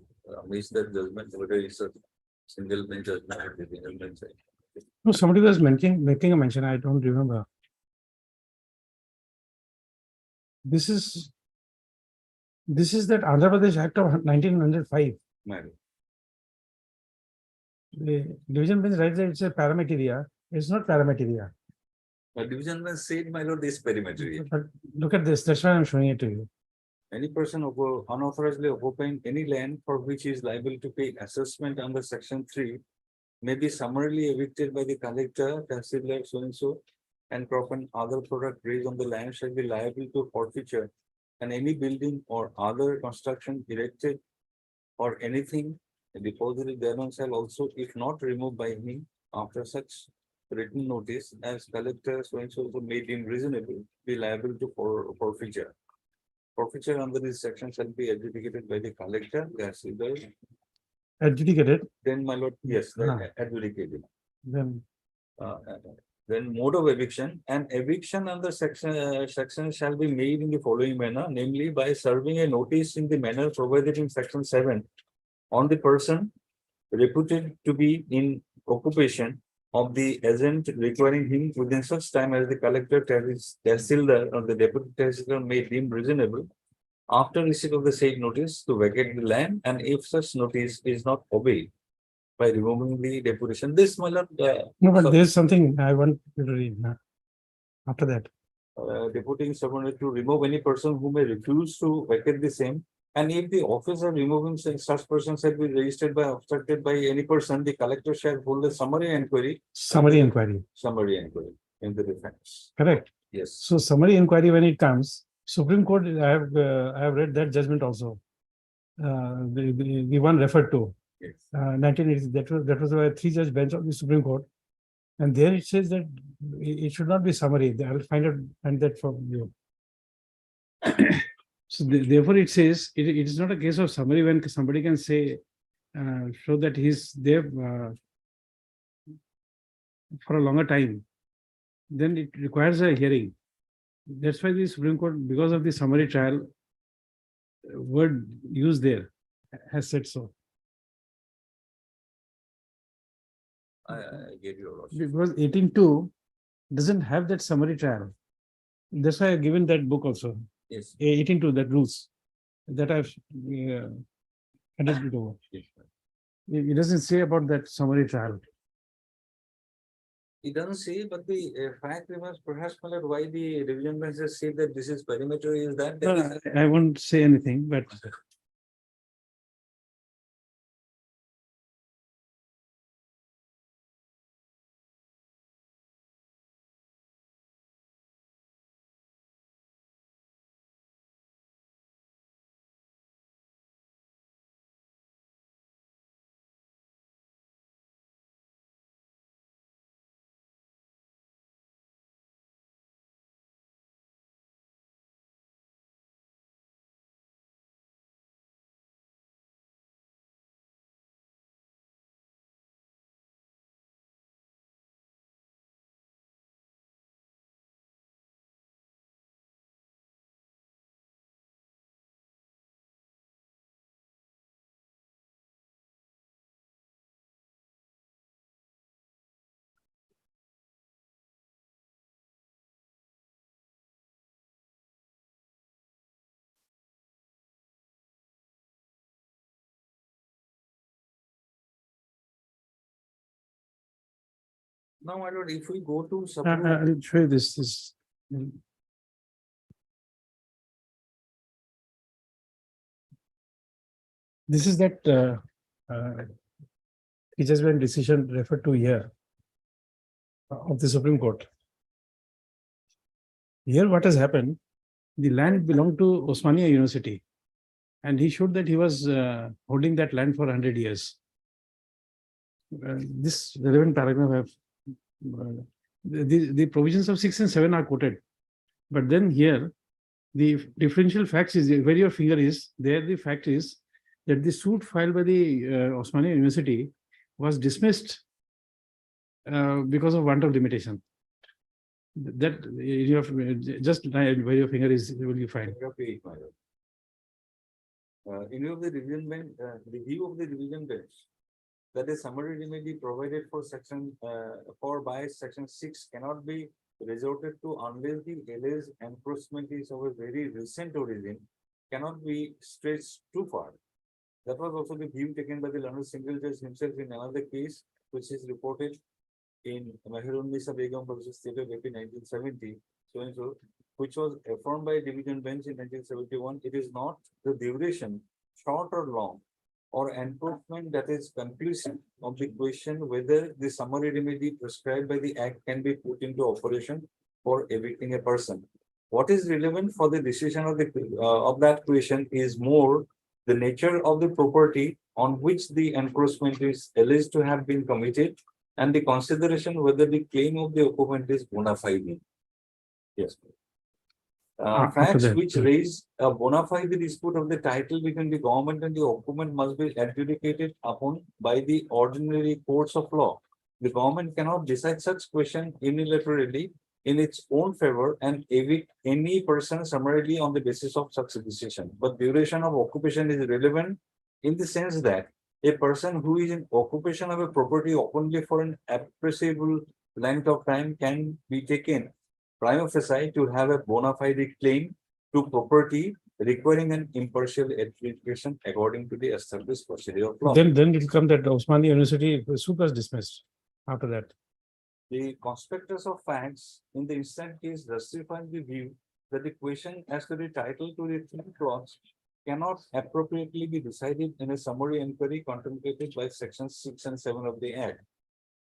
missed that judgment, whether it's a single bench judgment or the single bench. No, somebody was making a mention, I don't remember. This is that Andhra Pradesh Act of 1905. My lord. The division bench writes that it's a parameteria. It's not parameteria. A division bench said, my lord, this perimetry. But look at this, that's why I'm showing it to you. Any person unauthorizedly occupying any land for which he is liable to pay assessment under section 3 may be summarily evicted by the collector, considered so and so, and crop and other product raised on the land shall be liable to forfeiture, and any building or other construction erected or anything deposited thereon shall also, if not removed by him after such written notice as collector so and so made him reasonable, be liable to forfeiture. Forfeiture under this section shall be adjudicated by the collector, Adjudicated, then my lord, yes, adjudicated. then Then mode of eviction, and eviction under section shall be made in the following manner, namely by serving a notice in the manner provided in section 7 on the person reputed to be in occupation of the agent requiring him within such time as the collector, tehsildar or the deputy tehsildar may deem reasonable after receipt of the said notice to vacate the land, and if such notice is not obeyed by removing the deputation. This, my lord, no, but there's something I want you to read now. After that. deputing subordinate to remove any person who may refuse to vacate the same. And if the officer removing such person shall be registered by obstructed by any person, the collector shall hold a summary inquiry. Summary inquiry, Summary inquiry in the defense. correct? Yes. So summary inquiry, when it comes, Supreme Court, I have read that judgment also. The one referred to, Yes. 1980, that was a 3-judge bench of the Supreme Court. And there it says that it should not be summary. I'll find that for you. So therefore it says, it is not a case of summary when somebody can say, show that he's there for a longer time, then it requires a hearing. That's why the Supreme Court, because of the summary trial word used there, has said so. I get your lordship. Because 18.2 doesn't have that summary trial. That's why I've given that book also, Yes. 18.2, that rules that I've handed it over. It doesn't say about that summary trial. It doesn't say, but the fact remains perhaps my lord, why the revision bench has said that this is perimeter is that. No, I won't say anything, but Now, my lord, if we go to I'll suppose, show you this. This is that judgment decision referred to here of the Supreme Court. Here, what has happened? The land belonged to Osmania University, and he showed that he was holding that land for 100 years. This relevant paragraph have the provisions of 6 and 7 are quoted, but then here the differential facts is where your finger is there. The fact is that the suit filed by the Osmania University was dismissed because of want of limitation. That you have just where your finger is will be fine. in view of the revision bench, the view of the revision bench, that a summary remedy provided for section, by section 6 cannot be resorted to unless the alleged enforcement is of a very recent origin, cannot be stretched too far. That was also the view taken by the learned single judge himself in another case, which is reported in Meherunnisa Begum versus State of AP 1970, so and so, which was affirmed by division bench in 1971. It is not the duration, short or long, or enforcement that is conclusive of the question whether the summary remedy prescribed by the act can be put into operation for evicting a person. What is relevant for the decision of the of that question is more the nature of the property on which the encroachment is alleged to have been committed, and the consideration whether the claim of the occupant is bona fide. Yes. After Facts that, which raise a bona fide dispute of the title between the government and the occupant must be adjudicated upon by the ordinary courts of law. The government cannot decide such question unilaterally in its own favor and evict any person summarily on the basis of such a decision. But duration of occupation is relevant in the sense that a person who is in occupation of a property openly for an appreciable length of time can be taken prima facie to have a bona fide claim to property requiring an impartial adjudication according to the established procedure of law. Then it will come that Osmania University suit was dismissed after that. The conspectus of facts in the instant case justifies the view that the question as to the title to the three plots cannot appropriately be decided in a summary inquiry contemplated by sections 6 and 7 of the Act.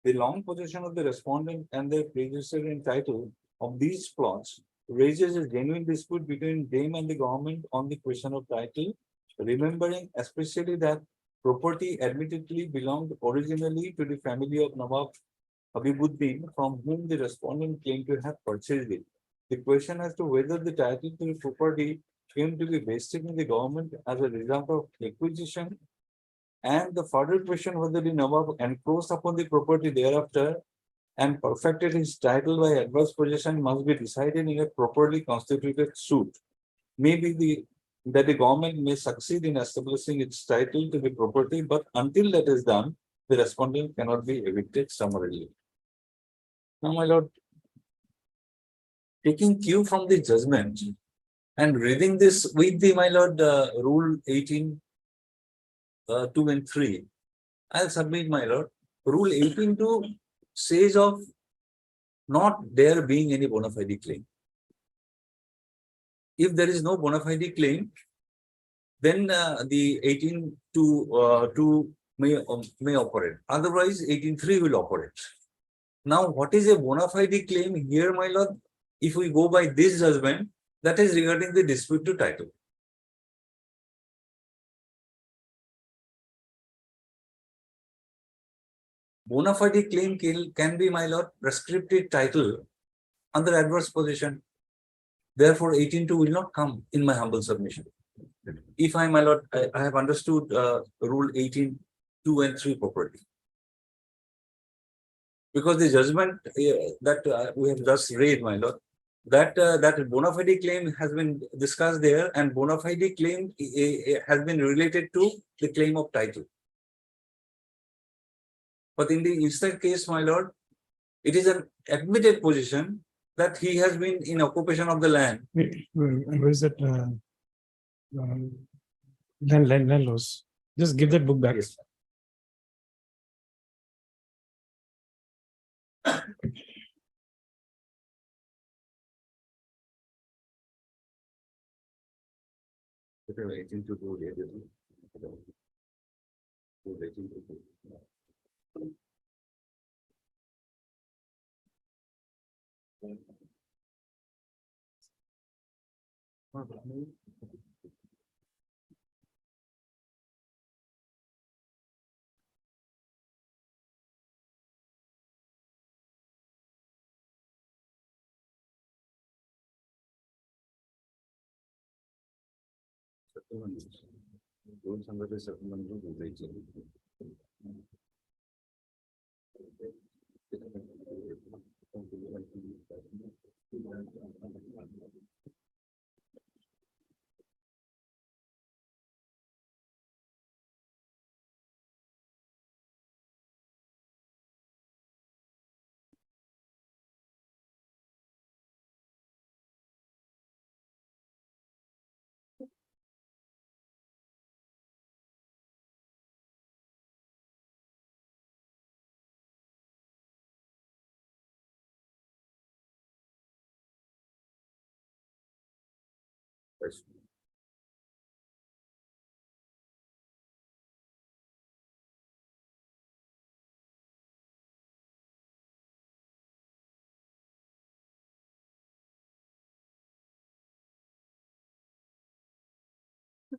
The long position of the respondent and their predecessor in title of these plots raises a genuine dispute between them and the government on the question of title, remembering especially that property admittedly belonged originally to the family of Nawab Habibuddin, from whom the respondent claimed to have purchased it. The question as to whether the title to the property came to be vested in the government as a result of acquisition And the further question whether the Nawab encroached upon the property thereafter and perfected his title by adverse possession must be decided in a properly constituted suit. Maybe that the government may succeed in establishing its title to the property, but until that is done, the respondent cannot be evicted summarily. Now, my lord, taking cue from the judgment and reading this with the, my lord, rule 18, 2 and 3, I'll submit, my lord, rule 18(2) says of not there being any bona fide claim. If there is no bona fide claim, then the 18(2) may operate. Otherwise, 18(3) will operate. Now, what is a bona fide claim here, my lord? If we go by this judgment, that is regarding the dispute to title. Bona fide claim can be, my lord, prescriptive title under adverse possession. Therefore, 18(2) will not come in my humble submission. If I, my lord, I have understood rule 18(2) and 3 properly. Because the judgment that we have just read, my lord, that bona fide claim has been discussed there, and bona fide claim has been related to the claim of title. But in the instant case, my lord, it is an admitted position that he has been in occupation of the land. Where is that? Land laws. Just give that book back. Yes.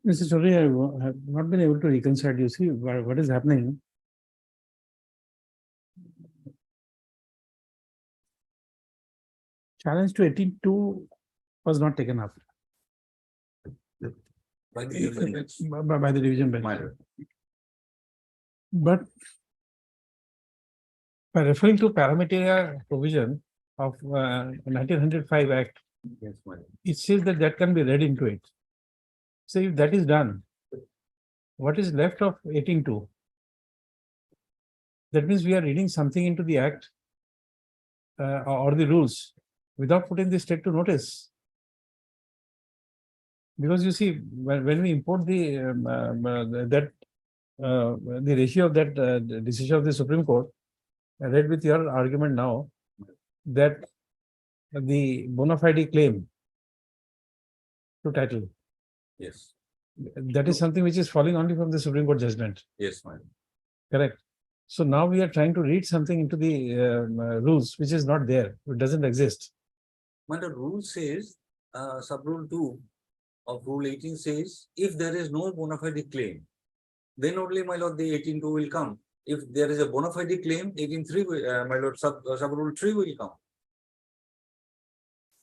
Mr. Chaudhary, I have not been able to reconcile. You see what is happening. Challenge to 18(2) was not taken up By the defendants. by the division bench. But by referring to parameter provision of 1905 Act, Yes, my lord. it says that that can be read into it. So if that is done, what is left of 18(2)? That means we are reading something into the act or the rules without putting the state to notice. Because you see, when we import the the ratio of that decision of the Supreme Court, I read with your argument now that the bona fide claim to title, Yes, that is something which is falling only from the Supreme Court judgment, yes, my lord. correct? So now we are trying to read something into the rules which is not there, it doesn't exist. But the rule says, sub rule 2 of rule 18 says, if there is no bona fide claim, then only, my lord, the 18(2) will come. If there is a bona fide claim, 18(3), my lord, sub rule 3 will come.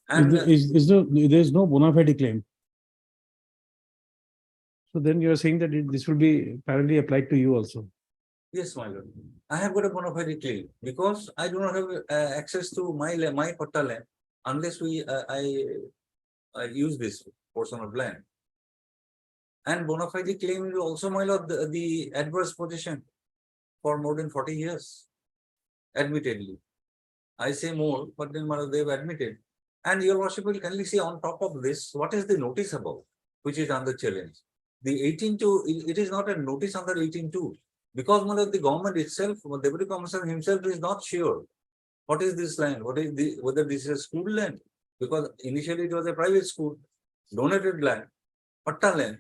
And There is no bona fide claim. So then you're saying that this will be parallelly applied to you also. Yes, my lord. I have got a bona fide claim because I do not have access to my patta land unless I use this portion of land. And bona fide claim is also, my lord, the adverse possession for more than 40 years. Admittedly. I say more, but then my lord, they've admitted. And your worship will kindly see on top of this, what is the notice about, which is under challenge. The 18.2, it is not a notice under 18.2. Because my lord, the government itself, the Deputy Commissioner himself is not sure. What is this land? Whether this is a school land? Because initially it was a private school, donated land, patta land.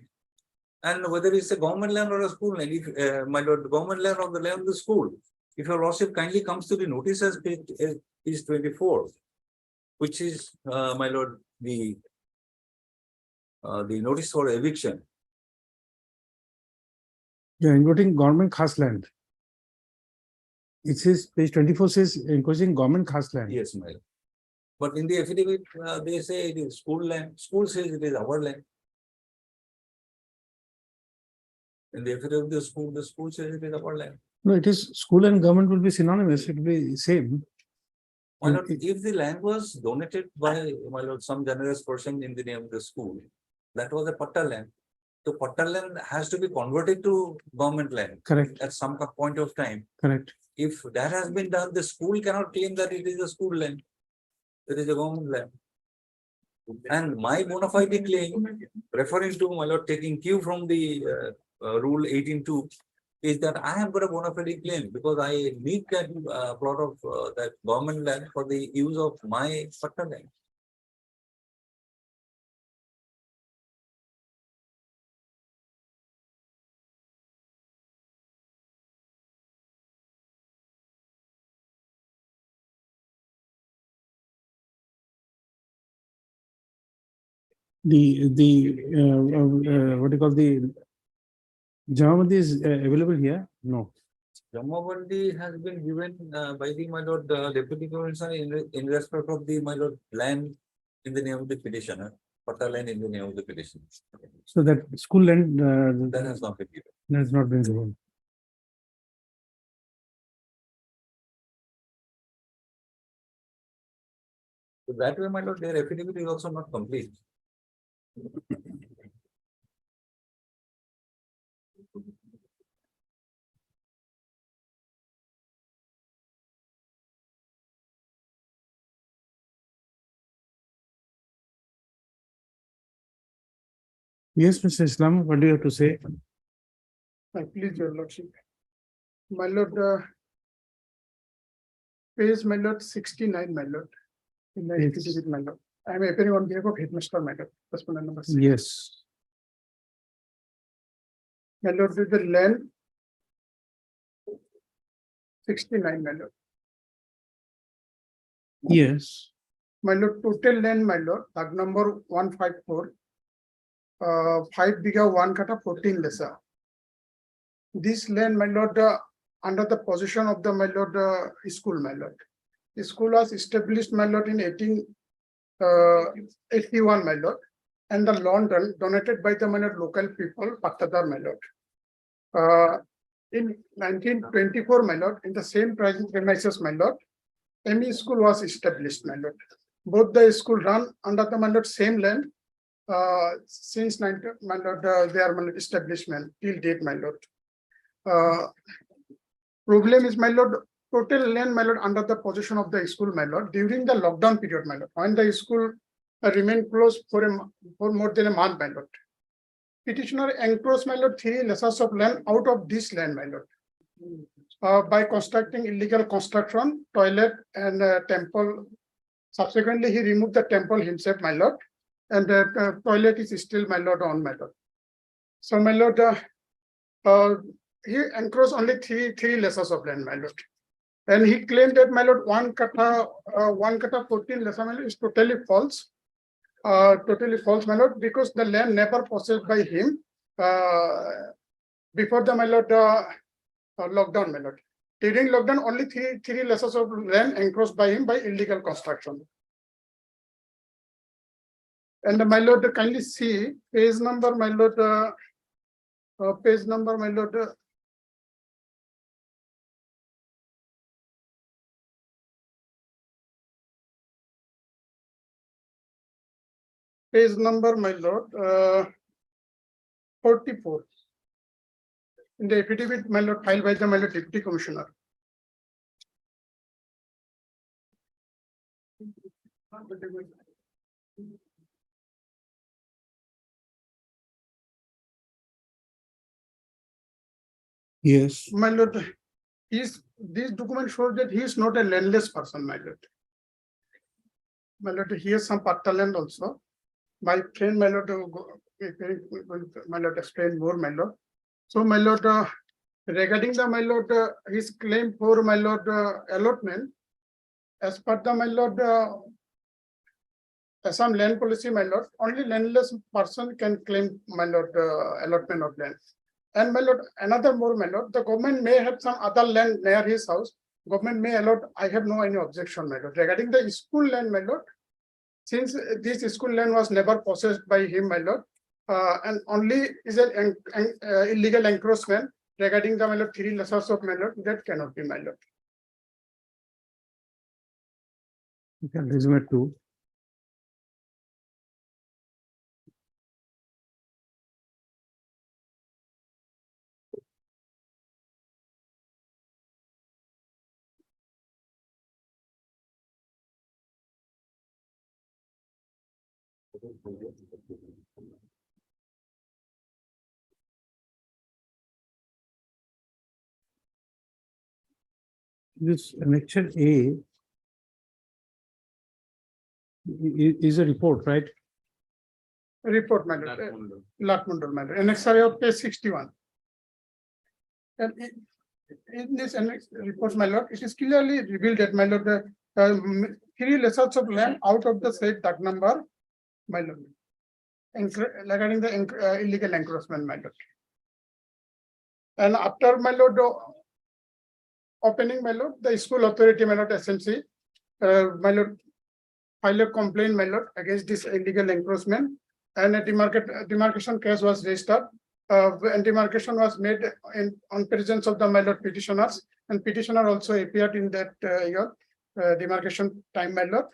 And whether it's a government land or a school land, if my lord, government land or the land of the school, if your worship kindly comes to the notice as page 24, which is my lord, the notice for eviction. Yeah, including government khas land. It says page 24 says including government khas land. Yes, my lord. But in the affidavit, they say it is school land. School says it is our land. In the affidavit of the school says it is our land. No, it is school and government will be synonymous. It will be same. My lord, if the land was donated by, my lord, some generous person in the name of the school, that was a patta land. So patta land has to be converted to government land Correct, at some point of time. correct. If that has been done, the school cannot claim that it is a school land. It is a government land. And my bona fide claim, referring to, my lord, taking cue from the rule 18.2, is that I have got a bona fide claim because I need that plot of that government land for the use of my patta land. What do you call the Jamabandi is available here? No. Jamabandi has been given by the, my lord, Deputy Commissioner in respect of the, my lord, land in the name of the petitioner, patta land in the name of the petitioner. So that school land That has not been given. has not been given. So that way, my lord, their affidavit is also not complete. Yes, Mr. Islam, what do you have to say? I please your lordship. My lord, page my lord 69, my lord. In the Yes. affidavit, my lord. I am appearing on behalf of headmaster, my lord. Respondent number 6. Yes. My lord, with the land 69, my lord. Yes. My lord, total land, my lord, tag number 154. 5 biga 1 kata 14 lesa. This land, my lord, under the possession of the, my lord, school, my lord. The school was established, my lord, in 1881, my lord, and the land donated by the, my lord, local people, Pattadar, my lord. In 1924, my lord, in the same premises, my lord, ME school was established, my lord. Both the school run under the, my lord, same land since my lord, their, my lord, establishment till date, my lord. Problem is, my lord, total land, my lord, under the possession of the school, my lord, during the lockdown period, my lord, when the school remained closed for more than a month, my lord. Petitioner encroached, my lord, 3 lessons of land out of this land, my lord, by constructing illegal construction, toilet, and temple. Subsequently, he removed the temple himself, my lord, and the toilet is still, my lord, on, my lord. So, my lord, he encroached only three lessons of land, my lord. And he claimed that, my lord, 1 kata 14 lessa, my lord, is totally false. Totally false, my lord, because the land never possessed by him before the, my lord, lockdown, my lord. During lockdown, only three lessons of land encroached by him by illegal construction. And my lord, kindly see page number, my lord, Page number, my lord. Page number, my lord, 44. In the affidavit, my lord, filed by the my lord deputy commissioner. Yes. My lord, this document shows that he is not a landless person, my lord. My lord, he has some part land also. My friend, my lord, my lord, explain more, my lord. So, my lord, regarding the my lord, his claim for my lord allotment, as per the my lord, Assam land policy, my lord, only landless person can claim my lord allotment of land. And my lord, another more, my lord, the government may have some other land near his house. Government may allot. I have no any objection, my lord. Regarding the school land, my lord, since this school land was never possessed by him, my lord, and only is an illegal encroachment regarding the my lord 3 lessors of my lord, that cannot be, my lord. You can resume it too. This annexure A is a report, right? Report, my lord. Latmundal, my lord. Annexure of page 61. And in this annex report, my lord, it is clearly revealed that, my lord, the 3 lessors of land out of the said that number, my lord, regarding the illegal encroachment, my lord. And after, my lord, opening, my lord, the school authority, my lord, SMC, my lord, filed a complaint, my lord, against this illegal encroachment, and a demarcation case was registered. And demarcation was made on presence of the my lord petitioners, and petitioner also appeared in that demarcation time, my lord.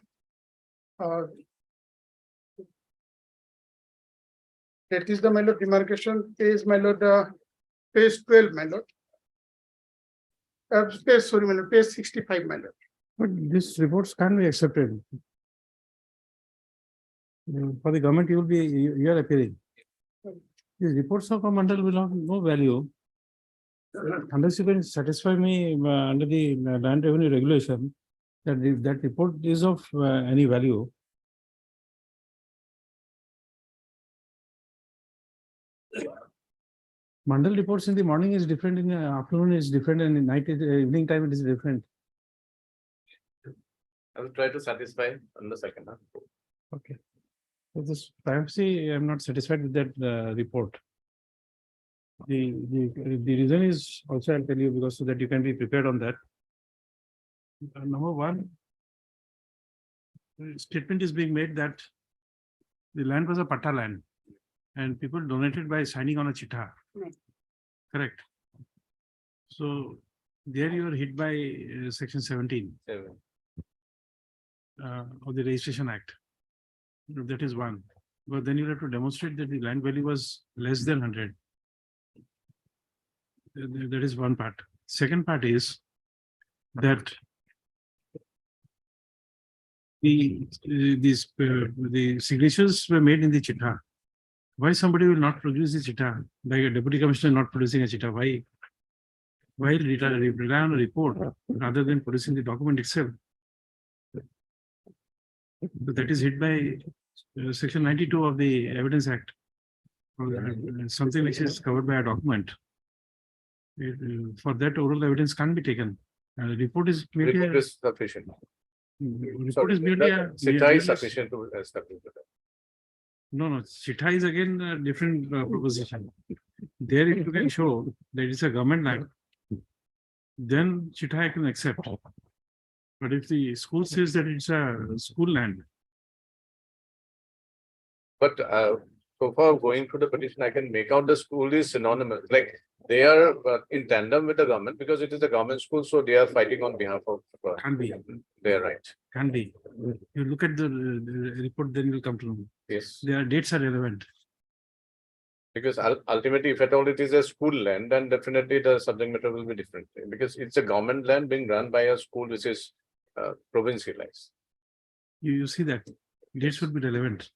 That is the my lord demarcation page, my lord, page 12, my lord. Sorry, my lord, page 65, my lord. But these reports can't be accepted. For the government, you are appearing. These reports of a mandal will have no value unless you can satisfy me under the land revenue regulation that that report is of any value. Mandal reports in the morning is different, in the afternoon is different, and in night, evening time it is different. I will try to satisfy on the second. Okay. So this privacy, I'm not satisfied with that report. The reason is also, I'll tell you, because so that you can be prepared on that. Number one, the statement is being made that the land was a patta land and people donated by signing on a chitta. Correct. So there you are hit by section 17 of the Registration Act. That is one. But then you have to demonstrate that the land value was less than 100. That is one part. Second part is that the signatures were made in the chitta. Why somebody will not produce the chitta? Like a deputy commissioner not producing a chitta? Why rely on a report rather than producing the document itself? But that is hit by section 92 of the Evidence Act. Something which is covered by a document. For that, oral evidence can't be taken. Report is merely Report is sufficient. report is merely a Chitta is sufficient to establish that. No, chitta is again a different proposition. There, if you can show that it's a government land, then chitta I can accept. But if the school says that it's a school land, But so far going through the petition, I can make out the school is synonymous, like they are in tandem with the government because it is a government school, so they are fighting on behalf of Can't be, their right. can't be. You look at the report, then you'll come to know. Yes, Their dates are relevant. because ultimately, if at all it is a school land, then definitely the subject matter will be different because it's a government land being run by a school which is provincialized. You see that dates would be relevant.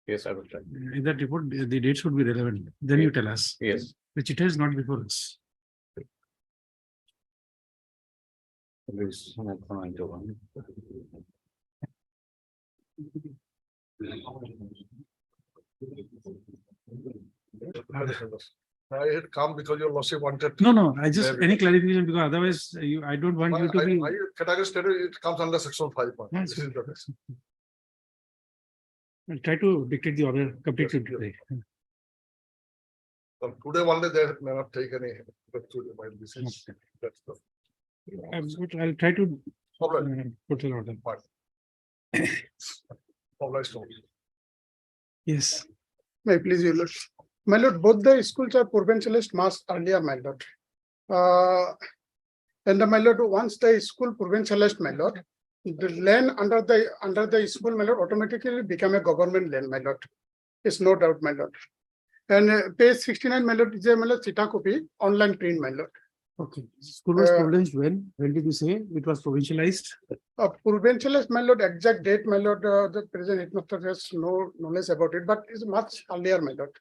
Yes, I will try. In that report, the dates would be relevant. Then you tell us, Yes. which it is not before us. I had come because your lordship wanted. No, I just, Maybe. any clarification, because otherwise I don't want you to be. I category stated it comes under section 5. Yes. This is the case. I'll try to dictate the order completely today. Today only they may not take any. But today might be since that's the But I'll try to problem. put an order. Problem is told. Yes. May I please, your lord. My lord, both the schools are provincialist mass earlier, my lord. And my lord, once the school provincialist, my lord, the land under the school, my lord, automatically become a government land, my lord. It's no doubt, my lord. And page 69, my lord, is a my lord, Sita copy, online print, my lord. Okay. School was Uh, provincialized when? When did you say it was provincialized? Provincialist, my lord, exact date, my lord, the present headmaster has no knowledge about it, but it's much earlier, my lord.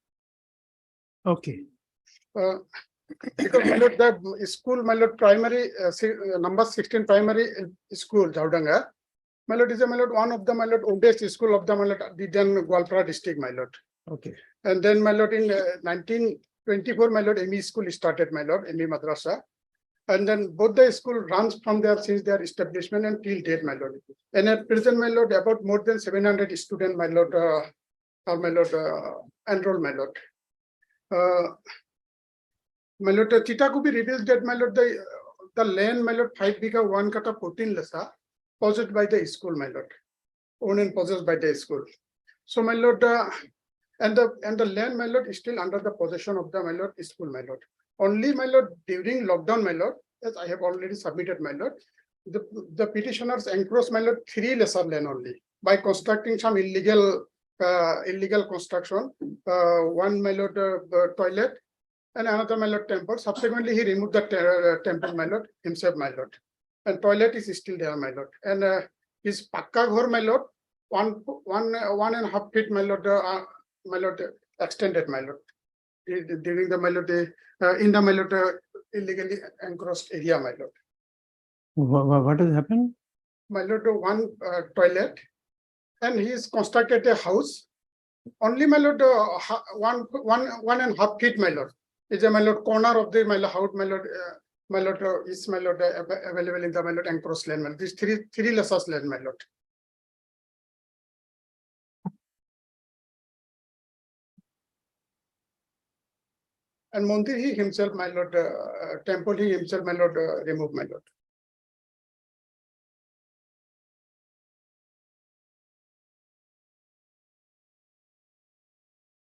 Okay. Because my lord, the school, my lord, primary, number 16 primary school, Jaudanga. My lord is a my lord, one of the my lord oldest school of the my lord, the then Gwalpara district, my lord. Okay. And then my lord in 1924, my lord, ME school started, my lord, ME Madrasa. And then both the school runs from there since their establishment and till date, my lord. And at present, my lord, about more than 700 students, my lord, enrolled, my lord. My lord, Titakubi reveals that, my lord, the land, my lord, 5 bigger 1 kata 14 lessa, possessed by the school, my lord. Owned and possessed by the school. So, my lord, and the land, my lord, is still under the possession of the my lord school, my lord. Only, my lord, during lockdown, my lord, as I have already submitted, my lord, the petitioners encroached, my lord, 3 lesser land only by constructing some illegal construction. One, my lord, toilet, and another, my lord, temple. Subsequently, he removed the temple, my lord, himself, my lord. And toilet is still there, my lord. And his pakka ghor, my lord, 1.5 feet, my lord, extended, my lord. During the my lord, in the my lord, illegally encroached area, my lord. What has happened? My lord, one toilet, and he has constructed a house. Only, my lord, 1.5 feet, my lord, is a my lord corner of the my lord house, my lord, is my lord available in the my lord encroached land. My lord. These three lesser land, my lord. And Mondir, he himself, my lord, temple, he himself, my lord, removed, my lord.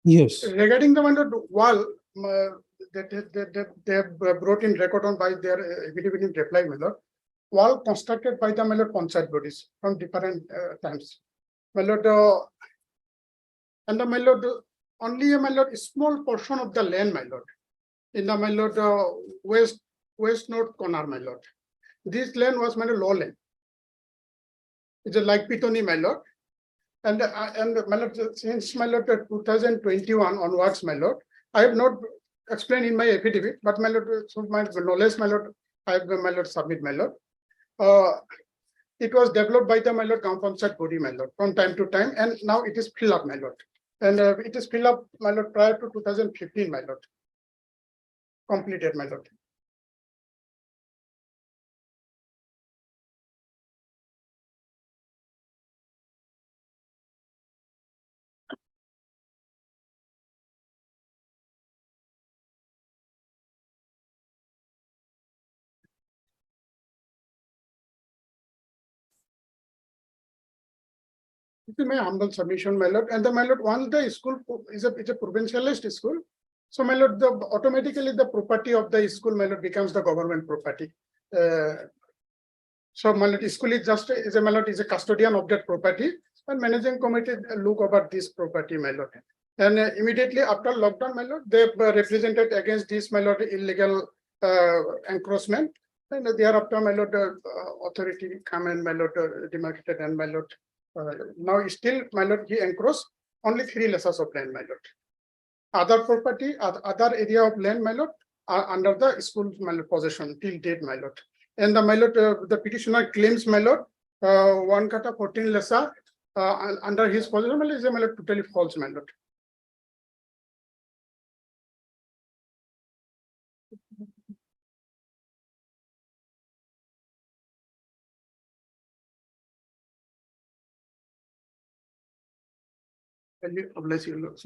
Yes. Regarding the my lord wall, that they have brought in record on by their affidavit in reply, my lord. Wall constructed by the my lord panchayat bodies from different times. My lord, and the my lord, only a my lord, small portion of the land, my lord. In the my lord, west north corner, my lord. This land was my lord, low land. It's a like Pitoni, my lord. And my lord, since my lord 2021 onwards, my lord, I have not explained in my affidavit, but my lord, so my knowledge, my lord, I have my lord submit, my lord. It was developed by the my lord Gaon Panchayat body, my lord, from time to time, and now it is filled up, my lord. And it is filled up, my lord, prior to 2015, my lord. Completed, my lord. This is my humble submission, my lord. And the my lord, once the school is a provincialist school. So my lord, automatically the property of the school, my lord, becomes the government property. So my lord, school is just my lord, is a custodian of that property, and managing committee look over this property, my lord. And immediately after lockdown, my lord, they represented against this, my lord, illegal encroachment. And thereafter, my lord, authority come and my lord demarcated, and my lord, now still, my lord, he encroached only 3 lesses of land, my lord. Other property, other area of land, my lord, are under the school, my lord, possession till date, my lord. And the my lord, the petitioner claims, my lord, 1 kata 14 lessa under his possession, is my lord, totally false, my lord. Bless you, Lord.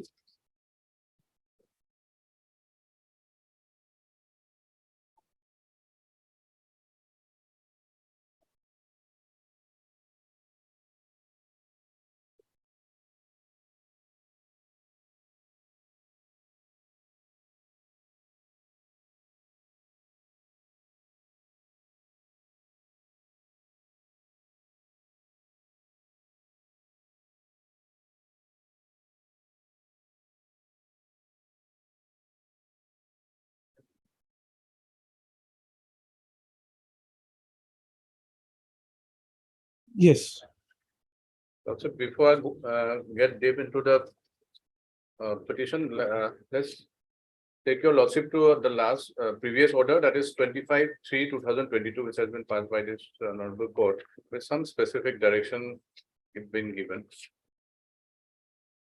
Yes. So before I get deep into the petition, let's take your lordship to the last previous order, that is 25/3/2022, which has been passed by this honorable court with some specific direction been given.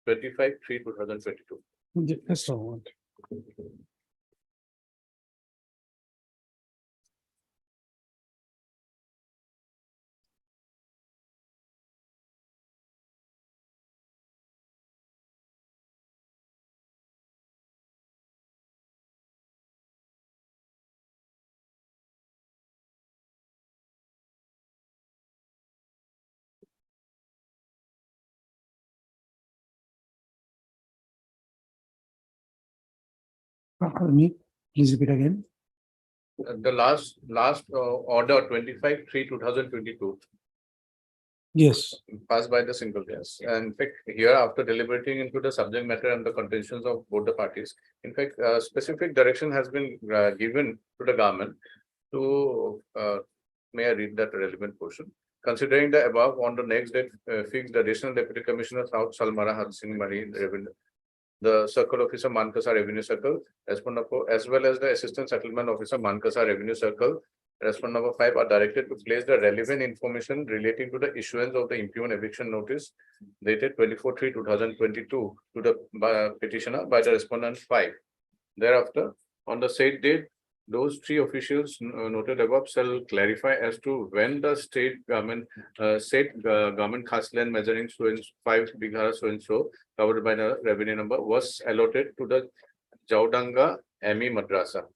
25/3/2022. Just a moment. Pardon me, please repeat again. The last order 25/3/2022 Yes. passed by the single yes. And in fact, here after deliberating into the subject matter and the contentions of both the parties, in fact, specific direction has been given to the government to, may I read that relevant portion? Considering the above, on the next date, fixed additional deputy commissioner South Salmara Hadsing Mari Revenue, the circle officer Mankasa Revenue Circle, respondent as well as the assistant settlement officer Mankasa Revenue Circle, respondent number 5 are directed to place the relevant information relating to the issuance of the impugned eviction notice dated 24/3/2022 to the petitioner by the respondent 5. Thereafter, on the said date, those 3 officials noted above shall clarify as to when the state government government khas land measuring so and 5 bigha so and so covered by the revenue number was allotted to the Jaudanga ME Madrasa.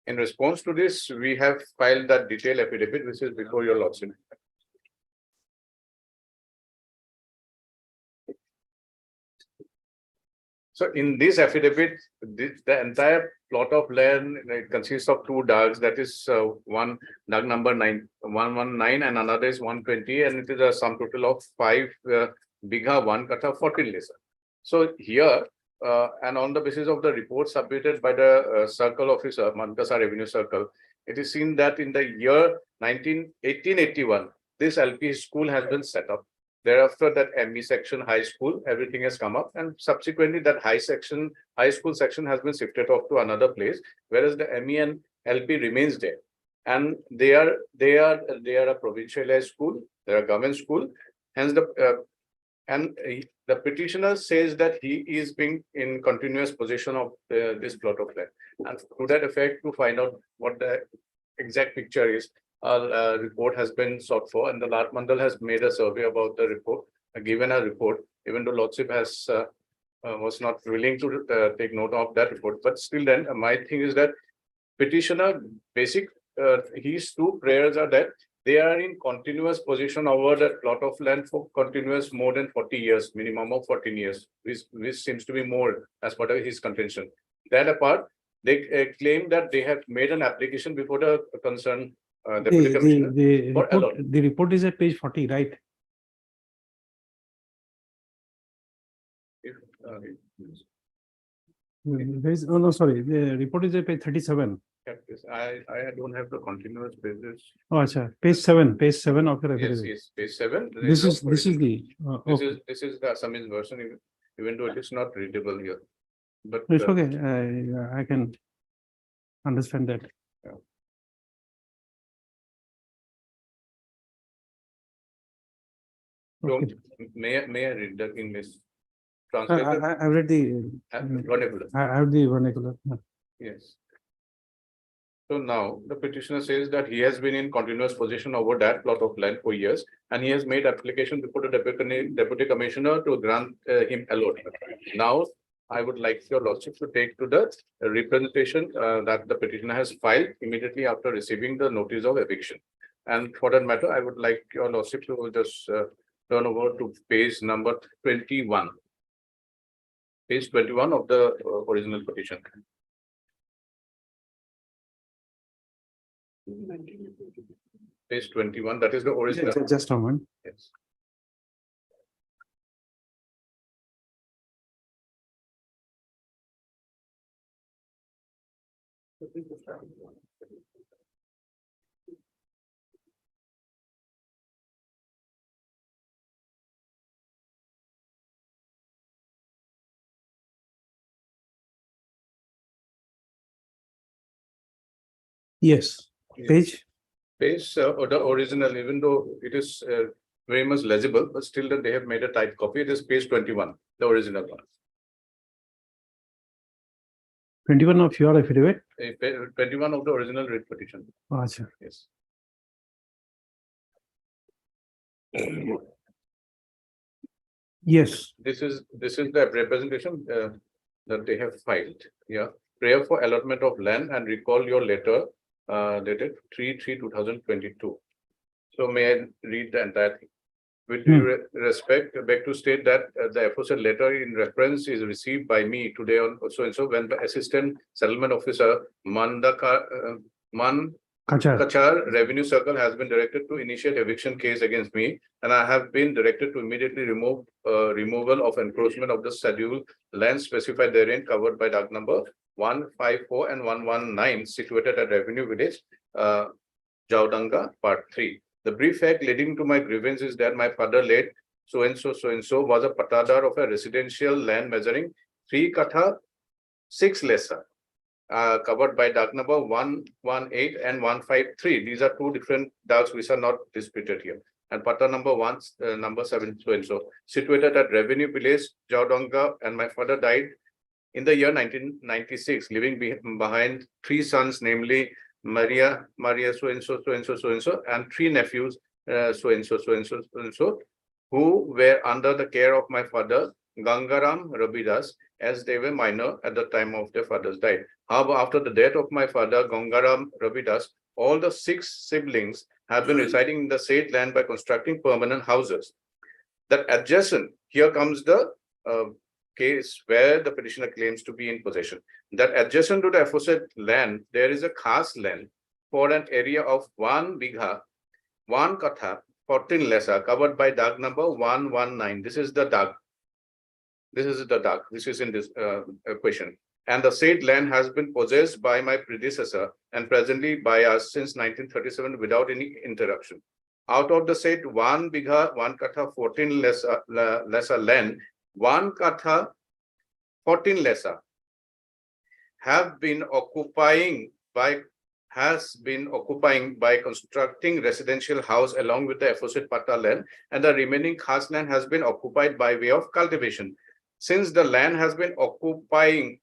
In response to this, we have filed that detailed affidavit, which is before your lordship. So in this affidavit, the entire plot of land consists of 2 dags, that is one dag number 119 and another is 120, and it is a sum total of 5 bigha 1 kata 14 lesser. So here, and on the basis of the report submitted by the circle officer, Mankasa Revenue Circle, it is seen that in the year 1881, this LP school has been set up. Thereafter, that ME section high school, everything has come up, and subsequently that high school section has been shifted off to another place, whereas the ME and LP remains there. And they are a provincialized school, they are a government school. Hence the petitioner says that he is being in continuous possession of this plot of land. And to that effect, to find out what the exact picture is, a report has been sought for, and the Lat Mandal has made a survey about the report, given a report, even though Lordship has was not willing to take note of that report. But still then, my thing is that petitioner his 2 prayers are that they are in continuous possession over that plot of land for continuous more than 40 years, minimum of 14 years, which seems to be more as part of his contention. That apart, they claim that they have made an application before the concerned deputy commissioner. for allotment. The report is at page 40, right? If, Oh, no, sorry, the report is at page 37. I don't have the continuous basis. Oh, acha, page 7 of the Yes, affidavit. yes, page 7. there This no is the, okay. This is the Assamese version, even though it is not readable here. But It's okay, I can understand that. Okay. may I read the English I translated? I read the, Vernacular. I have the vernacular. Yes. So now the petitioner says that he has been in continuous possession over that plot of land for years, and he has made application before the deputy commissioner to grant him allotment. Now, I would like your lordship to take to the representation that the petitioner has filed immediately after receiving the notice of eviction. And for that matter, I would like your lordship to just turn over to page number 21. Page 21 of the original petition. Page 21, that is the original. Just a moment. Yes. Yes, page, Page or the original, even though it is very much legible, but still that they have made a typed copy. It is page 21, the original one. 21 of your affidavit. 21 of the original writ petition. Oh, acha. Yes. Yes, This is the representation that they have filed. Yeah. Prayer for allotment of land and recall your letter dated 3/3/2022. So may I read the entire thing? With due respect, I beg to state that the aforesaid letter in reference is received by me today on so and so when the assistant settlement officer Man Kachar. Kachar Revenue Circle has been directed to initiate eviction case against me, and I have been directed to immediately remove removal of encroachment of the scheduled land specified therein covered by dock number 154 and 119 situated at Revenue Village, Jaudanga, Part 3. The brief fact leading to my grievance is that my father late so and so was a patadar of a residential land measuring 3 katha 6 lesser. Covered by dock number 118 and 153. These are two different docks which are not disputed here. And pata number 1, number 7, so and so, situated at Revenue Village, Jaudanga, and my father died in the year 1996, leaving behind 3 sons, namely Maria, so and so, and 3 nephews, so and so, who were under the care of my father, Gangaram Rabidas, as they were minor at the time of their father's death. However, after the death of my father, Gangaram Rabidas, all the 6 siblings have been residing in the said land by constructing permanent houses. That adjacent, here comes the case where the petitioner claims to be in possession. That adjacent to the aforesaid land, there is a khas land for an area of 1 bigha, 1 katha, 14 lesser, covered by dock number 119. This is the dock. This is the dock. This is in this question. And the said land has been possessed by my predecessor and presently by us since 1937 without any interruption. Out of the said 1 bigha, 1 katha, 14 lesser land, 1 katha, 14 lesser has been occupying by constructing residential house along with the aforesaid pata land, and the remaining khas land has been occupied by way of cultivation. Since the land has been occupying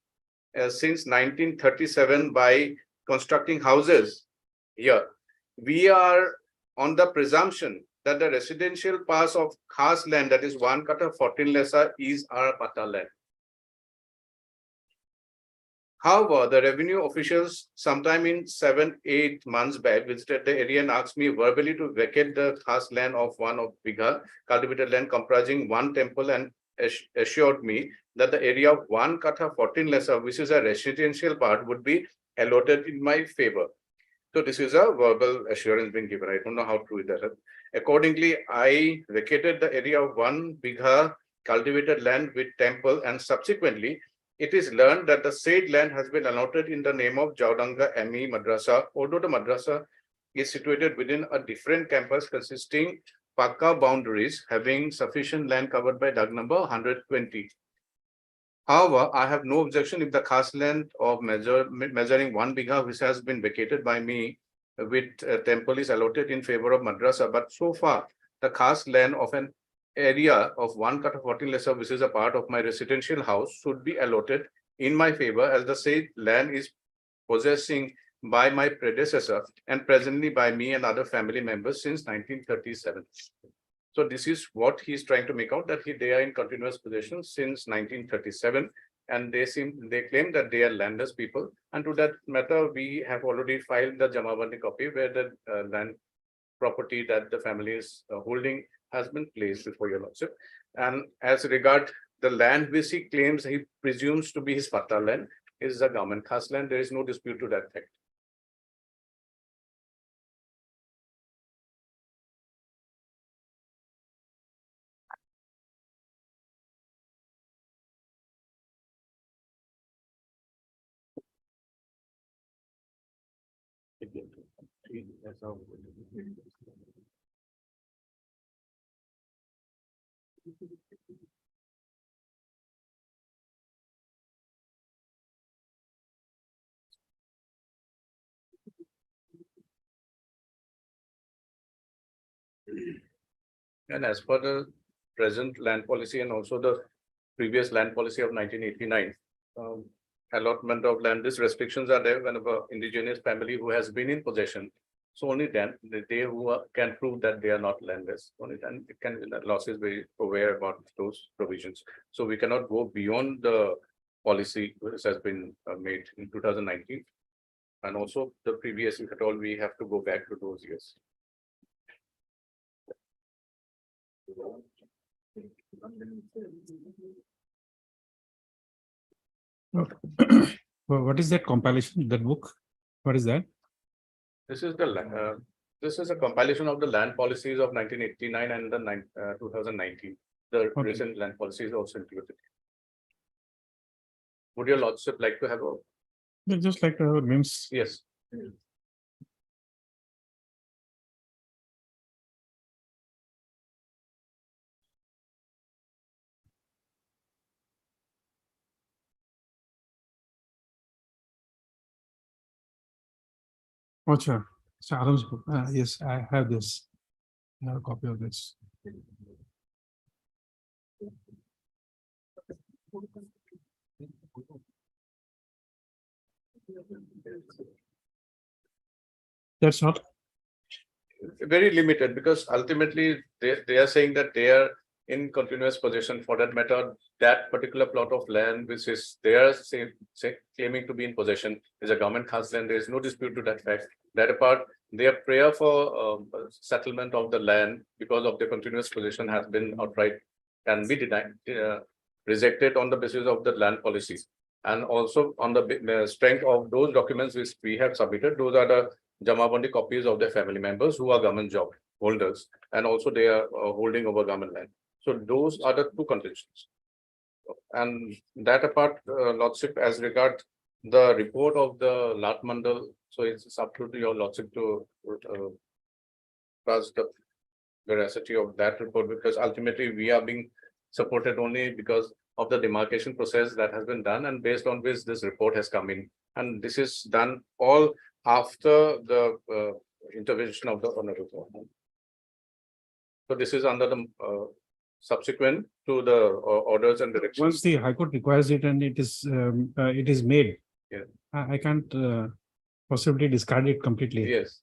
since 1937 by constructing houses here, we are on the presumption that the residential parts of khas land, that is 1 katha 14 lesser, is our pata land. However, the revenue officials sometime in 7-8 months back visited the area and asked me verbally to vacate the khas land of 1 bigha cultivated land comprising 1 temple and assured me that the area of 1 katha 14 lesser, which is a residential part, would be allotted in my favor. So this is a verbal assurance being given. I don't know how true that is. Accordingly, I vacated the area of 1 bigha cultivated land with temple, and subsequently it is learned that the said land has been allotted in the name of Jaudanga ME Madrasa, although the madrasa is situated within a different campus consisting Pakka boundaries, having sufficient land covered by DAG number 120. However, I have no objection if the khas land of measuring 1 bigha, which has been vacated by me with temple, is allotted in favor of madrasa. But so far, the khas land of an area of 1 katha 14 lesser, which is a part of my residential house, should be allotted in my favor, as the said land is possessing by my predecessor and presently by me and other family members since 1937. So this is what he's trying to make out, that they are in continuous possession since 1937, and they claim that they are landless people. And to that matter, we have already filed the Jamabandi copy where the land property that the family is holding has been placed before your lordship. And as regard the land which he claims he presumes to be his Pata land is a government khas land, there is no dispute to that fact. And as per the present land policy and also the previous land policy of 1989, allotment of land, these restrictions are there whenever indigenous family who has been in possession. So only then they who can prove that they are not landless. Only then it can the law is very aware about those provisions. So we cannot go beyond the policy which has been made in 2019. And also the previous, if at all, we have to go back to those years. Well, what is that compilation, that book? What is that? This is the this is a compilation of the land policies of 1989 and the 2019. The recent land policy is also included. Would your lordship like to have a? Just like names. Yes. Acha. So Adam's book. Yes, I have this. I have a copy of this. That's not. Very limited, because ultimately they are saying that they are in continuous possession. For that matter, that particular plot of land which is they are claiming to be in possession is a government khas land. There is no dispute to that fact. That apart, their prayer for settlement of the land because of the continuous possession has been outright can be denied, rejected on the basis of the land policies, and also on the strength of those documents which we have submitted. Those are the Jamabandi copies of their family members who are government job holders, and also they are holding over government land. So those are the two conditions. And that apart, lordship, as regard the report of the Lat Mandal, so it's up to your lordship to trust the veracity of that report, because ultimately we are being supported only because of the demarcation process that has been done and based on which this report has come in. And this is done all after the intervention of the honorable. So this is under the subsequent to the orders and directions. Once the High Court requires it and it is made. Yeah. I can't possibly discard it completely. Yes.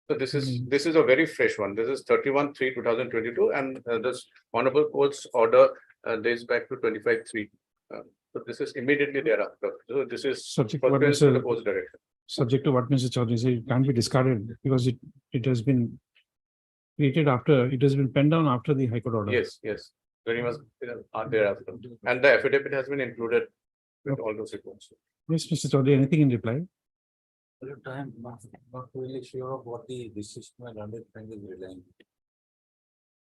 So this is a very fresh one. This is 31/3/2022, and this honorable court's order dates back to 25/3. So this is immediately thereafter. So this is Subject to what pursuant to the Mr. post direction. Subject to what Mr. Chaudhary said, it can't be discarded because it has been created after, it has been penned down after the High Court order. Yes, yes, very much thereafter. And the affidavit has been included with all those reports. Yes, Mr. Chaudhary, anything in reply? I'm not really sure of what the decision my learned friend is relying.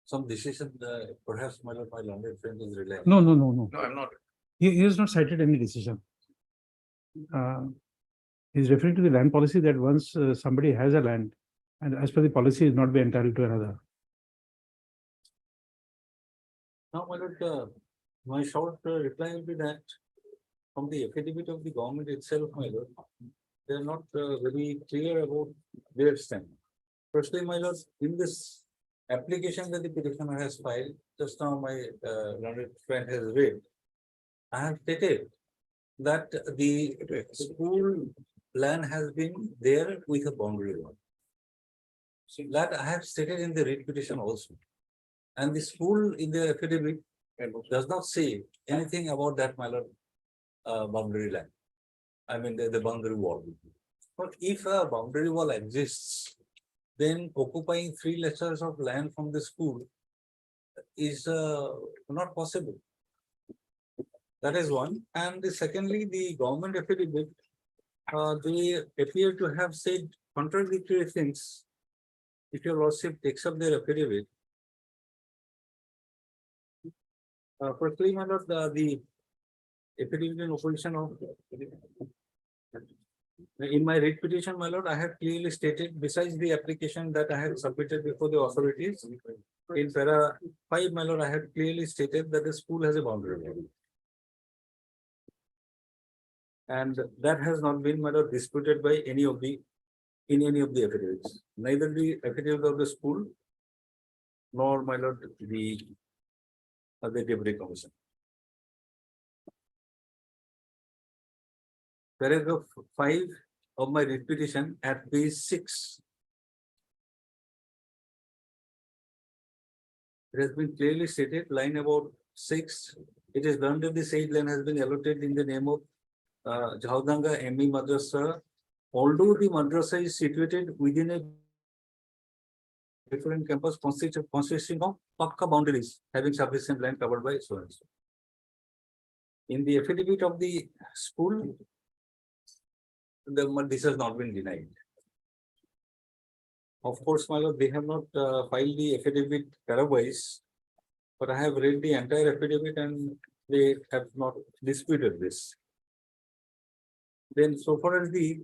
Some decision, perhaps my learned friend is relying. No. No, I'm not. He has not cited any decision. He's referring to the land policy that once somebody has a land and as per the policy is not be entitled to another. Now, my lord, my short reply will be that from the affidavit of the government itself, my lord, they are not very clear about their stand. Firstly, my lord, in this application that the petitioner has filed, just now my learned friend has read, I have stated that the school land has been there with a boundary wall. So that I have stated in the writ petition also. And the school in the affidavit does not say anything about that, my lord, boundary line. I mean, the boundary wall. But if a boundary wall exists, then occupying 3 acres of land from the school is not possible. That is one. And secondly, the government affidavit, they appear to have said contradictory things. If your lordship takes up their affidavit, firstly, my lord, the affidavit in opposition of in my writ petition, my lord, I have clearly stated, besides the application that I have submitted before the authorities, in para 5, my lord, I have clearly stated that the school has a boundary wall. And that has not been, my lord, disputed by any of the affidavits, neither the affidavit of the school nor, my lord, the Deputy Commission. Paragraph 5 of my writ petition at page 6. It has been clearly stated, line about 6. It is learned that the said land has been allotted in the name of Jhaudanga ME Madrasa. Although the madrasa is situated within a different campus consisting of Pakka boundaries, having sufficient land covered by so and so. In the affidavit of the school, this has not been denied. Of course, my lord, they have not filed the affidavit parawise, but I have read the entire affidavit and they have not disputed this. Then, so far as the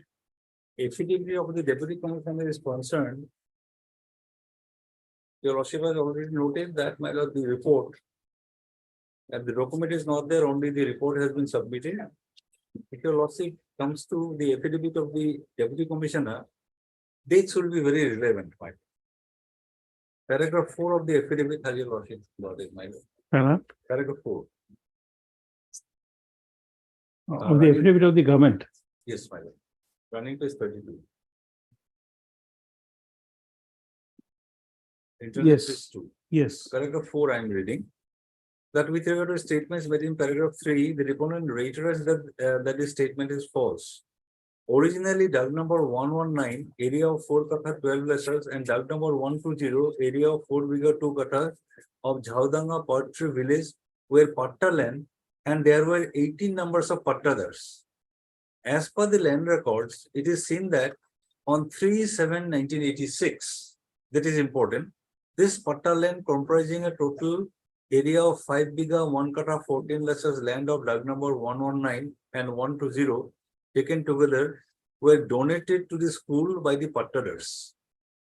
affidavit of the Deputy Commissioner is concerned, your lordship has already noted that, my lord, the report, and the document is not there, only the report has been submitted. If your lordship comes to the affidavit of the Deputy Commissioner, dates will be very relevant, my lord. Paragraph 4 of the affidavit has your lordship got it, my lord. Paragraph 4. Of the affidavit of the government. Yes, my lord. Running to 32. Interest is 2. Yes. Paragraph 4 I am reading. That with regard to statements made in paragraph 3, the deponent reiterates that this statement is false. Originally, Doug number 119, area of 4 katha 12 acres, and Doug number 120, area of 4 bigger 2 katha of Jhaudanga Poultry Village were patta land, and there were 18 numbers of pattadars. As per the land records, it is seen that on 3/7/1986, that is important, this patta land comprising a total area of 5 biga 1 katha 14 acres land of Doug number 119 and 120 taken together were donated to the school by the pattadars.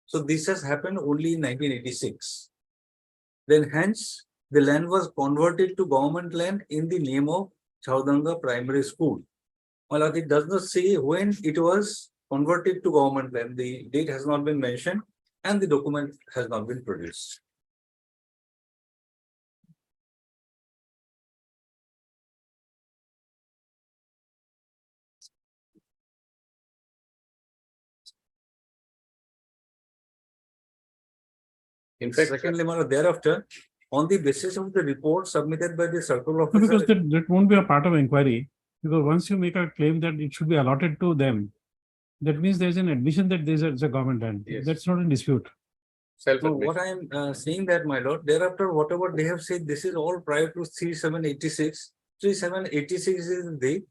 So this has happened only in 1986. Then hence the land was converted to government land in the name of Jhaudanga Primary School. Well, it does not say when it was converted to government land. The date has not been mentioned and the document has not been produced. In fact, Secondly, thereafter, on the basis of the report submitted by the circle No, officer. because that won't be a part of inquiry, because once you make a claim that it should be allotted to them, that means there's an admission that it's a government land. Yes. That's not in dispute. Self. So what I am saying that, my lord, thereafter, whatever they have said, this is all prior to 3786. 3786 is the day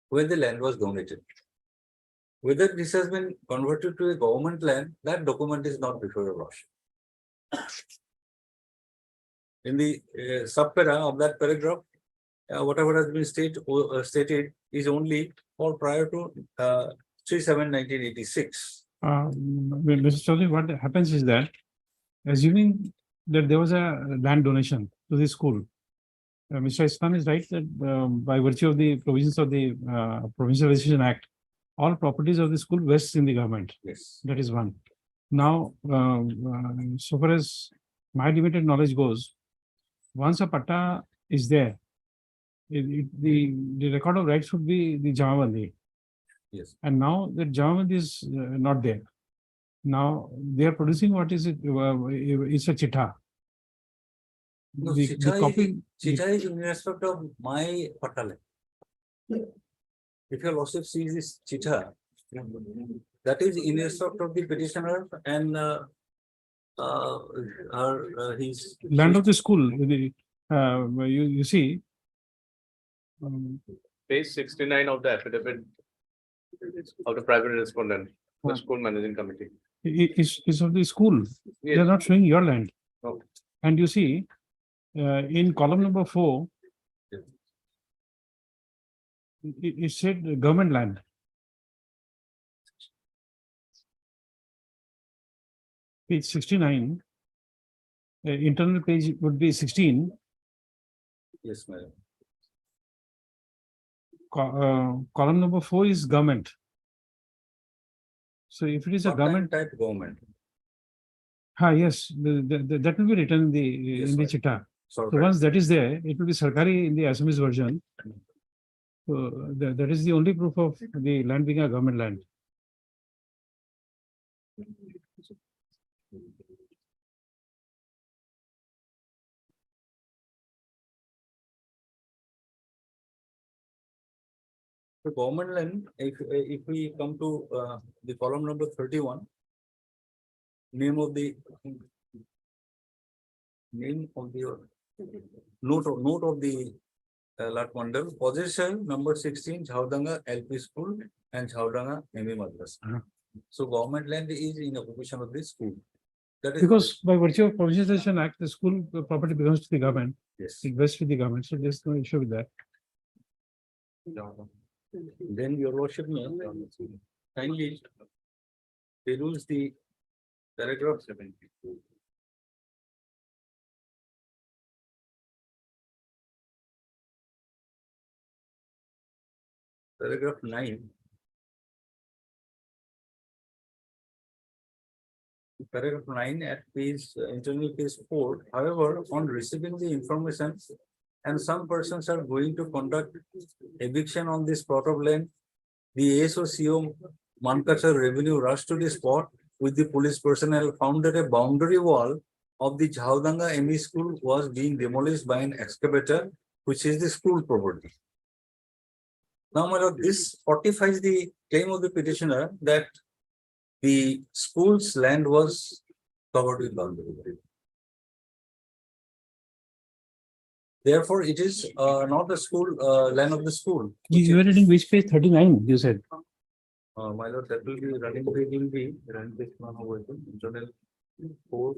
when the land was donated. Whether this has been converted to a government land, that document is not before your lordship. In the subpara of that paragraph, whatever has been stated is only for prior to 37-1986. Mr. Chaudhary, what happens is that, assuming that there was a land donation to the school, Mr. Islam is right that by virtue of the provisions of the Provincial Registration Act, all properties of the school vests in the government. Yes. That is one. Now, so far as my limited knowledge goes, once a patta is there, the record of rights should be the Jamabandi. Yes. And now that Jamabandi is not there. Now they are producing what is it? It's a chitta. No, The chitta copy. Chitta is in respect of my patale. If your lordship sees this chitta, that is in respect of the petitioner and his Land of the school, you see. Page 69 of the affidavit of the private respondent, the school managing committee. Is of the school. They are Yes. not showing your land. Okay. And you see, in column number 4, it said government land. Page 69, internal page would be 16, yes, madam. column number 4 is government. So if it is a Part-time government, type government. yes, that will be written in the Yes, in the right. chitta. So So once that is there, it will be Sarkari in the Assamese version. So that is the only proof of the land being a government land. the government land, if we come to the column number 31, name of the note of the lot mandal, possession number 16, Jhaudanga LP School and Jhaudanga MA Madrasa. So government land is in occupation of the school. That is Because by virtue of Provincialization Act, the school property belongs to the government, yes. it vests with the government, so there's no issue with that. Then your worship may kindly peruse the paragraph 72. Paragraph 9. Paragraph 9 at page internal page 4. However, on receiving the information and some persons are going to conduct eviction on this plot of land, the ASO/CO Mankachar revenue rushed to the spot with the police personnel, found that a boundary wall of the Jhaudanga ME school was being demolished by an excavator, which is the school property. Now, my lord, this fortifies the claim of the petitioner that the school's land was covered with boundary. Therefore, it is not the school land of the school. You were reading which page? 39, you said. My lord, that will be running page will be running page internal 4.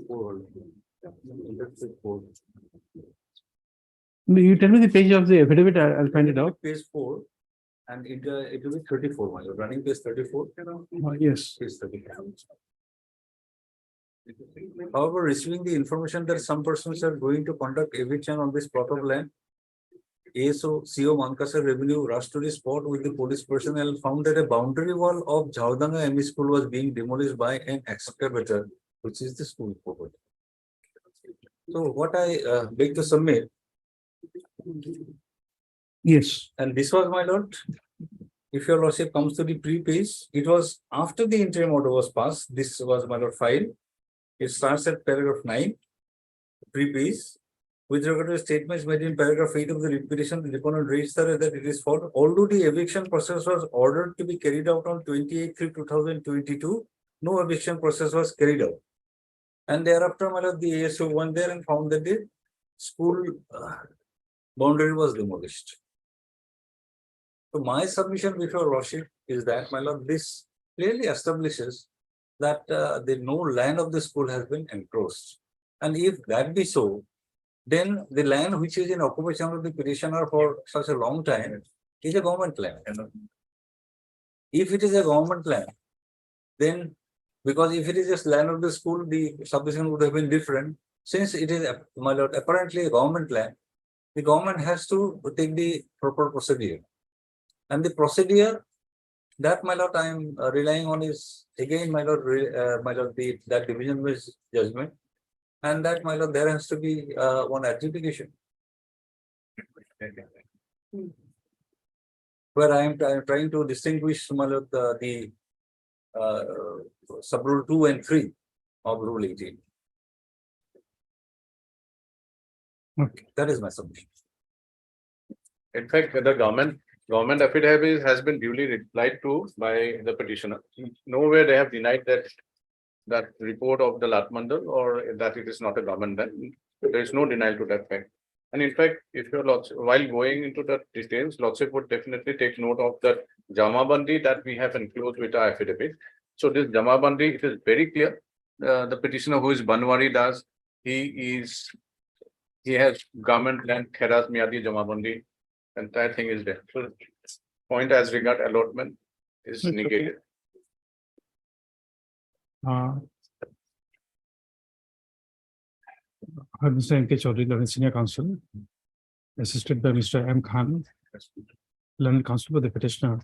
You tell me the page of the affidavit, I'll find it out. Page 4 and it will be 34, my lord, running page 34. Yes. Page 34. However, receiving the information that some persons are going to conduct eviction on this plot of land, ASO/CO Mankachar revenue rushed to the spot with the police personnel, found that a boundary wall of Jhaudanga ME school was being demolished by an excavator, which is the school property. So what I beg to submit, Yes. and this was, my lord, if your lordship comes to the pre-page, it was after the interim order was passed. This was, my lord, filed. It starts at paragraph 9, pre-page. With regard to statements made in paragraph 8 of the writ petition, the deponent registered that it is for, although the eviction process was ordered to be carried out on 28/3/2022, no eviction process was carried out. And thereafter, my lord, the ASO went there and found that the school boundary was demolished. So my submission before Lordship is that, my lord, this clearly establishes that the no land of the school has been encroached. And if that be so, then the land which is in occupation of the petitioner for such a long time is a government land. If it is a government land, then because if it is just land of the school, the submission would have been different. Since it is, my lord, apparently a government land, the government has to take the proper procedure. And the procedure that, my lord, I am relying on is again, my lord, that division based judgment. And that, my lord, there has to be one adjudication. Where I am trying to distinguish, my lord, the sub rule 2 and 3 of rule 18. Okay. That is my submission. In fact, the government affidavit has been duly replied to by the petitioner. Nowhere they have denied that report of the Latmandal or that it is not a government land. There is no denial to that fact. And in fact, if you're while going into the details, Lordship would definitely take note of the Jamabandi that we have enclosed with our affidavit. So this Jamabandi, it is very clear. The petitioner, who is Banwari Das, he has government land, Kheras Miadi Jamabandi. Entire thing is there. So point as regard allotment is It's okay. negated. Mr. M.K. Chaudhary, Learned Senior Counsel, assisted by Mr. M. Khan, Learned Counsel for the petitioner.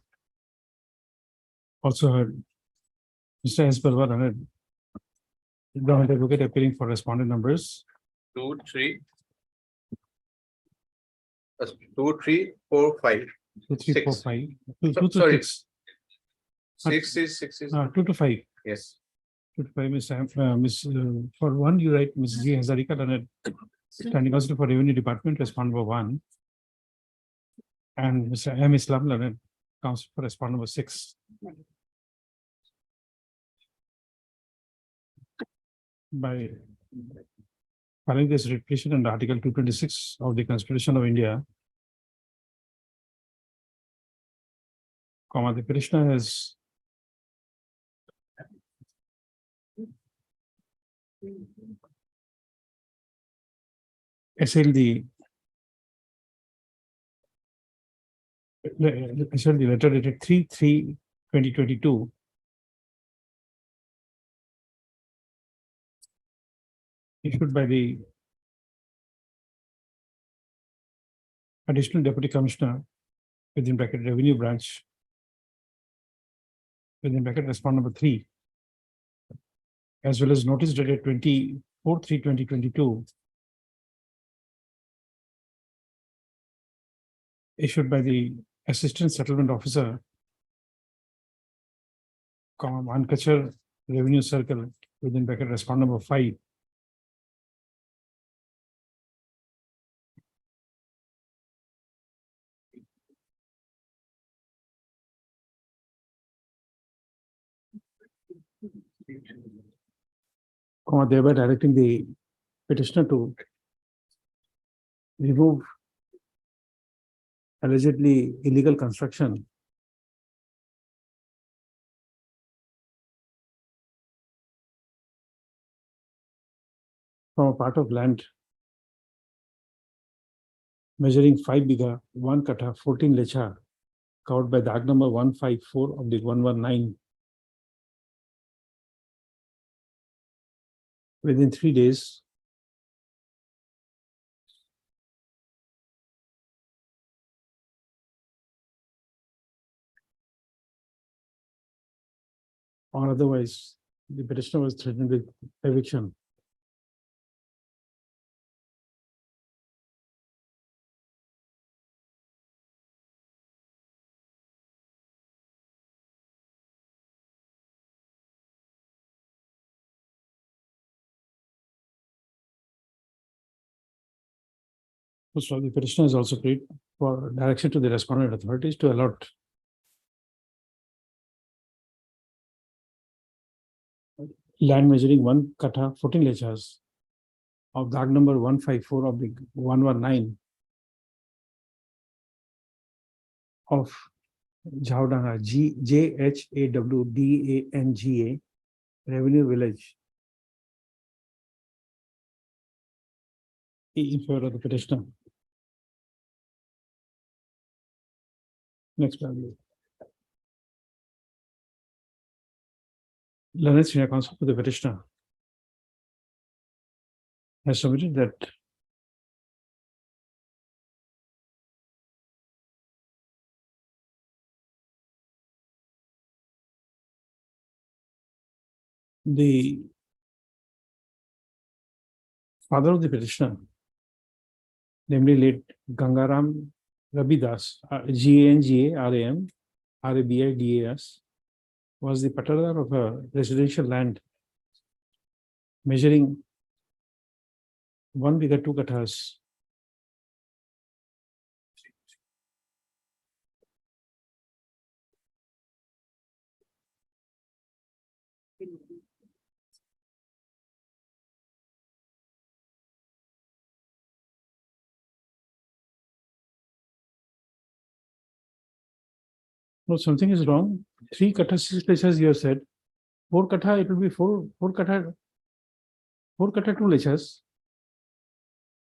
Also heard Mr. S. Balwar, Learned Government Advocate, appearing for respondent numbers 2, 3. 2, 3, 4, 5. 2, 3, 4, 6. 5. 2 to Sorry. 6. 6 is 2 to 5. yes. 2 to 5, for one, you write Ms. G. Hazarika, Learned Standing Counsel for Revenue Department, respondent number 1. And Mr. M. Islam, Learned Counsel for respondent number 6. By filing this writ petition under Article 226 of the Constitution of India, the petitioner has assailed the letter dated 3/3/2022 issued by the Additional Deputy Commissioner within bracket Revenue Branch within bracket respondent number 3, as well as notice dated 24/3/2022 issued by the Assistant Settlement Officer, Mankachar Revenue Circle within bracket respondent number 5. Thereby directing the petitioner to remove allegedly illegal construction from a part of land measuring 5 bighas, 1 kata, 14 lecha, covered by the Act number 154 of the 119 within 3 days. Or otherwise, the petitioner was threatened with eviction. First of all, the petitioner has also prayed for direction to the respondent authorities to allot land measuring 1 kata 14 lechas of Dag number 154 of the 119 of Jhaudanga JHAWDANGA Revenue Village in favor of the petitioner. Next, please. Learned Senior Counsel for the petitioner has submitted that the father of the petitioner, namely late Gangaram Rabidas, GANGARAM RABIDAS, was the paternal of a residential land measuring 1 bigger 2 kathas. No, something is wrong. 3 kata 6 lechas you have said. 4 kata, it will be 4 kata 2 lechas.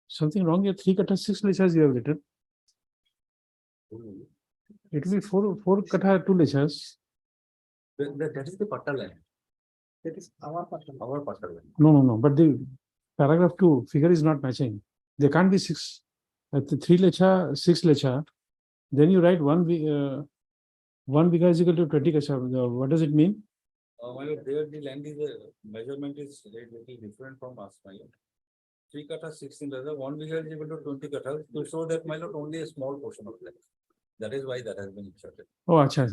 Something wrong here. 3 kata 6 lechas you have written. It will be 4 kata 2 lechas. That is the patta land. That is our patta. Our patta land. No. But the paragraph 2 figure is not matching. There can't be 6. At the 3 lecha, 6 lecha. Then you write 1 bigha is equal to 20 kacha. What does it mean? My lord, there the land is measurement is a little different from us, my lord. 3 kata 16 rather 1 bigha is equal to 20 kata to show that my lord only a small portion of land. That is why that has been inserted. Oh, acha.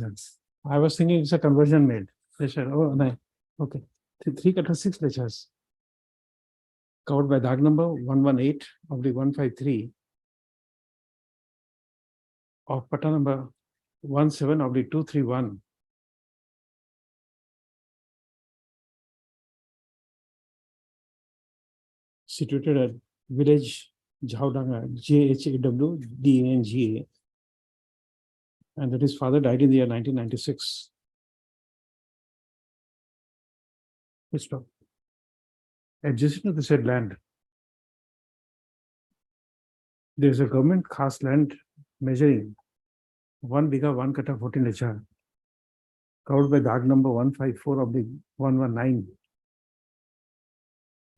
I was thinking it's a conversion made. Yes, sir. Oh, no. Okay. 3 kata 6 lechas covered by Dag number 118 of the 153 of Patta number 17 of the 231. Situated at village Jhaudanga, JHAWDANGA, and that his father died in the year 1996. Let's stop. Adjacent to the said land, there is a government khas land measuring 1 bigha 1 kata 14 lecha, covered by Dag number 154 of the 119.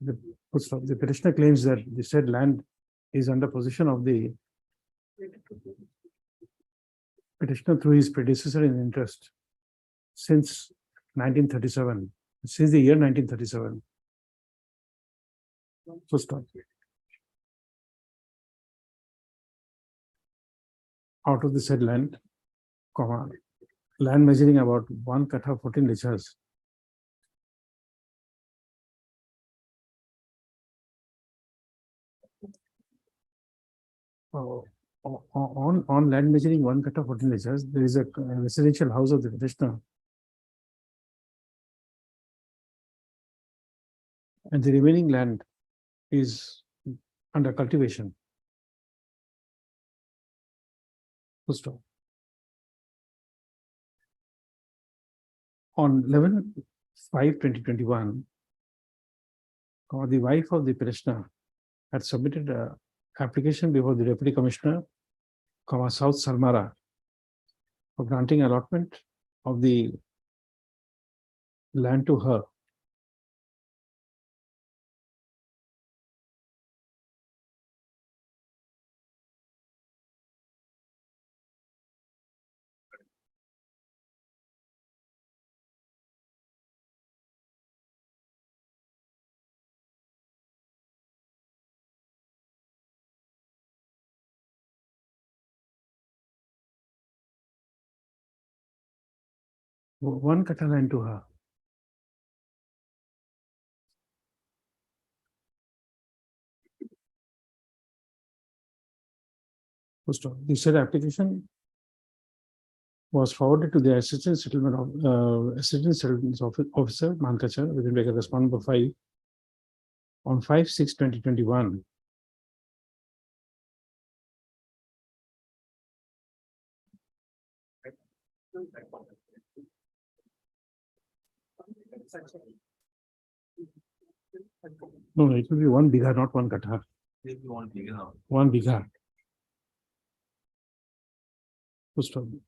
The petitioner claims that the said land is under possession of the petitioner through his predecessor in interest since 1937, since the year 1937. So stop. Out of the said land, land measuring about 1 kata 14 lechas. On land measuring 1 kata 14 lechas, there is a residential house of the petitioner. And the remaining land is under cultivation. Full stop. On 11/5/2021, the wife of the petitioner had submitted an application before the Deputy Commissioner, South Salmara, for granting allotment of the land to her. One kata land to her. First of all, the said application was forwarded to the Assistant Settlements Officer, Mankacha, within record respondent number 5 on 5/6/2021. No, it will be 1 bigha, not 1 katha. Maybe 1 bigha. 1 bigha. First of all.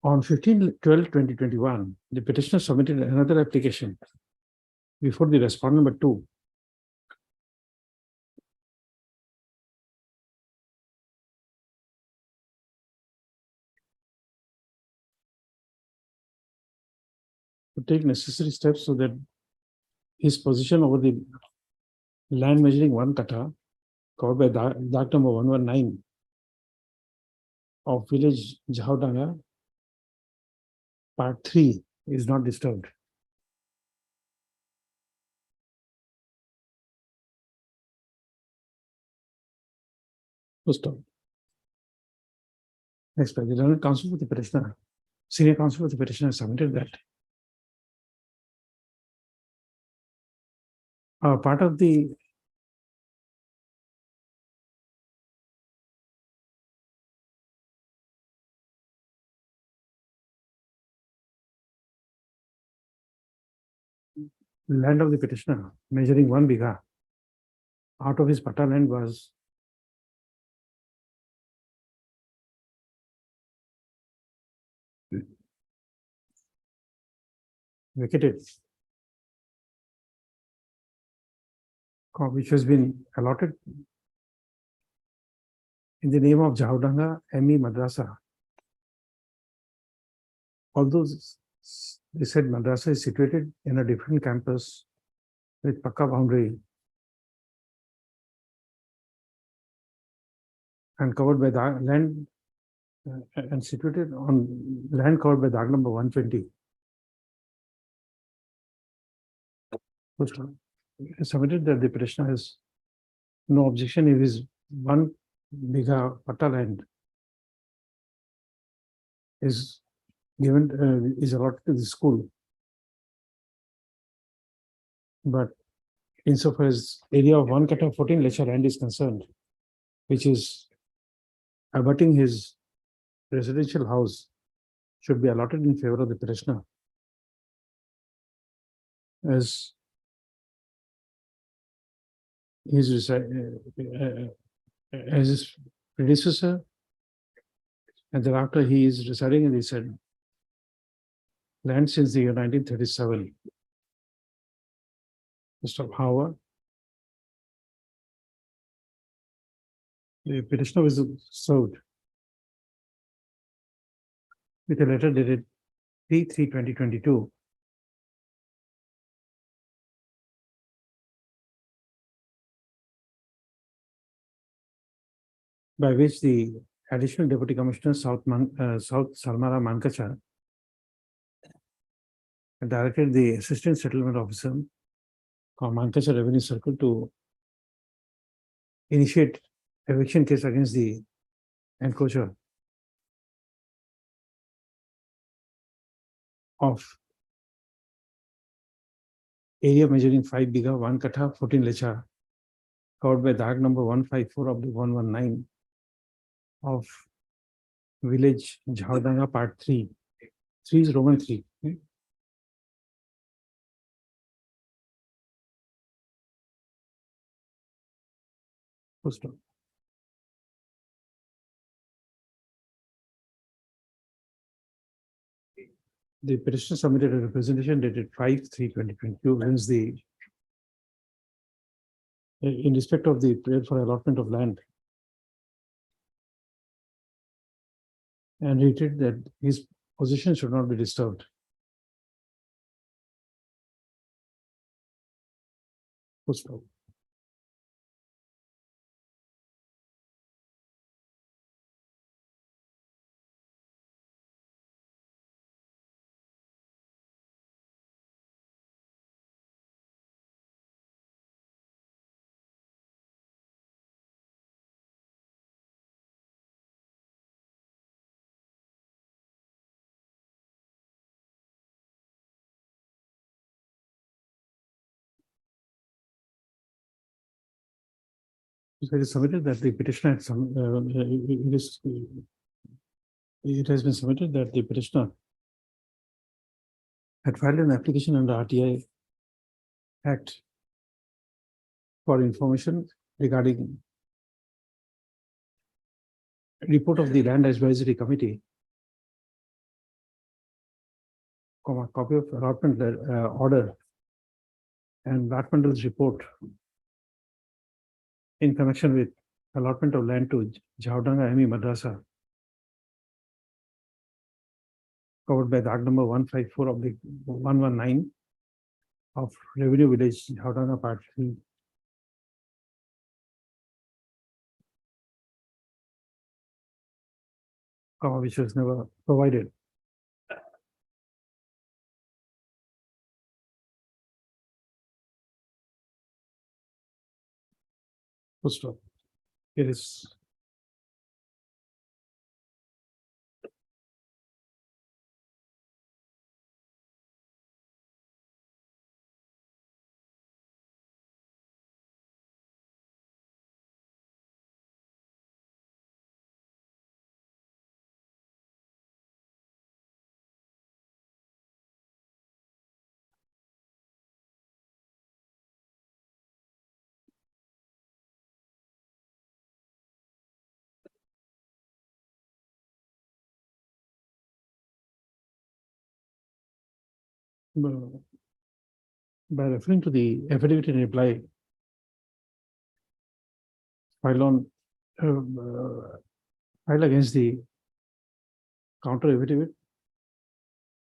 On 15/12/2021, the petitioner submitted another application before the respondent number 2. To take necessary steps so that his position over the land measuring 1 katha covered by Dak number 119 of village Jhaudanga, part 3 is not disturbed. First of all. Next, the General Counsel for the petitioner, Senior Counsel for the petitioner submitted that part of the land of the petitioner measuring 1 bigha out of his pata land was vacated, which has been allotted in the name of Jhaudanga ME Madrasa. Although they said madrasa is situated in a different campus with Pakka boundary and covered by the land and situated on land covered by Dag number 120. First, submitted that the petitioner has no objection if his 1 bigha pata land is given is allotted to the school, but insofar as area of 1 katha 14 lecha land is concerned, which is abutting his residential house, should be allotted in favor of the petitioner, as his predecessor, and thereafter he is residing in the said land since the year 1937. However, the petitioner was served with a letter dated 3/3/2022 by which the Additional Deputy Commissioner South Salmara Mankacha directed the Assistant Settlement Officer of Mankacha Revenue Circle to initiate eviction case against the encroacher of area measuring 5 bigha 1 katha 14 lecha covered by Dag number 154 of the 119 of village Jhaudanga part 3. 3 is Roman 3. First of all. The petitioner submitted a representation dated 5/3/2022 against the in respect of the prayer for allotment of land, and reiterated that his position should not be disturbed. First of all. So it is submitted that the petitioner had some, it has been submitted that the petitioner had filed an application under RTI Act for information regarding report of the Land Advisory Committee, copy of allotment order and allotment report in connection with allotment of land to Jhavdanga ME Madrasa, covered by the Act number 154 of the 119 of Revenue Village, Jhavdanga Part 3. Which was never provided. Full stop. It is. By referring to the affidavit in reply filed against the counter affidavit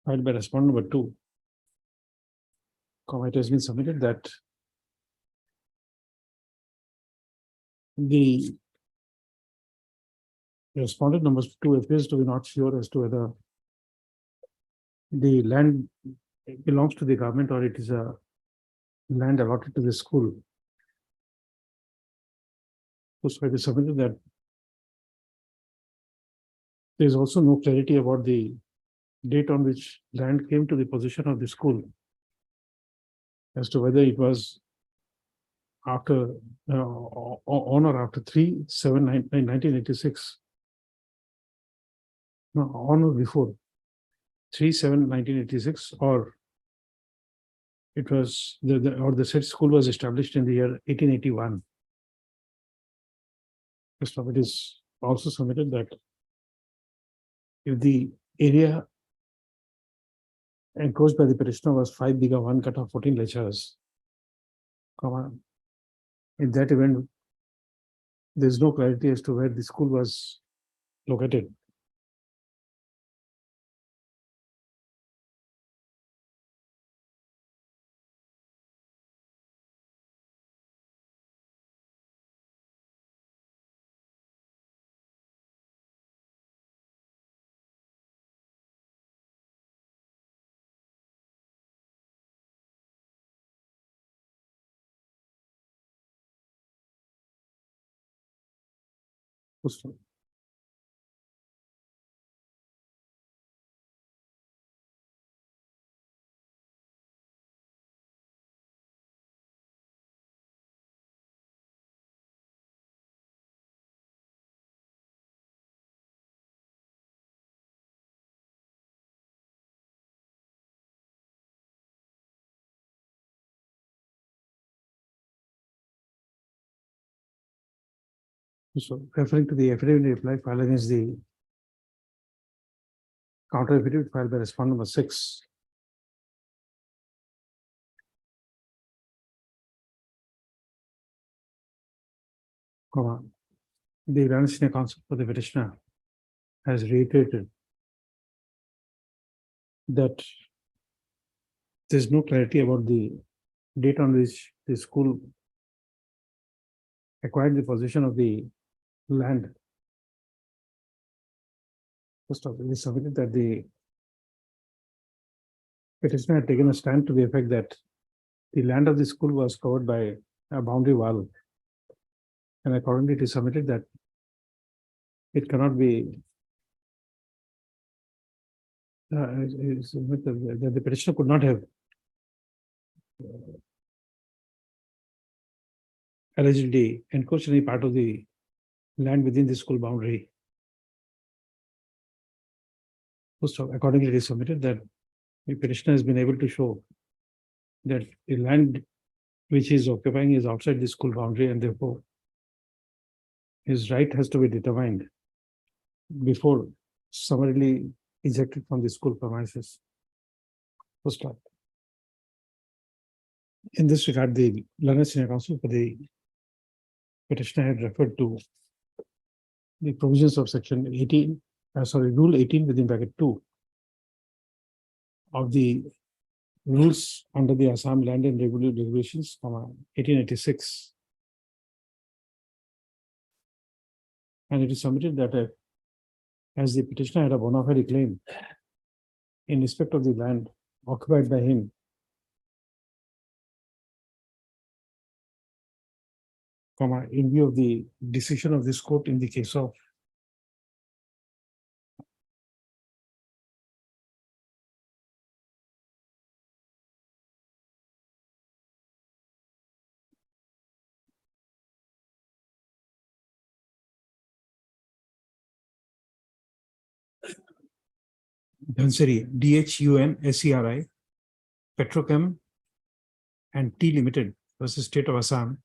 filed by respondent number 2, it has been submitted that the respondent number 2 appears to be not sure as to whether the land belongs to the government or it is a land allotted to the school. So it is submitted that there is also no clarity about the date on which land came to the possession of the school, as to whether it was after on or after 3/7/1986, no, on or before 3/7/1986, or it was the said school was established in the year 1881. It is also submitted that if the area encroached by the petitioner was 5 biga 1 kata 14 lechas, in that event, there is no clarity as to where the school was located. So referring to the affidavit reply filed against the counter affidavit filed by respondent number 6. The grand senior counsel for the petitioner has reiterated that there is no clarity about the date on which the school acquired the possession of the land. First of all, it is submitted that the petitioner had taken a stand to the effect that the land of the school was covered by a boundary wall, and accordingly it is submitted that it cannot be that the petitioner could not have allegedly encroached any part of the land within the school boundary. So accordingly, it is submitted that the petitioner has been able to show that the land which he is occupying is outside the school boundary, and therefore his right has to be determined before summarily ejected from the school premises. Full stop. In this regard, the learned senior counsel for the petitioner had referred to the provisions of section 18, rule 18 within bracket 2 of the rules under the Assam Land and Regulations, 1886. And it is submitted that as the petitioner had a bona fide claim in respect of the land occupied by him, in view of the decision of this court in the case of Dhanseri, DHUNSERI, Petrochem and Tea Limited versus State of Assam,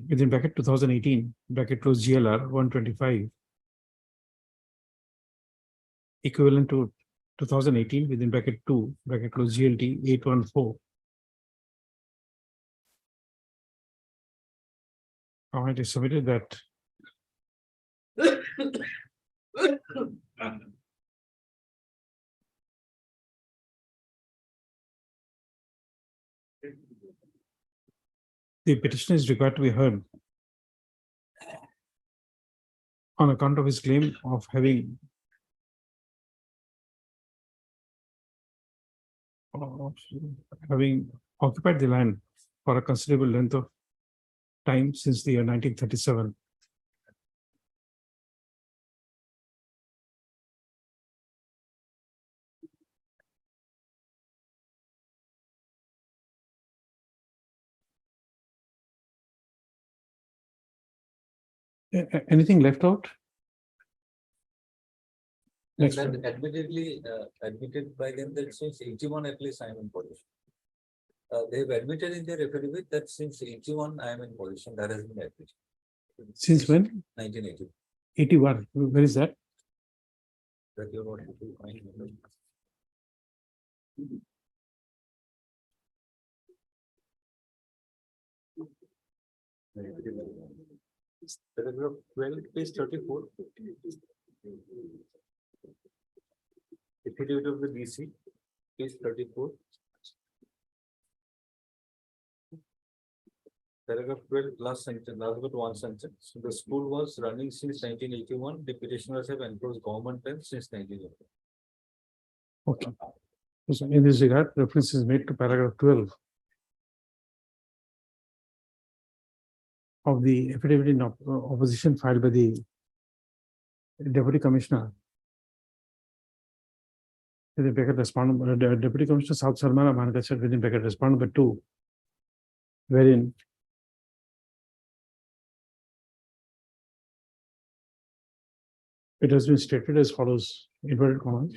within bracket 2018, bracket close GLR 125, equivalent to 2018 within bracket 2, bracket close GLT 814. It is submitted that the petitioner is required to be heard on account of his claim of having occupied the land for a considerable length of time since the year 1937. Anything left out? Next And one. then admittedly, admitted by them that since 81 at least I am in position. They have admitted in their affidavit that since 81 I am in position, that has been admitted. Since when? 1980. 81. Where is that? That you want to find. Paragraph 12, page 34. Affidavit of the DC, page 34. Paragraph 12, last sentence, last but one sentence. The school was running since 1981. The petitioners have enclosed government land since 1980. Okay. So in this regard, reference is made to paragraph 12 of the affidavit in opposition filed by the Deputy Commissioner. Within bracket respondent, Deputy Commissioner South Salmana Manakachar within bracket respondent number 2, wherein it has been stated as follows, inverted commas, ...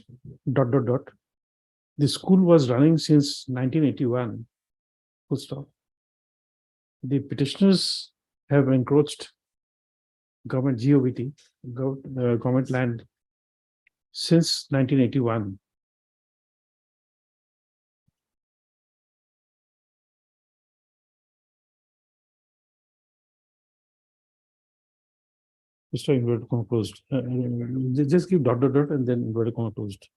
The school was running since 1981. Full stop. The petitioners have encroached government GOVT, government land since 1981. Just inverted comma closed. Just give ... and then inverted comma closed.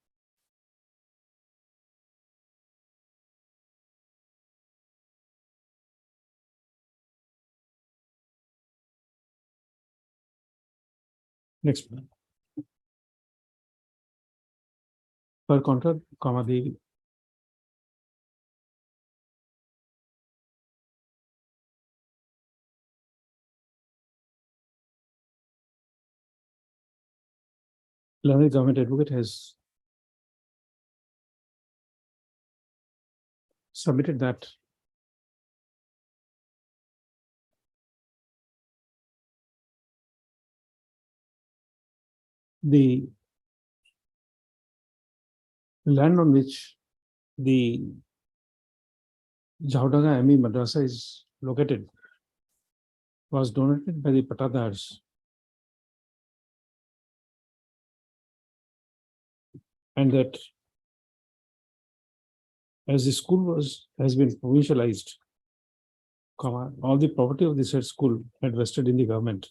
Next one. Per contra, comma the learned government advocate has submitted that the land on which the Jaodanga ME Madrasa is located was donated by the Patadars and that as the school has been provincialized, all the property of the said school had vested in the government.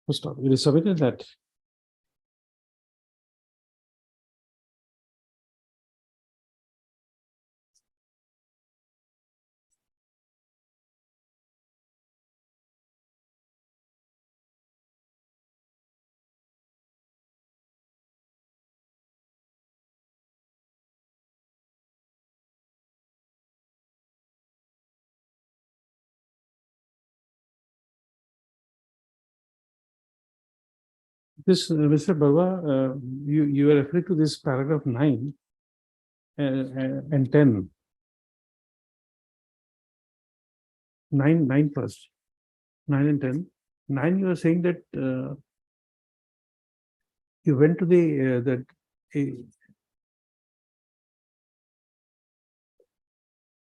First off, it is submitted that this, Mr. Barwa, you are referring to this paragraph 9 and 10. 9 first. 9 and 10. 9, you are saying that you went to the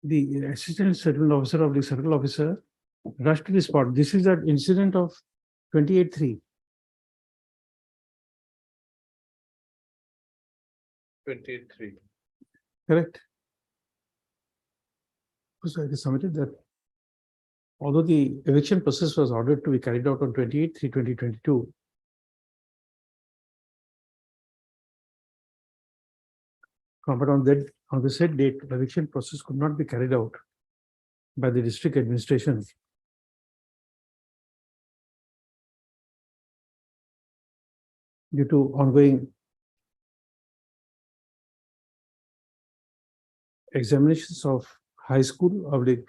the assistant settlement officer of the circle officer rushed to the spot. This is an incident of 28-3. 23. Correct. So it is submitted that although the eviction process was ordered to be carried out on 28-3-2022, but on the said date, the eviction process could not be carried out by the district administration due to ongoing examinations of high school of the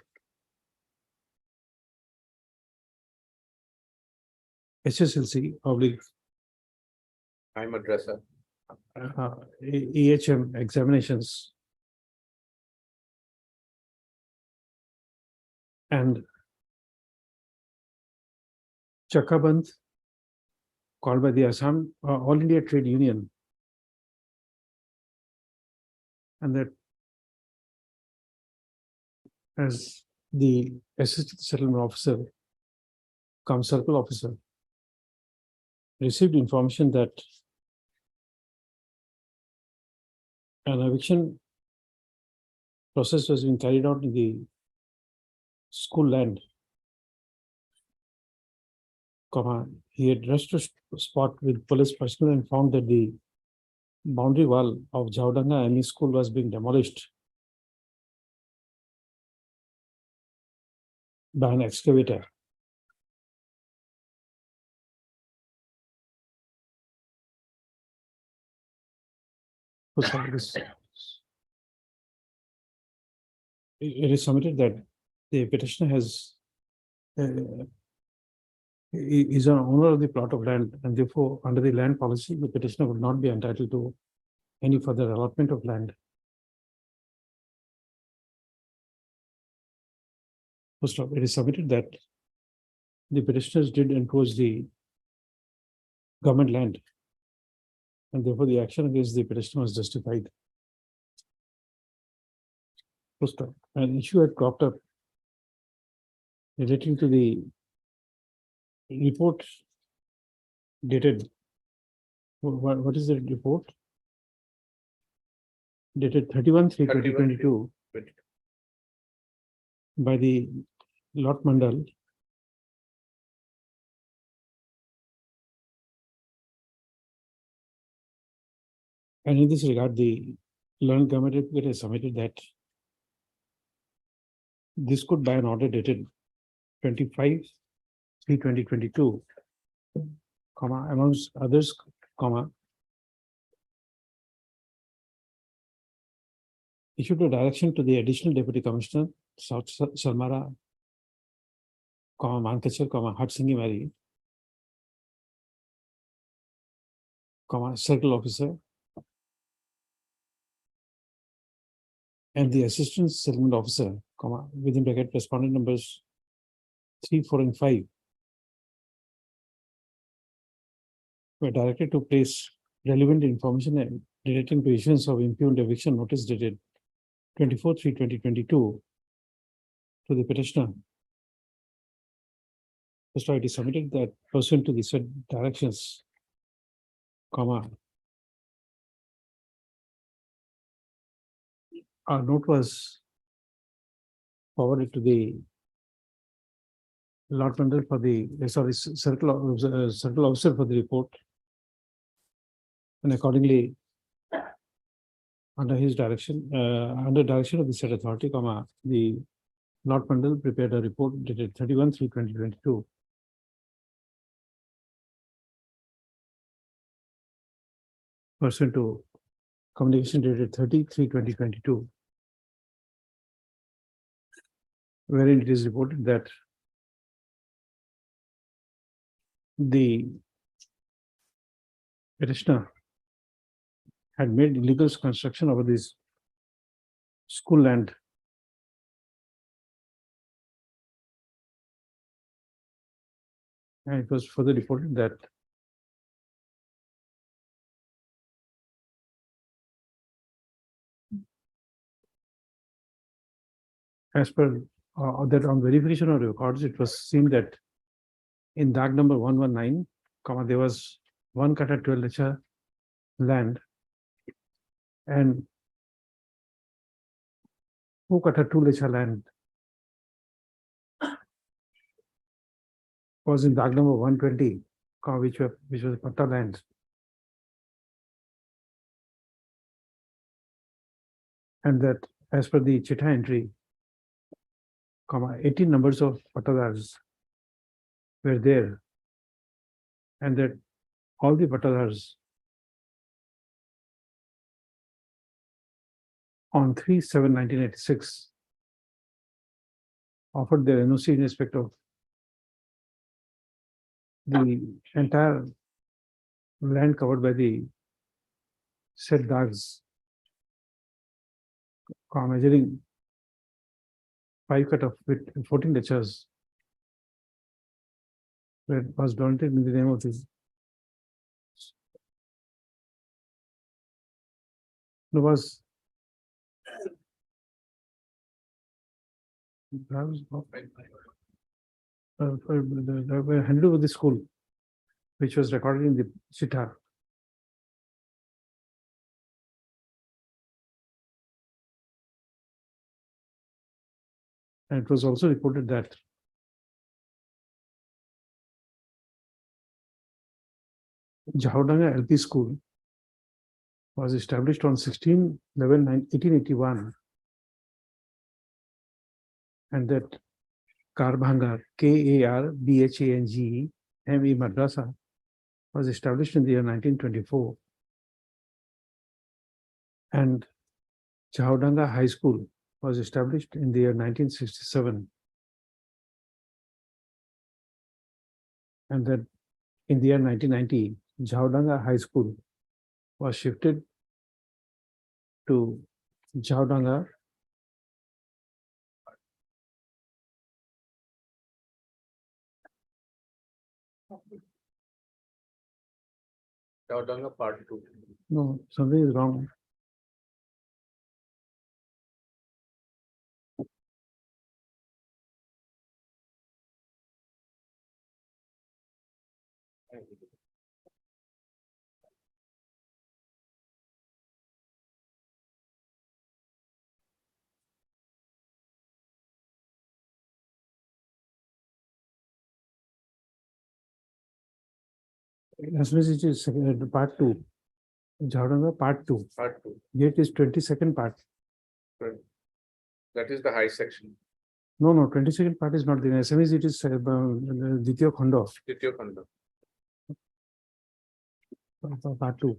SSLC of the I'm addresser. EHM examinations and Chakaband called by the Assam All India Trade Union, and that as the assistant settlement officer, cum circle officer, received information that an eviction process was being carried out in the school land. He had rushed to spot with police personnel and found that the boundary wall of Jaodanga ME school was being demolished by an excavator. It is submitted that the petitioner is an owner of the plot of land, and therefore under the land policy, the petitioner would not be entitled to any further allotment of land. First off, it is submitted that the petitioners did encroach the government land, and therefore the action against the petitioner was justified. First off, an issue had cropped up relating to the report dated. What is the report? Dated 31-3-2022 by the Lot Mandal. And in this regard, the learned government advocate has submitted that this could, by an order dated 25-3-2022, amongst others, issued a direction to the additional deputy commissioner, South Salmara, Mankachar, Hatsingi Mary, circle officer, and the assistant settlement officer, within bracket respondent numbers 3, 4, and 5, were directed to place relevant information relating to issuance of impugned eviction notice dated 24/3/2022 to the petitioner. That's why it is submitted that pursuant to the said directions, comma. Our note was forwarded to the Lord Mandal for the, circle officer for the report. And accordingly, under his direction, under direction of the said authority, comma, the Lord Mandal prepared a report dated 31/3/2022. Pursuant to communication dated 30/3/2022. Wherein it is reported that the petitioner had made illegal construction over this school land. And it was further reported that as per that on verification of records, it was seen that in DAG number 119, comma, there was 1 kata 12 lecha land and 2 kata 2 lecha land was in DAG number 120, comma, which was patta land. And that as per the Chitta entry, comma, 18 numbers of pattadars were there, and that all the pattadars on 3/7/1986 offered their NOC in respect of the entire land covered by the said dags, measuring 5 kata with 14 lechas, where it was donated in the name of this. There was handed over the school, which was recorded in the Chitta. And it was also reported that Jahodanga LP School was established on 16/11/1881, and that Karbhanga, KARBHANGE ME Madrasa was established in the year 1924, and Jahodanga High School was established in the year 1967, and that in the year 1990, Jahodanga High School was shifted to Jahodanga Jahodanga Part 2. No, something is wrong. As well as it is part 2. Jahodanga Part 2. Part 2. Here it is 22nd part. That is the high section. No, 22nd part is not there. SMS it is Ditya Khanda, Titiyo Khanda. part 2.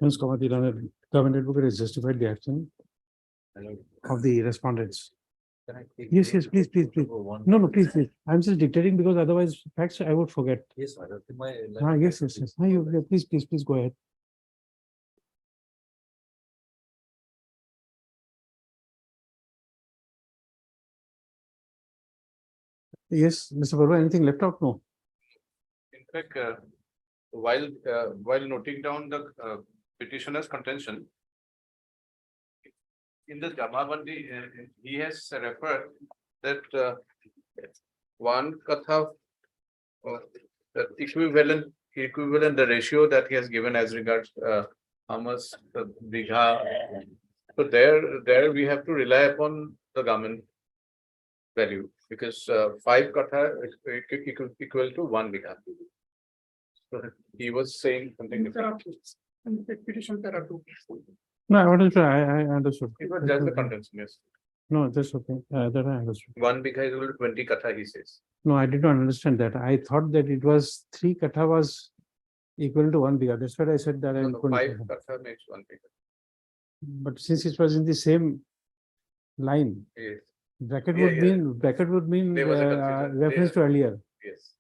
Hence, the government advocate has justified the action of the respondents. Can I take Yes, it? yes, please, please, please. One. No, please, please. I'm just dictating because otherwise facts I would forget. Yes, my lord. My. Yes, yes, yes. Yeah, please, please, please go ahead. Yes, Mr. Barua, anything left out? No. In fact, while noting down the petitioner's contention, in the Jamabandi, he has referred that one katha, the equivalent, the ratio that he has given as regards how much bigha. So there we have to rely upon the government value, because 5 katha is equal to 1 bigha. So he was saying something different. Petition para two. No, I understood. I understood. It was just the contention, yes. No, that's okay. That I understood. 1 bigha is equal to 20 katha, he says. No, I did not understand that. I thought that it was 3 katha was equal to 1 bigha. That's what I said that I. No, 5 katha makes 1 bigha. But since it was in the same line, Yes, bracket Yeah, would yeah. mean There was a confusion. reference to earlier. yes.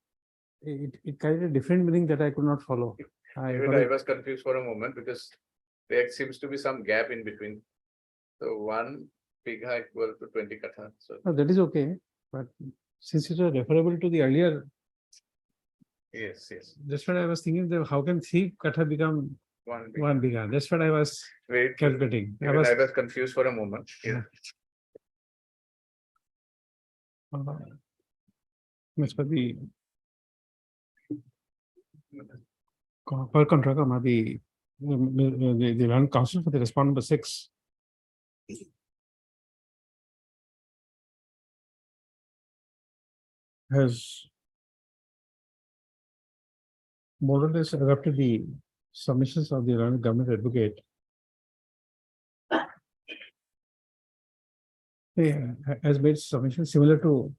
It carried a different meaning that I could not follow. Even I was confused for a moment because there seems to be some gap in between. So 1 bigha equal to 20 katha. So No, that is okay, but since it was referable to the earlier, yes, yes. that's what I was thinking that how can 3 katha become 1 bigha. 1 bigha? That's what I was Very true. calculating. Even I was confused for a moment. Yeah. As per the per contract, the land council for the respondent number 6. Has more or less adopted the submissions of the government advocate. Yeah, has made submissions similar to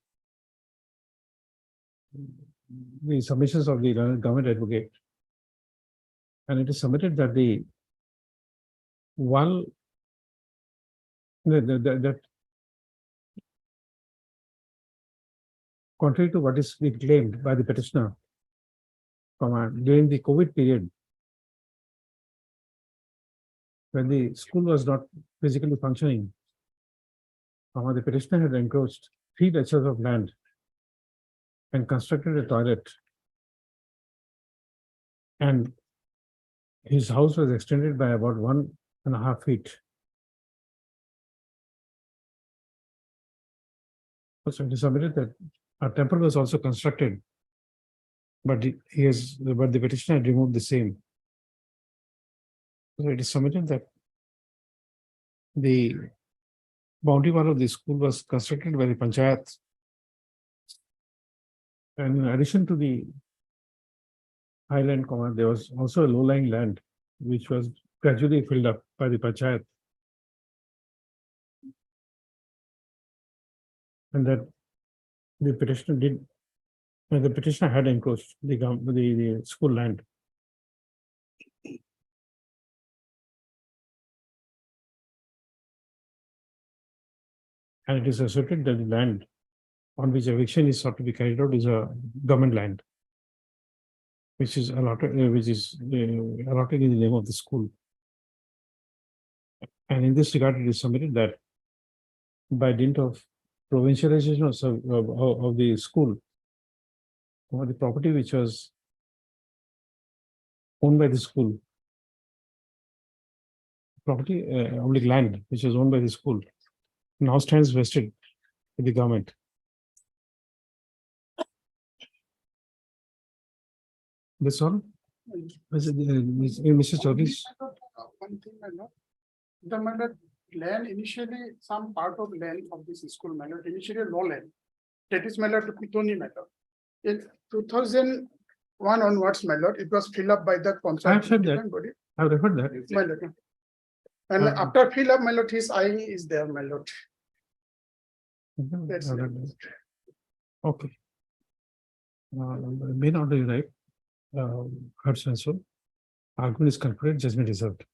the submissions of the government advocate. And it is submitted that the one that contrary to what is being claimed by the petitioner, during the COVID period, when the school was not physically functioning, the petitioner had encroached 3 acres of land and constructed a toilet. And his house was extended by about 1.5 feet. So it is submitted that a temple was also constructed, but the petitioner had removed the same. So it is submitted that the boundary wall of the school was constructed by the panchayat. And in addition to the highland command, there was also a low-lying land which was gradually filled up by the panchayat. And that the petitioner had encroached the school land. And it is asserted that the land on which eviction is sought to be carried out is a government land, which is allotted, allotted in the name of the school. And in this regard, it is submitted that by dint of provincialization of the school, the property which was owned by the school, land which was owned by the school, now stands vested with the government. That's all. Mr. Chaudhary. One thing I know, the land initially, some part of land of this school initially low land. That is to Pitoni matter. In 2001 onwards, it was filled up by the I have said that. body. I have referred that. And after fill up his eye is there, That's I have read that. Okay. May not be right. Heard and so. Argument is concluded, judgment reserved.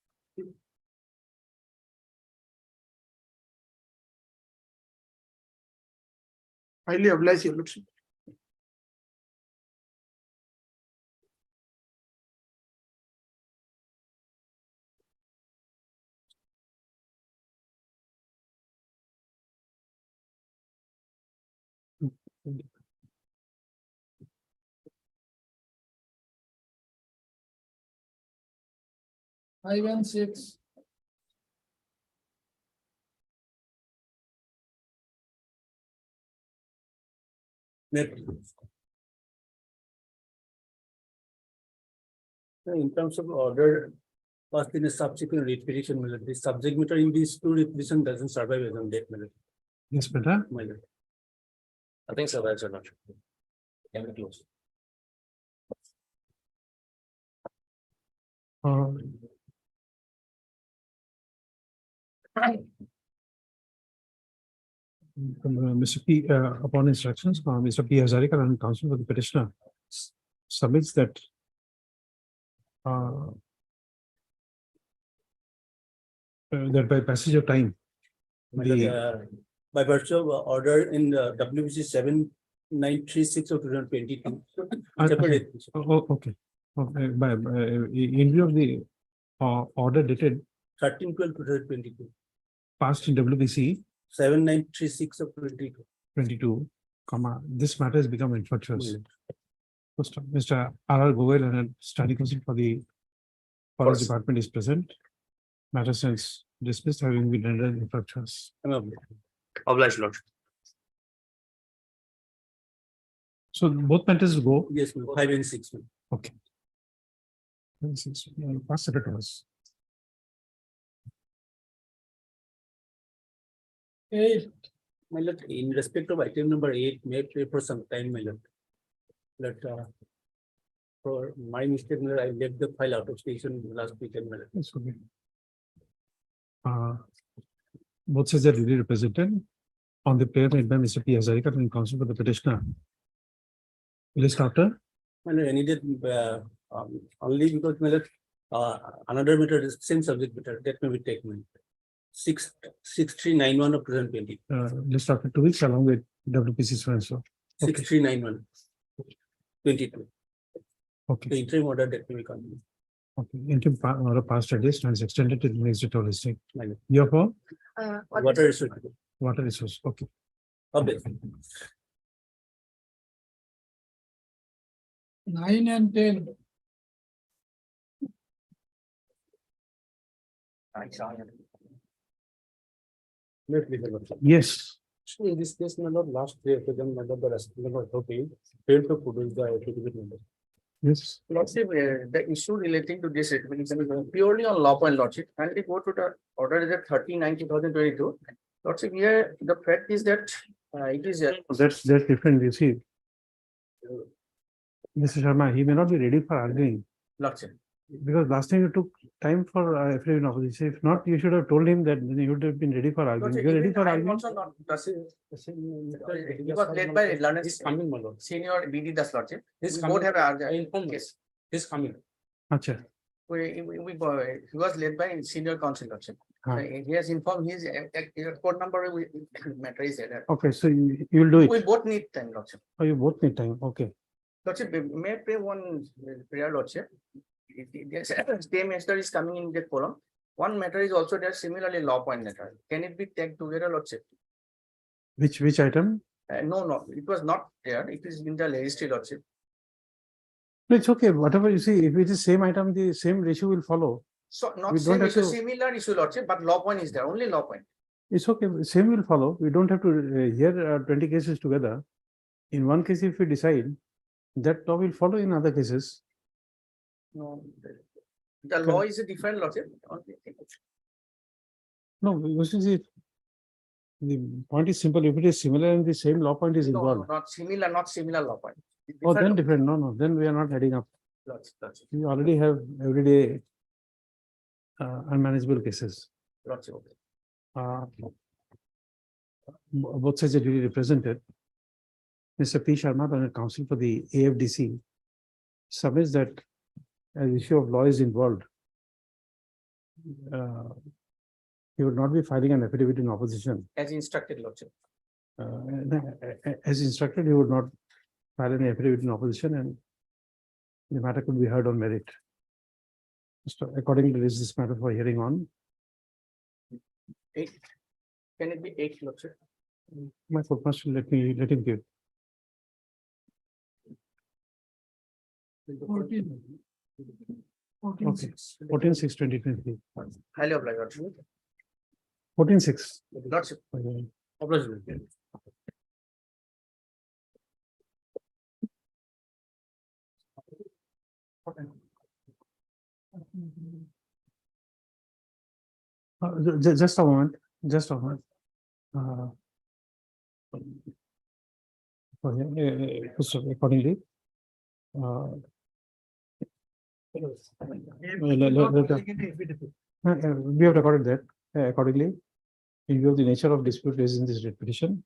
Highly oblige your lordship. I-1-6. In terms of order, first in a subsequent repetition, the subject matter in these two repetition doesn't survive as on date. Yes, better. I think so, that's not. Can we close? Mr. P, upon instructions, Mr. P. Hazarika and counsel for the petitioner submits that that by passage of time, by virtue of order in WBC 7936 of 2022. Separate. Okay. Okay. In view of the order dated 13/12/2022, passed in WBC 7936 of 2022, this matter has become infructuous. Mr. R. Goel and study counsel for the Forest Department is present. Matter since dismissed having been rendered infructuous. Obliged, Lord. So both matters go? Yes, 5 and 6. Okay. 5 and 6. Pass it to us. My lord, in respect of item number 8, may play for some time, my lord. That for my mistake, my lord, I left the file out of station last weekend, my lord. That's okay. Both sides are duly represented on the prayer made by Mr. P. Hazarika and counsel for the petitioner. List after? My lord, I needed only because my lord, another matter is same subject matter that may be taken. 6391 of 2020. List after 2 weeks along with WPC so. 6391. 22. Okay. The interim order that may be continued. Okay. Interim order passed at this and is extended to the next date of listing. Your call? Water resource. Water resource. Okay. Okay. 9 and 10. Yes. Actually, in this case, my lord, last year, my lord, the respondent was okay, failed to produce the affidavit number. Yes. Lordship, the issue relating to this recommendation is purely on law point, Lordship, and we go to the order is at 39/2022. Lordship, here the fact is that it is. That's different, you see. Mr. Sharma, he may not be ready for arguing. Lordship. Because last time you took time for affidavit in opposition. If not, you should have told him that then he would have been ready for arguing. Lordship, You're ready for I am arguing? also not. He was led by learned senior BD Das, Lordship. He's We both have coming. yes. He's coming. Acha. He was led by senior counsel, Lordship. He has informed his code number matter is there. Okay, so you will do We it. both need time, Lordship. Oh, you both need time. Okay. Lordship, may I pray one prayer, Lordship? Same matter is coming in the column. One matter is also there, similarly law point matter. Can it be taken together, Lordship? Which item? No, it was not there. It is in the registry, Lordship. No, it's okay. Whatever you see, if it is same item, the same ratio will follow. So We not don't same have issue, to- similar issue, Lordship, but law point is there, only law point. It's okay. Same will follow. We don't have to hear 20 cases together. In one case, if we decide that law will follow in other cases. No, the law is a different, Lordship. No, because you see, the point is simple. If it is similar and the same law point is No, involved. not similar law point. Oh, then different. No, then we are not adding up. Lordship. We already have everyday unmanageable cases. Lordship. Both sides are duly represented. Mr. P. Sharma, the counsel for the AFDC, submits that an issue of law is involved. He would not be filing an affidavit in opposition. As instructed, Lordship. As instructed, he would not file any affidavit in opposition and the matter could be heard on merit. So accordingly, this is matter for hearing on. Eight. Can it be eight, Lordship? My foot must let him give. 14/6/2023. Highly obliged, Lordship. 14/6. Lordship. Just a moment, just a moment. Accordingly. We have recorded that accordingly. In view of the nature of dispute raised in this writ petition,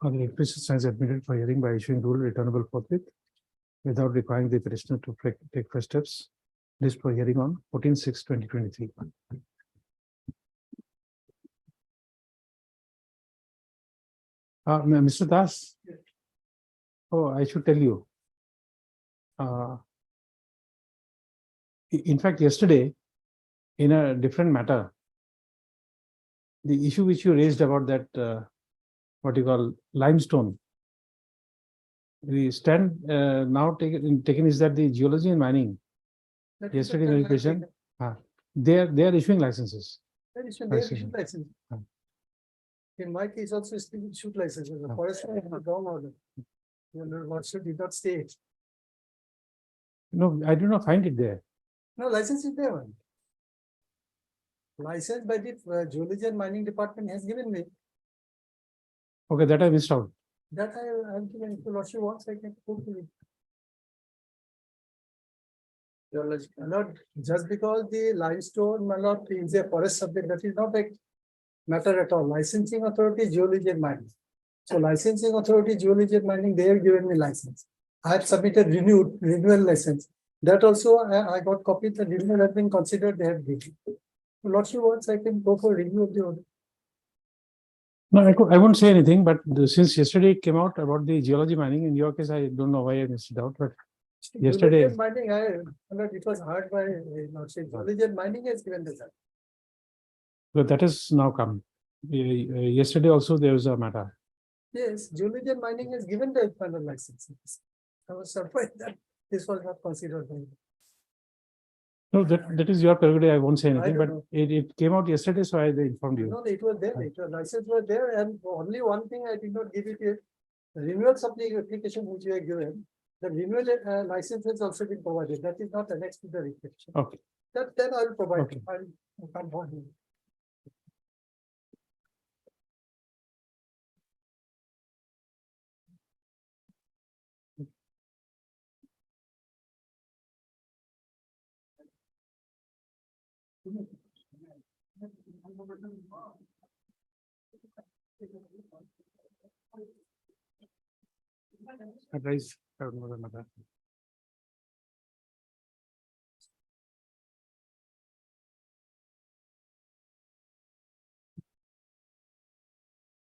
the petition stands admitted for hearing by issuing rule returnable forthwith without requiring the petitioner to take first steps. This for hearing on 14/6/2023. Mr. Das. Oh, I should tell you. In fact, yesterday, in a different matter, the issue which you raised about that, what you call limestone, the stand now taken is that the geology and mining, yesterday in the question, they are issuing licenses. That is, they License. issued license. Ah. In my case also still issued licenses, the Ah. forest fire has gone order. Lordship did not stay. No, I do not find it there. No, license is there. One. License by the geology and mining department has given me. Okay, that I missed out. That I have given, if Lordship wants, I can put to it. Not just because the limestone malot is a forest subject, that is not a matter at all. Licensing authority, geology and mining. So licensing authority, geology and mining, they have given me license. I have submitted renewal license. That also I got copy, the renewal has been considered, they have given. Lordship wants, I can go for review of the order. No, I won't say anything, but since yesterday it came out about the geology mining, in your case, I don't know why I missed it out, but yesterday. Geology and mining, it was heard by Lordship. Geology and mining has given the result. But that has now come. Yesterday also there was a matter. Yes, geology and mining has given the final license. I was surprised that this was not considered. By No, that is your prerogative. I won't say anything, don't but know. it came out yesterday, so I informed you. No, it was there, license was there, and only one thing I did not give it a renewal application which you have given. The renewal license has also been provided. That is not annexed to the application. Okay. That then I will provide. Okay. I'll come for you. Otherwise, I don't know the matter.